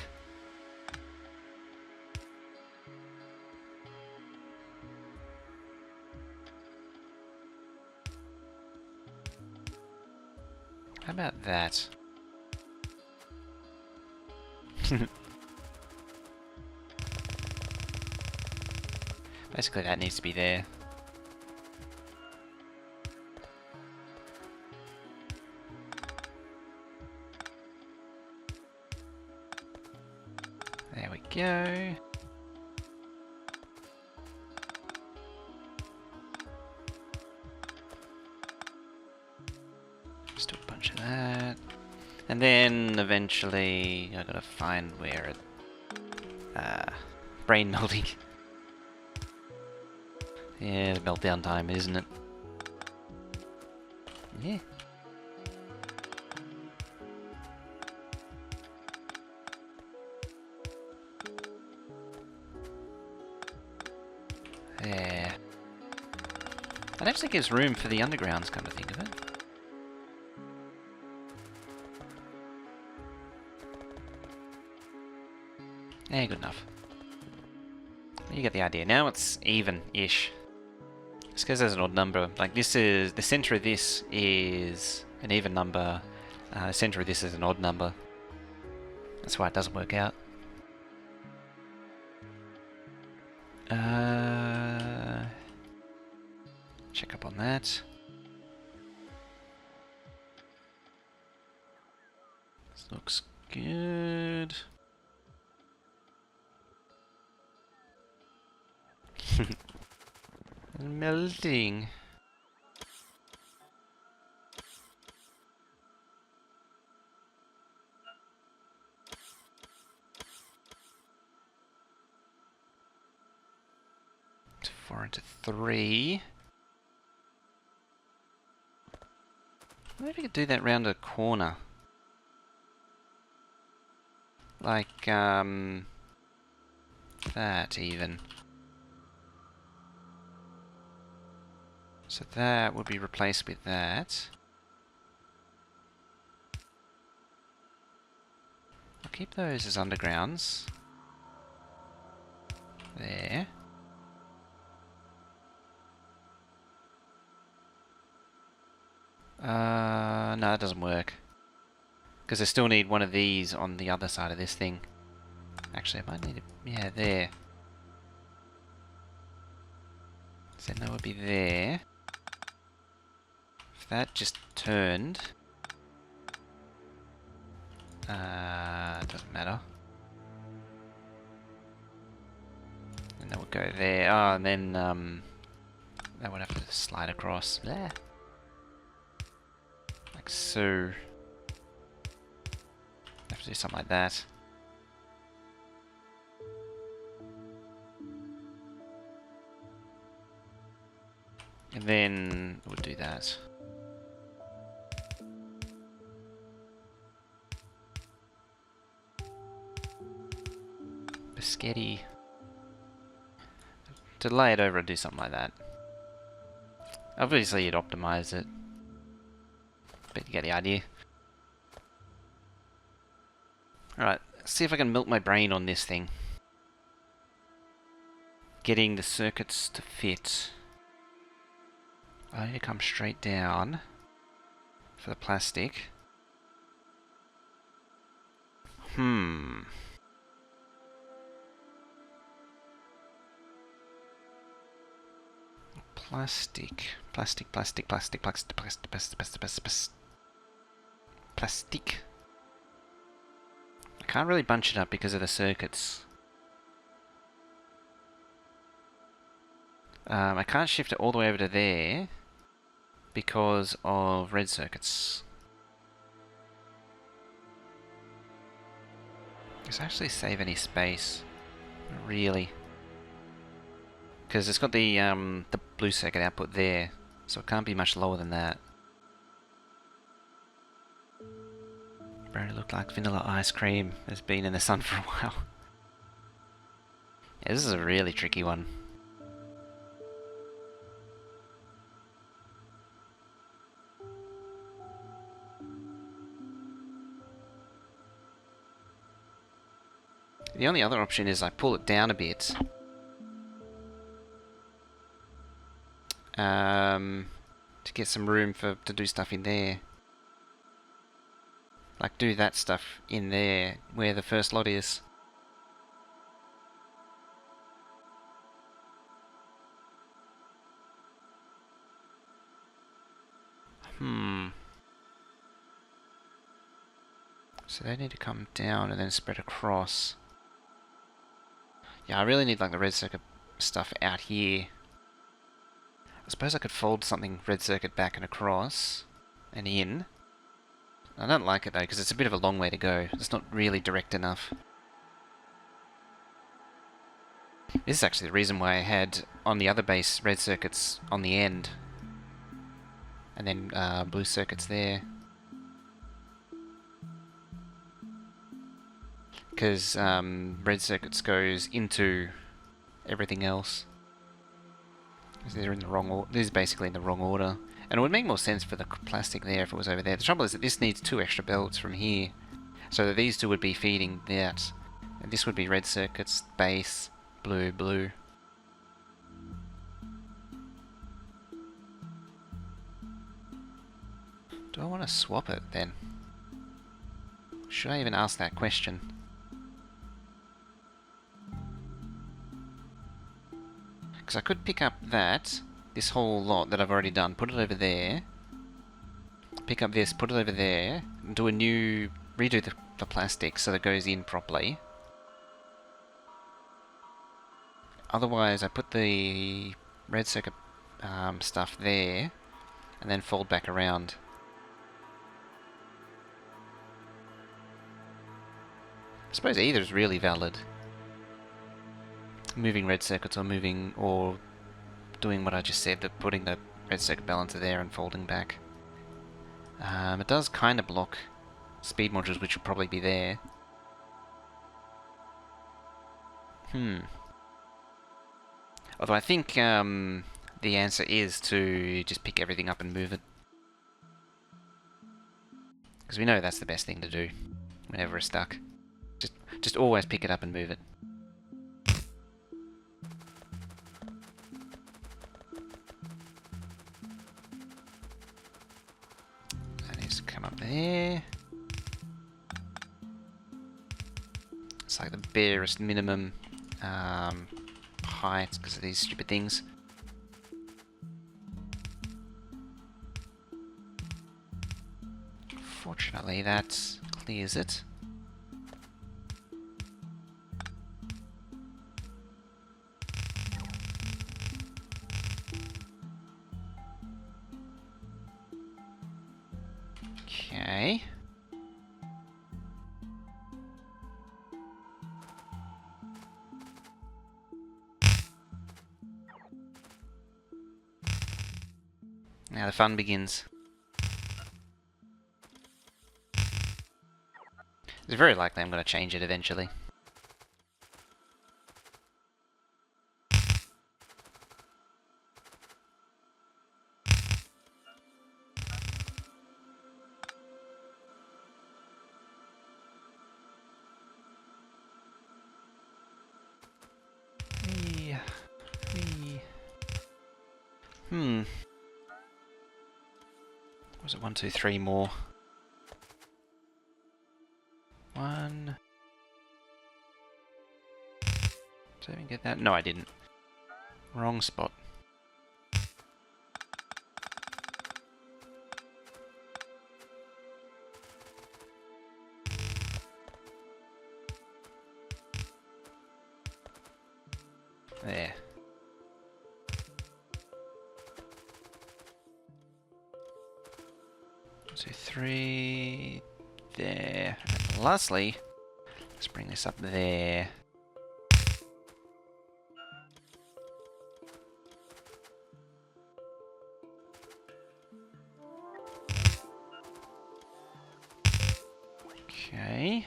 about that? Basically that needs to be there. There we go. Just do a bunch of that. And then eventually I gotta find where it brain melting. Yeah, it's meltdown time, isn't it? Yeah. There. That actually gives room for the undergrounds, come to think of it. Yeah, good enough. You get the idea. Now it's even-ish. It's because there's an odd number. Like this is, the center of this is an even number. The center of this is an odd number. That's why it doesn't work out. Check up on that. This looks good. Melting. It's 4 into 3. I wonder if you could do that round a corner. Like, that even. So that would be replaced with that. I'll keep those as undergrounds. There. No, that doesn't work. Because I still need one of these on the other side of this thing. Actually, I might need it. Yeah, there. So that would be there. If that just turned... doesn't matter. And that would go there. Oh, and then, that would have to slide across. There. Like so. Have to do something like that. And then we'll do that. Biscotti. To lay it over and do something like that. Obviously you'd optimize it. But you get the idea. Alright, let's see if I can milk my brain on this thing. Getting the circuits to fit. I need to come straight down for the plastic. Plastic. I can't really bunch it up because of the circuits. I can't shift it all the way over to there because of red circuits. Does it actually save any space? Not really. Because it's got the blue circuit output there, so it can't be much lower than that. Bro, looked like vanilla ice cream has been in the sun for a while. Yeah, this is a really tricky one. The only other option is I pull it down a bit. To get some room to do stuff in there. Like do that stuff in there where the first lot is. So they need to come down and then spread across. Yeah, I really need like the red circuit stuff out here. I suppose I could fold something red circuit back and across and in. I don't like it though because it's a bit of a long way to go. It's not really direct enough. This is actually the reason why I had on the other base red circuits on the end. And then blue circuits there. Because red circuits goes into everything else. They're in the wrong order. This is basically in the wrong order. And it would make more sense for the plastic there if it was over there. The trouble is that this needs 2 extra belts from here. So that these 2 would be feeding that. And this would be red circuits, base, blue, blue. Do I want to swap it then? Should I even ask that question? Because I could pick up this whole lot that I've already done, put it over there, pick up this, put it over there, and do a new, redo the plastic so that it goes in properly. Otherwise, I put the red circuit stuff there, and then fold back around. I suppose either is really valid. Moving red circuits or doing what I just said, putting the red circuit balancer there and folding back. It does kind of block speed modules, which would probably be there. Although I think the answer is to just pick everything up and move it. Because we know that's the best thing to do whenever we're stuck. Just always pick it up and move it. That needs to come up there. It's like the barest minimum height because of these stupid things. Fortunately, that clears it. Okay. Now the fun begins. It's very likely I'm going to change it eventually. Was it 1, 2, 3 more? 1. Did I even get that? No, I didn't. Wrong spot. There. 1, 2, 3. There. And lastly, let's bring this up there. Okay.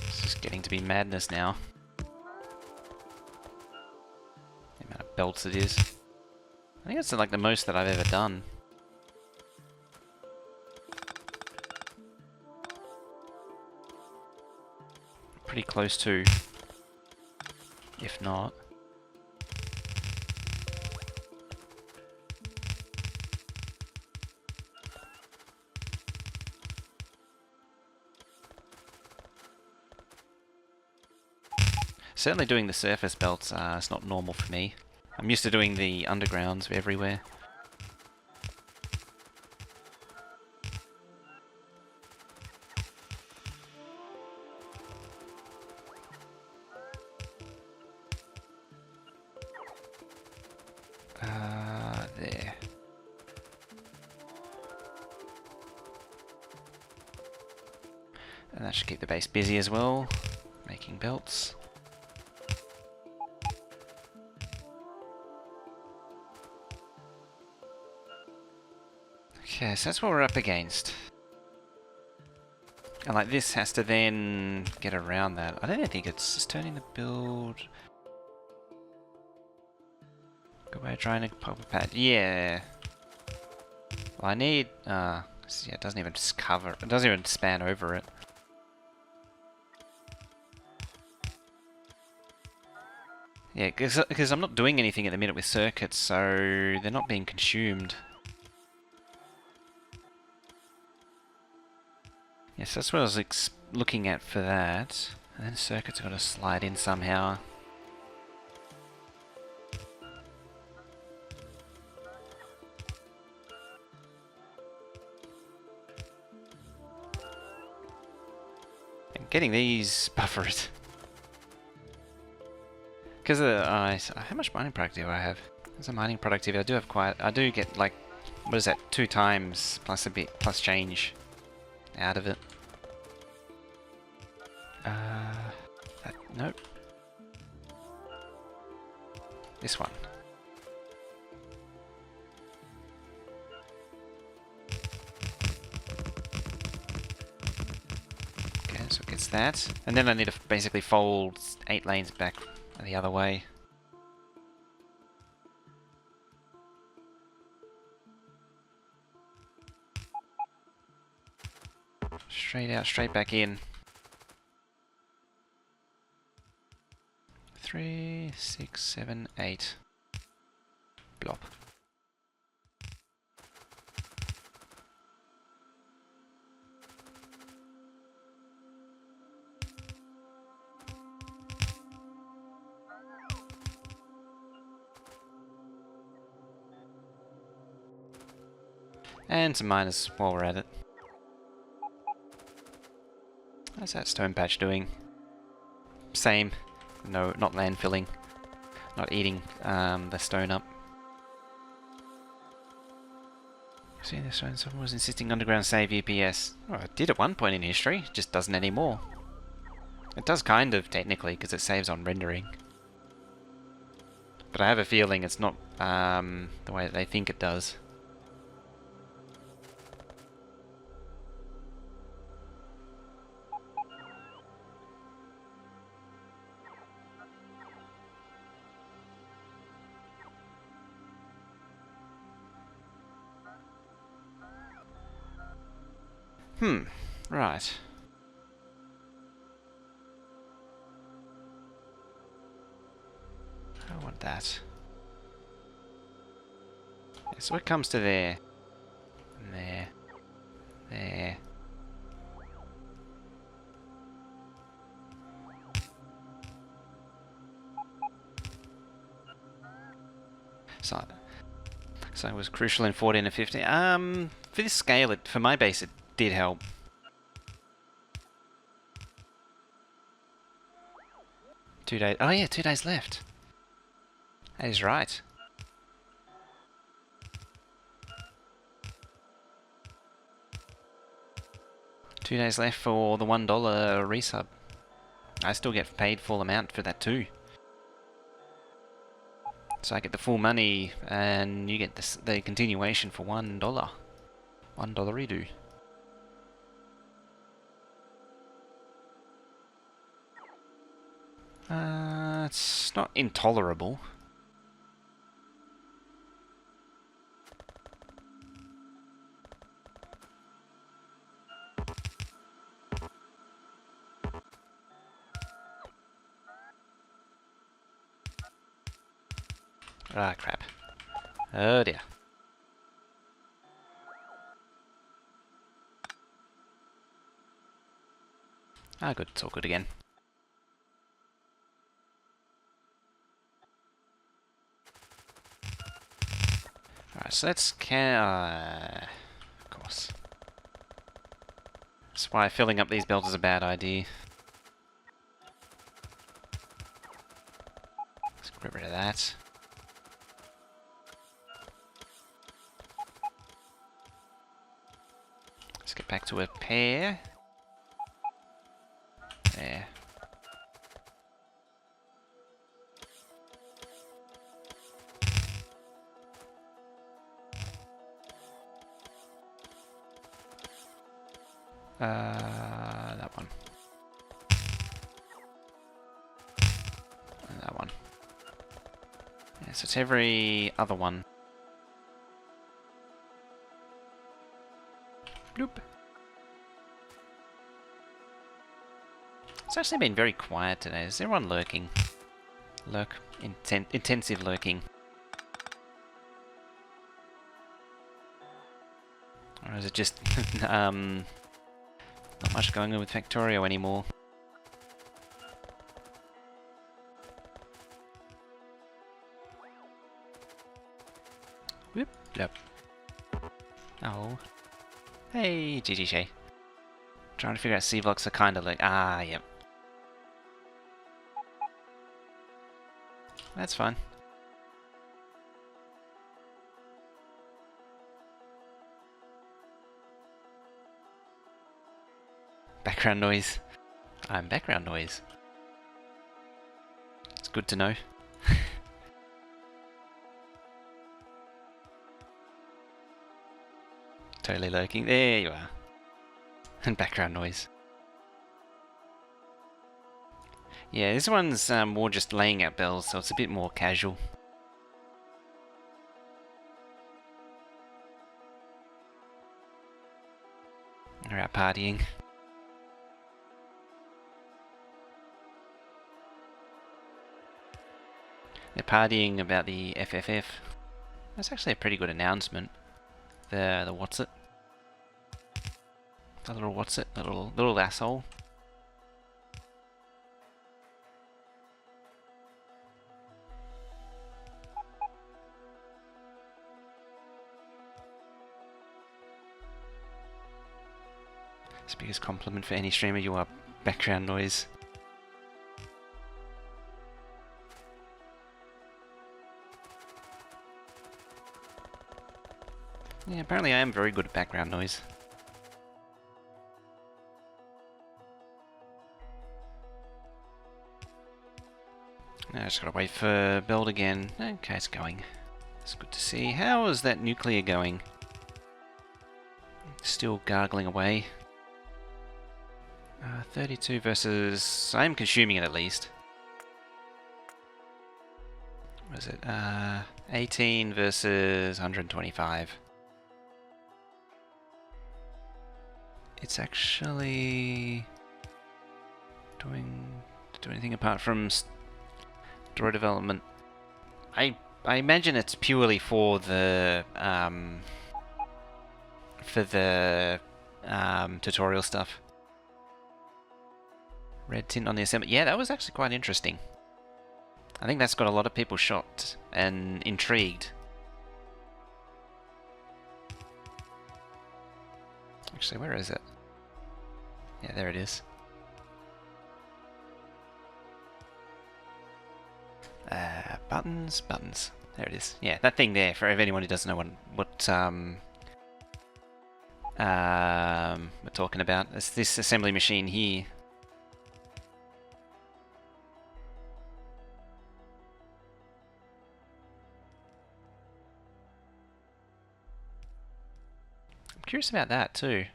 This is getting to be madness now. belts it is. I think it's like the most that I've ever done. Pretty close to, if not. Certainly doing the surface belts, it's not normal for me. I'm used to doing the undergrounds everywhere. There. And that should keep the base busy as well, making belts. Okay, so that's what we're up against. And like this has to then get around that. I don't think it's just turning the build. Good way of trying to pop a pad. Yeah. Well, I need. Yeah, it doesn't even cover. It doesn't even span over it. Yeah, because I'm not doing anything at the minute with circuits, so they're not being consumed. Yes, that's what I was looking at for that. And then circuits got to slide in somehow. And getting these buffers. Because how much mining productivity do I have? As a mining productivity, I do have quite. I do get like, what is that? 2 times plus a bit plus change out of it. Nope. This one. Okay, so it gets that. And then I need to basically fold 8 lanes back the other way. Straight out, straight back in. 3, 6, 7, 8. Blop. And some miners while we're at it. How's that stone patch doing? Same. No, not landfilling. Not eating the stone up. See this one, someone was insisting underground save UPS. Well, it did at one point in history, just doesn't anymore. It does kind of, technically, because it saves on rendering. But I have a feeling it's not the way that they think it does. Right. I want that. Yeah, so it comes to there. And there. There. So it was crucial in 14 and 15. For this scale, for my base, it did help. Two days. Oh yeah, 2 days left. That is right. $2 days left for the $1 resub. I still get paid full amount for that too. So I get the full money, and you get the continuation for $1. $1 redo. It's not intolerable. Ah, crap. Oh dear. Ah, good. It's all good again. Alright, so let's of course. That's why filling up these belts is a bad idea. Let's get rid of that. Let's get back to a pair. There. That one. And that one. Yeah, so it's every other one. Bloop. It's actually been very quiet today. Is everyone lurking? Lurk. Intensive lurking. Or is it just not much going on with Factorio anymore? Whoop. Yep. Oh. Hey, GG Shay. Trying to figure out C-blocks are kind of like... Ah, yep. That's fine. Background noise. I'm background noise. It's good to know. Totally lurking. There you are. And background noise. Yeah, this one's more just laying out bells, so it's a bit more casual. They're out partying. They're partying about the FFF. That's actually a pretty good announcement. The what's it? The little what's it? The little asshole. It's the biggest compliment for any streamer. You are background noise. Yeah, apparently I am very good at background noise. Now I just gotta wait for build again. Okay, it's going. It's good to see. How is that nuclear going? Still gargling away. 32 versus... I'm consuming it at least. What is it? 18 versus 125. It's actually... do anything apart from store development. I imagine it's purely for the tutorial stuff. Red tint on the assembly. Yeah, that was actually quite interesting. I think that's got a lot of people shocked and intrigued. Actually, where is it? Yeah, there it is. Buttons. There it is. Yeah, that thing there, for anyone who doesn't know what we're talking about. It's this assembly machine here. I'm curious about that too.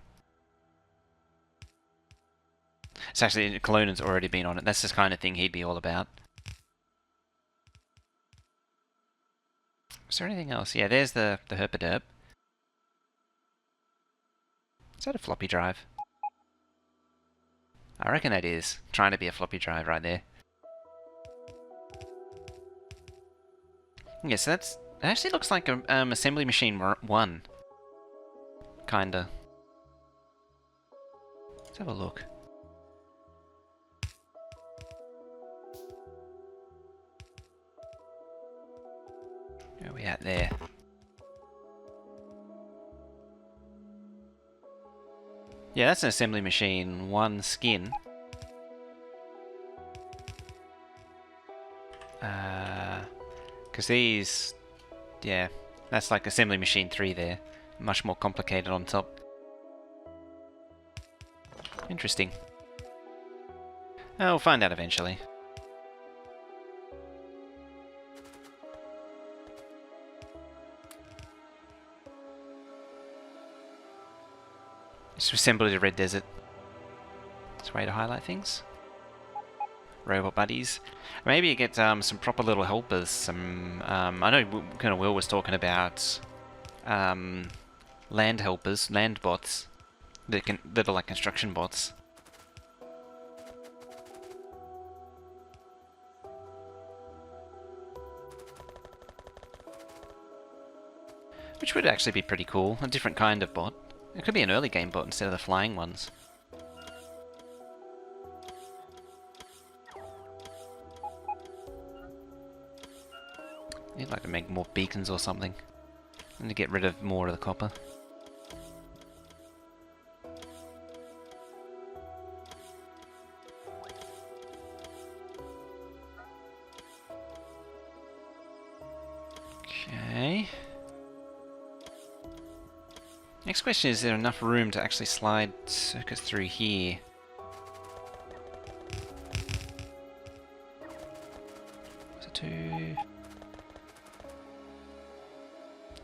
It's actually, Colonan's already been on it. That's the kind of thing he'd be all about. Is there anything else? Yeah, there's the herpaderp. Is that a floppy drive? I reckon that is. Trying to be a floppy drive right there. Yeah, so it actually looks like a assembly machine 1. Kinda. Let's have a look. Where are we at there? Yeah, that's an assembly machine 1 skin. Because these... Yeah, that's like assembly machine 3 there. Much more complicated on top. Interesting. We'll find out eventually. Just assemble the Red Desert. It's a way to highlight things. Robot buddies. Maybe you get some proper little helpers. Some I know kind of Will was talking about land helpers, land bots that are like construction bots. Which would actually be pretty cool. A different kind of bot. It could be an early game bot instead of the flying ones. You'd like to make more beacons or something. And to get rid of more of the copper. Okay. Next question, is there enough room to actually slide circuits through here? So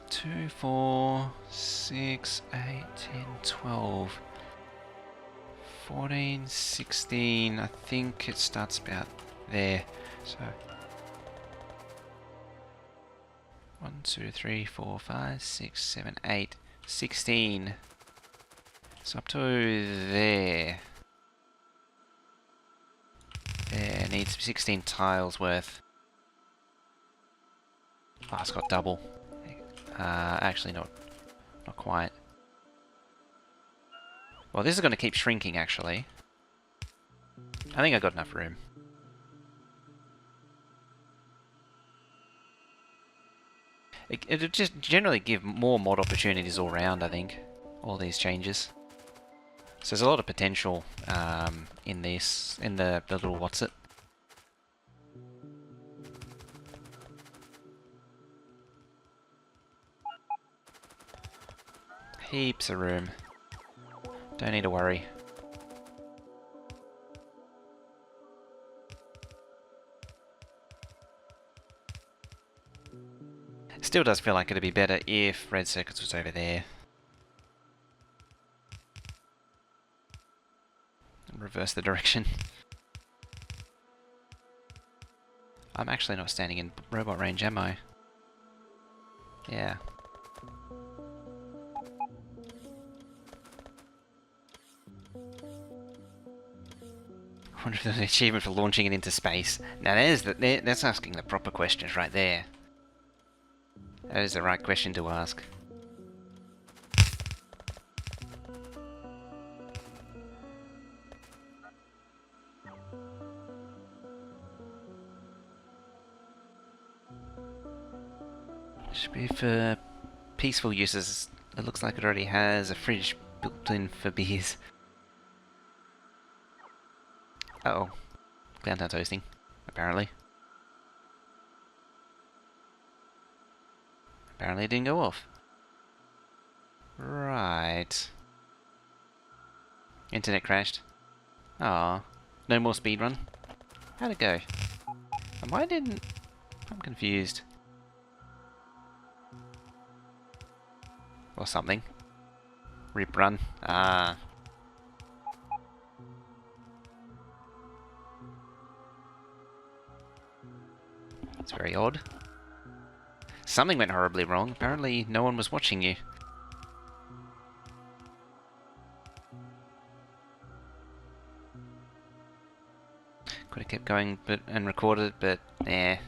2, 4, 6, 8, 10, 12, 14, 16, I think it starts about there. So 1, 2, 3, 4, 5, 6, 7, 8, 16. So up to there. There needs 16 tiles worth. Oh, it's got double. Actually not quite. Well, this is going to keep shrinking, actually. I think I got enough room. It'll just generally give more mod opportunities all around, I think. All these changes. So there's a lot of potential in this, in the little what's it. Heaps of room. Don't need to worry. Still does feel like it'd be better if red circuits was over there. And reverse the direction. I'm actually not standing in robot range, am I? Yeah. I wonder if there's an achievement for launching it into space. Now that's asking the proper questions right there. That is the right question to ask. Should be for peaceful uses. It looks like it already has a fridge built in for beers. Uh-oh. Downtown toasting, apparently. Apparently it didn't go off. Right. Internet crashed. Ah, no more speedrun. How'd it go? And why didn't... I'm confused. Or something. Rip run. Ah. It's very odd. Something went horribly wrong. Apparently no one was watching you. Could have kept going and recorded, but eh.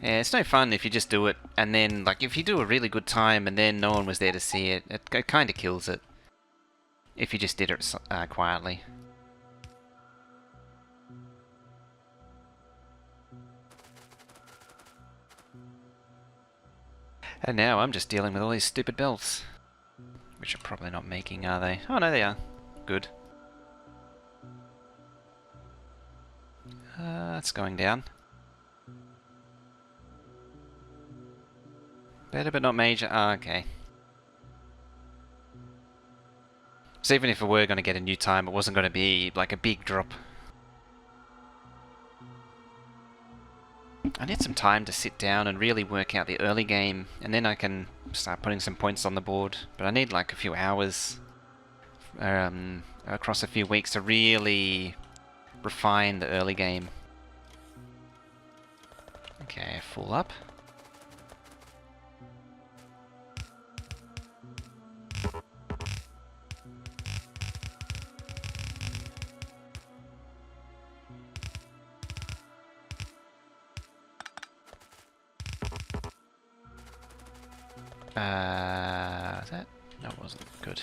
Yeah, it's no fun if you just do it, and then, like, if you do a really good time and then no one was there to see it, it kind of kills it. If you just did it quietly. And now I'm just dealing with all these stupid belts. Which are probably not making, are they? Oh, no, they are. Good. That's going down. Better but not major. Oh, okay. So even if we were going to get a new time, it wasn't going to be like a big drop. I need some time to sit down and really work out the early game, and then I can start putting some points on the board. But I need like a few hours across a few weeks to really refine the early game. Okay, full up. That wasn't good.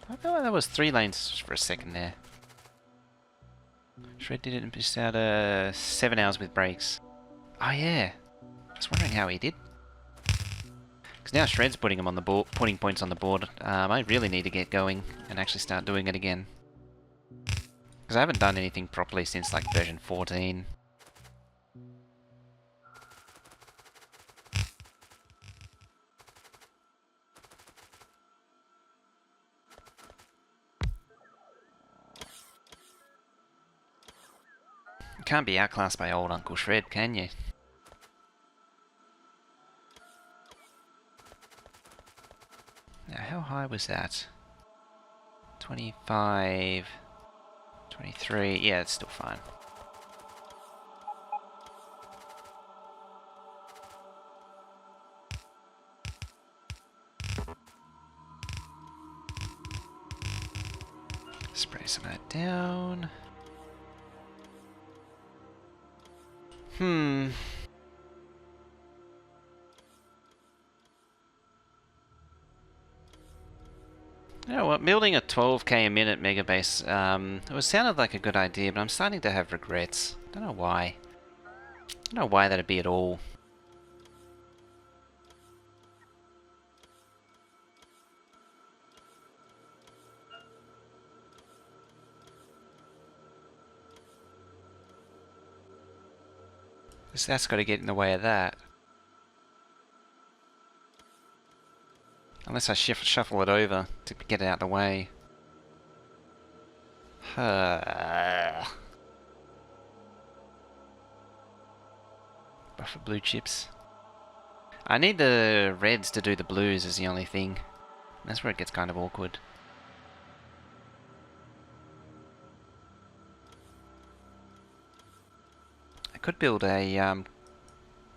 I feel like that was 3 lanes for a second there. Shred did it and missed out 7 hours with breaks. Oh yeah, I was wondering how he did. Because now Shred's putting him on the board, putting points on the board. I really need to get going and actually start doing it again. Because I haven't done anything properly since like version 14. You can't be outclassed by old Uncle Shred, can you? Now, how high was that? 25... 23... Yeah, it's still fine. Spray some of that down. You know what, building a 12k a minute Megabase, it sounded like a good idea, but I'm starting to have regrets. Don't know why. Don't know why that'd be at all. That's got to get in the way of that. Unless I shuffle it over to get it out of the way. Buffer blue chips. I need the reds to do the blues is the only thing. That's where it gets kind of awkward. I could build a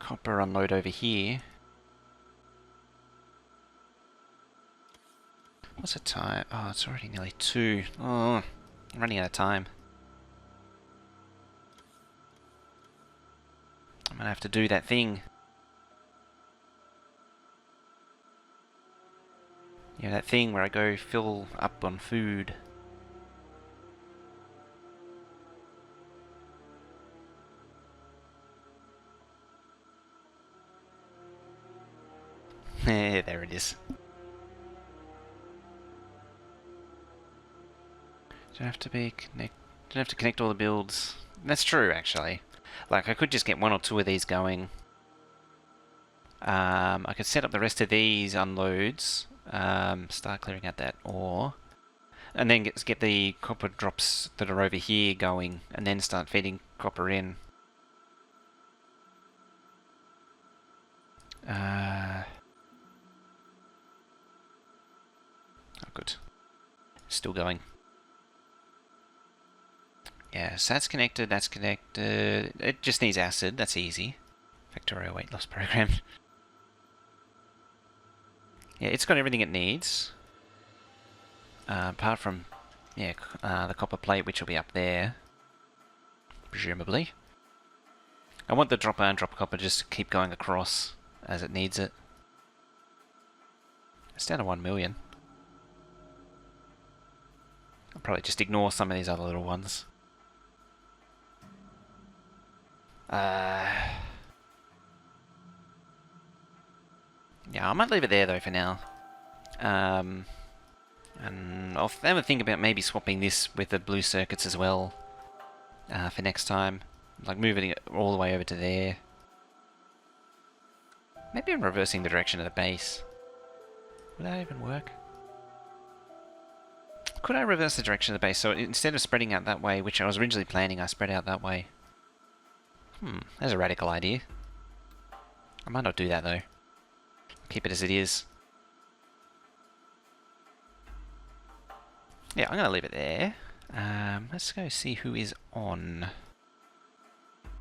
copper unload over here. What's the time? Oh, it's already nearly 2. Oh, I'm running out of time. I'm gonna have to do that thing. Yeah, that thing where I go fill up on food. There it is. Don't have to be connect. Don't have to connect all the builds. That's true, actually. Like I could just get 1 or 2 of these going. I could set up the rest of these unloads. Start clearing out that ore, and then get the copper drops that are over here going, and then start feeding copper in. Oh, good. Still going. Yeah, so that's connected, that's connected. It just needs acid, that's easy. Factorio weight loss program. Yeah, it's got everything it needs. Apart from, yeah, the copper plate, which will be up there. presumably. I want the drop iron, drop copper just to keep going across as it needs it. It's down to 1 million. I'll probably just ignore some of these other little ones. Yeah, I might leave it there though for now. And I'll have a think about maybe swapping this with the blue circuits as well for next time. Like moving it all the way over to there. Maybe I'm reversing the direction of the base. Would that even work? Could I reverse the direction of the base? So instead of spreading out that way, which I was originally planning, I spread out that way. That's a radical idea. I might not do that though. Keep it as it is. Yeah, I'm going to leave it there. Let's go see who is on.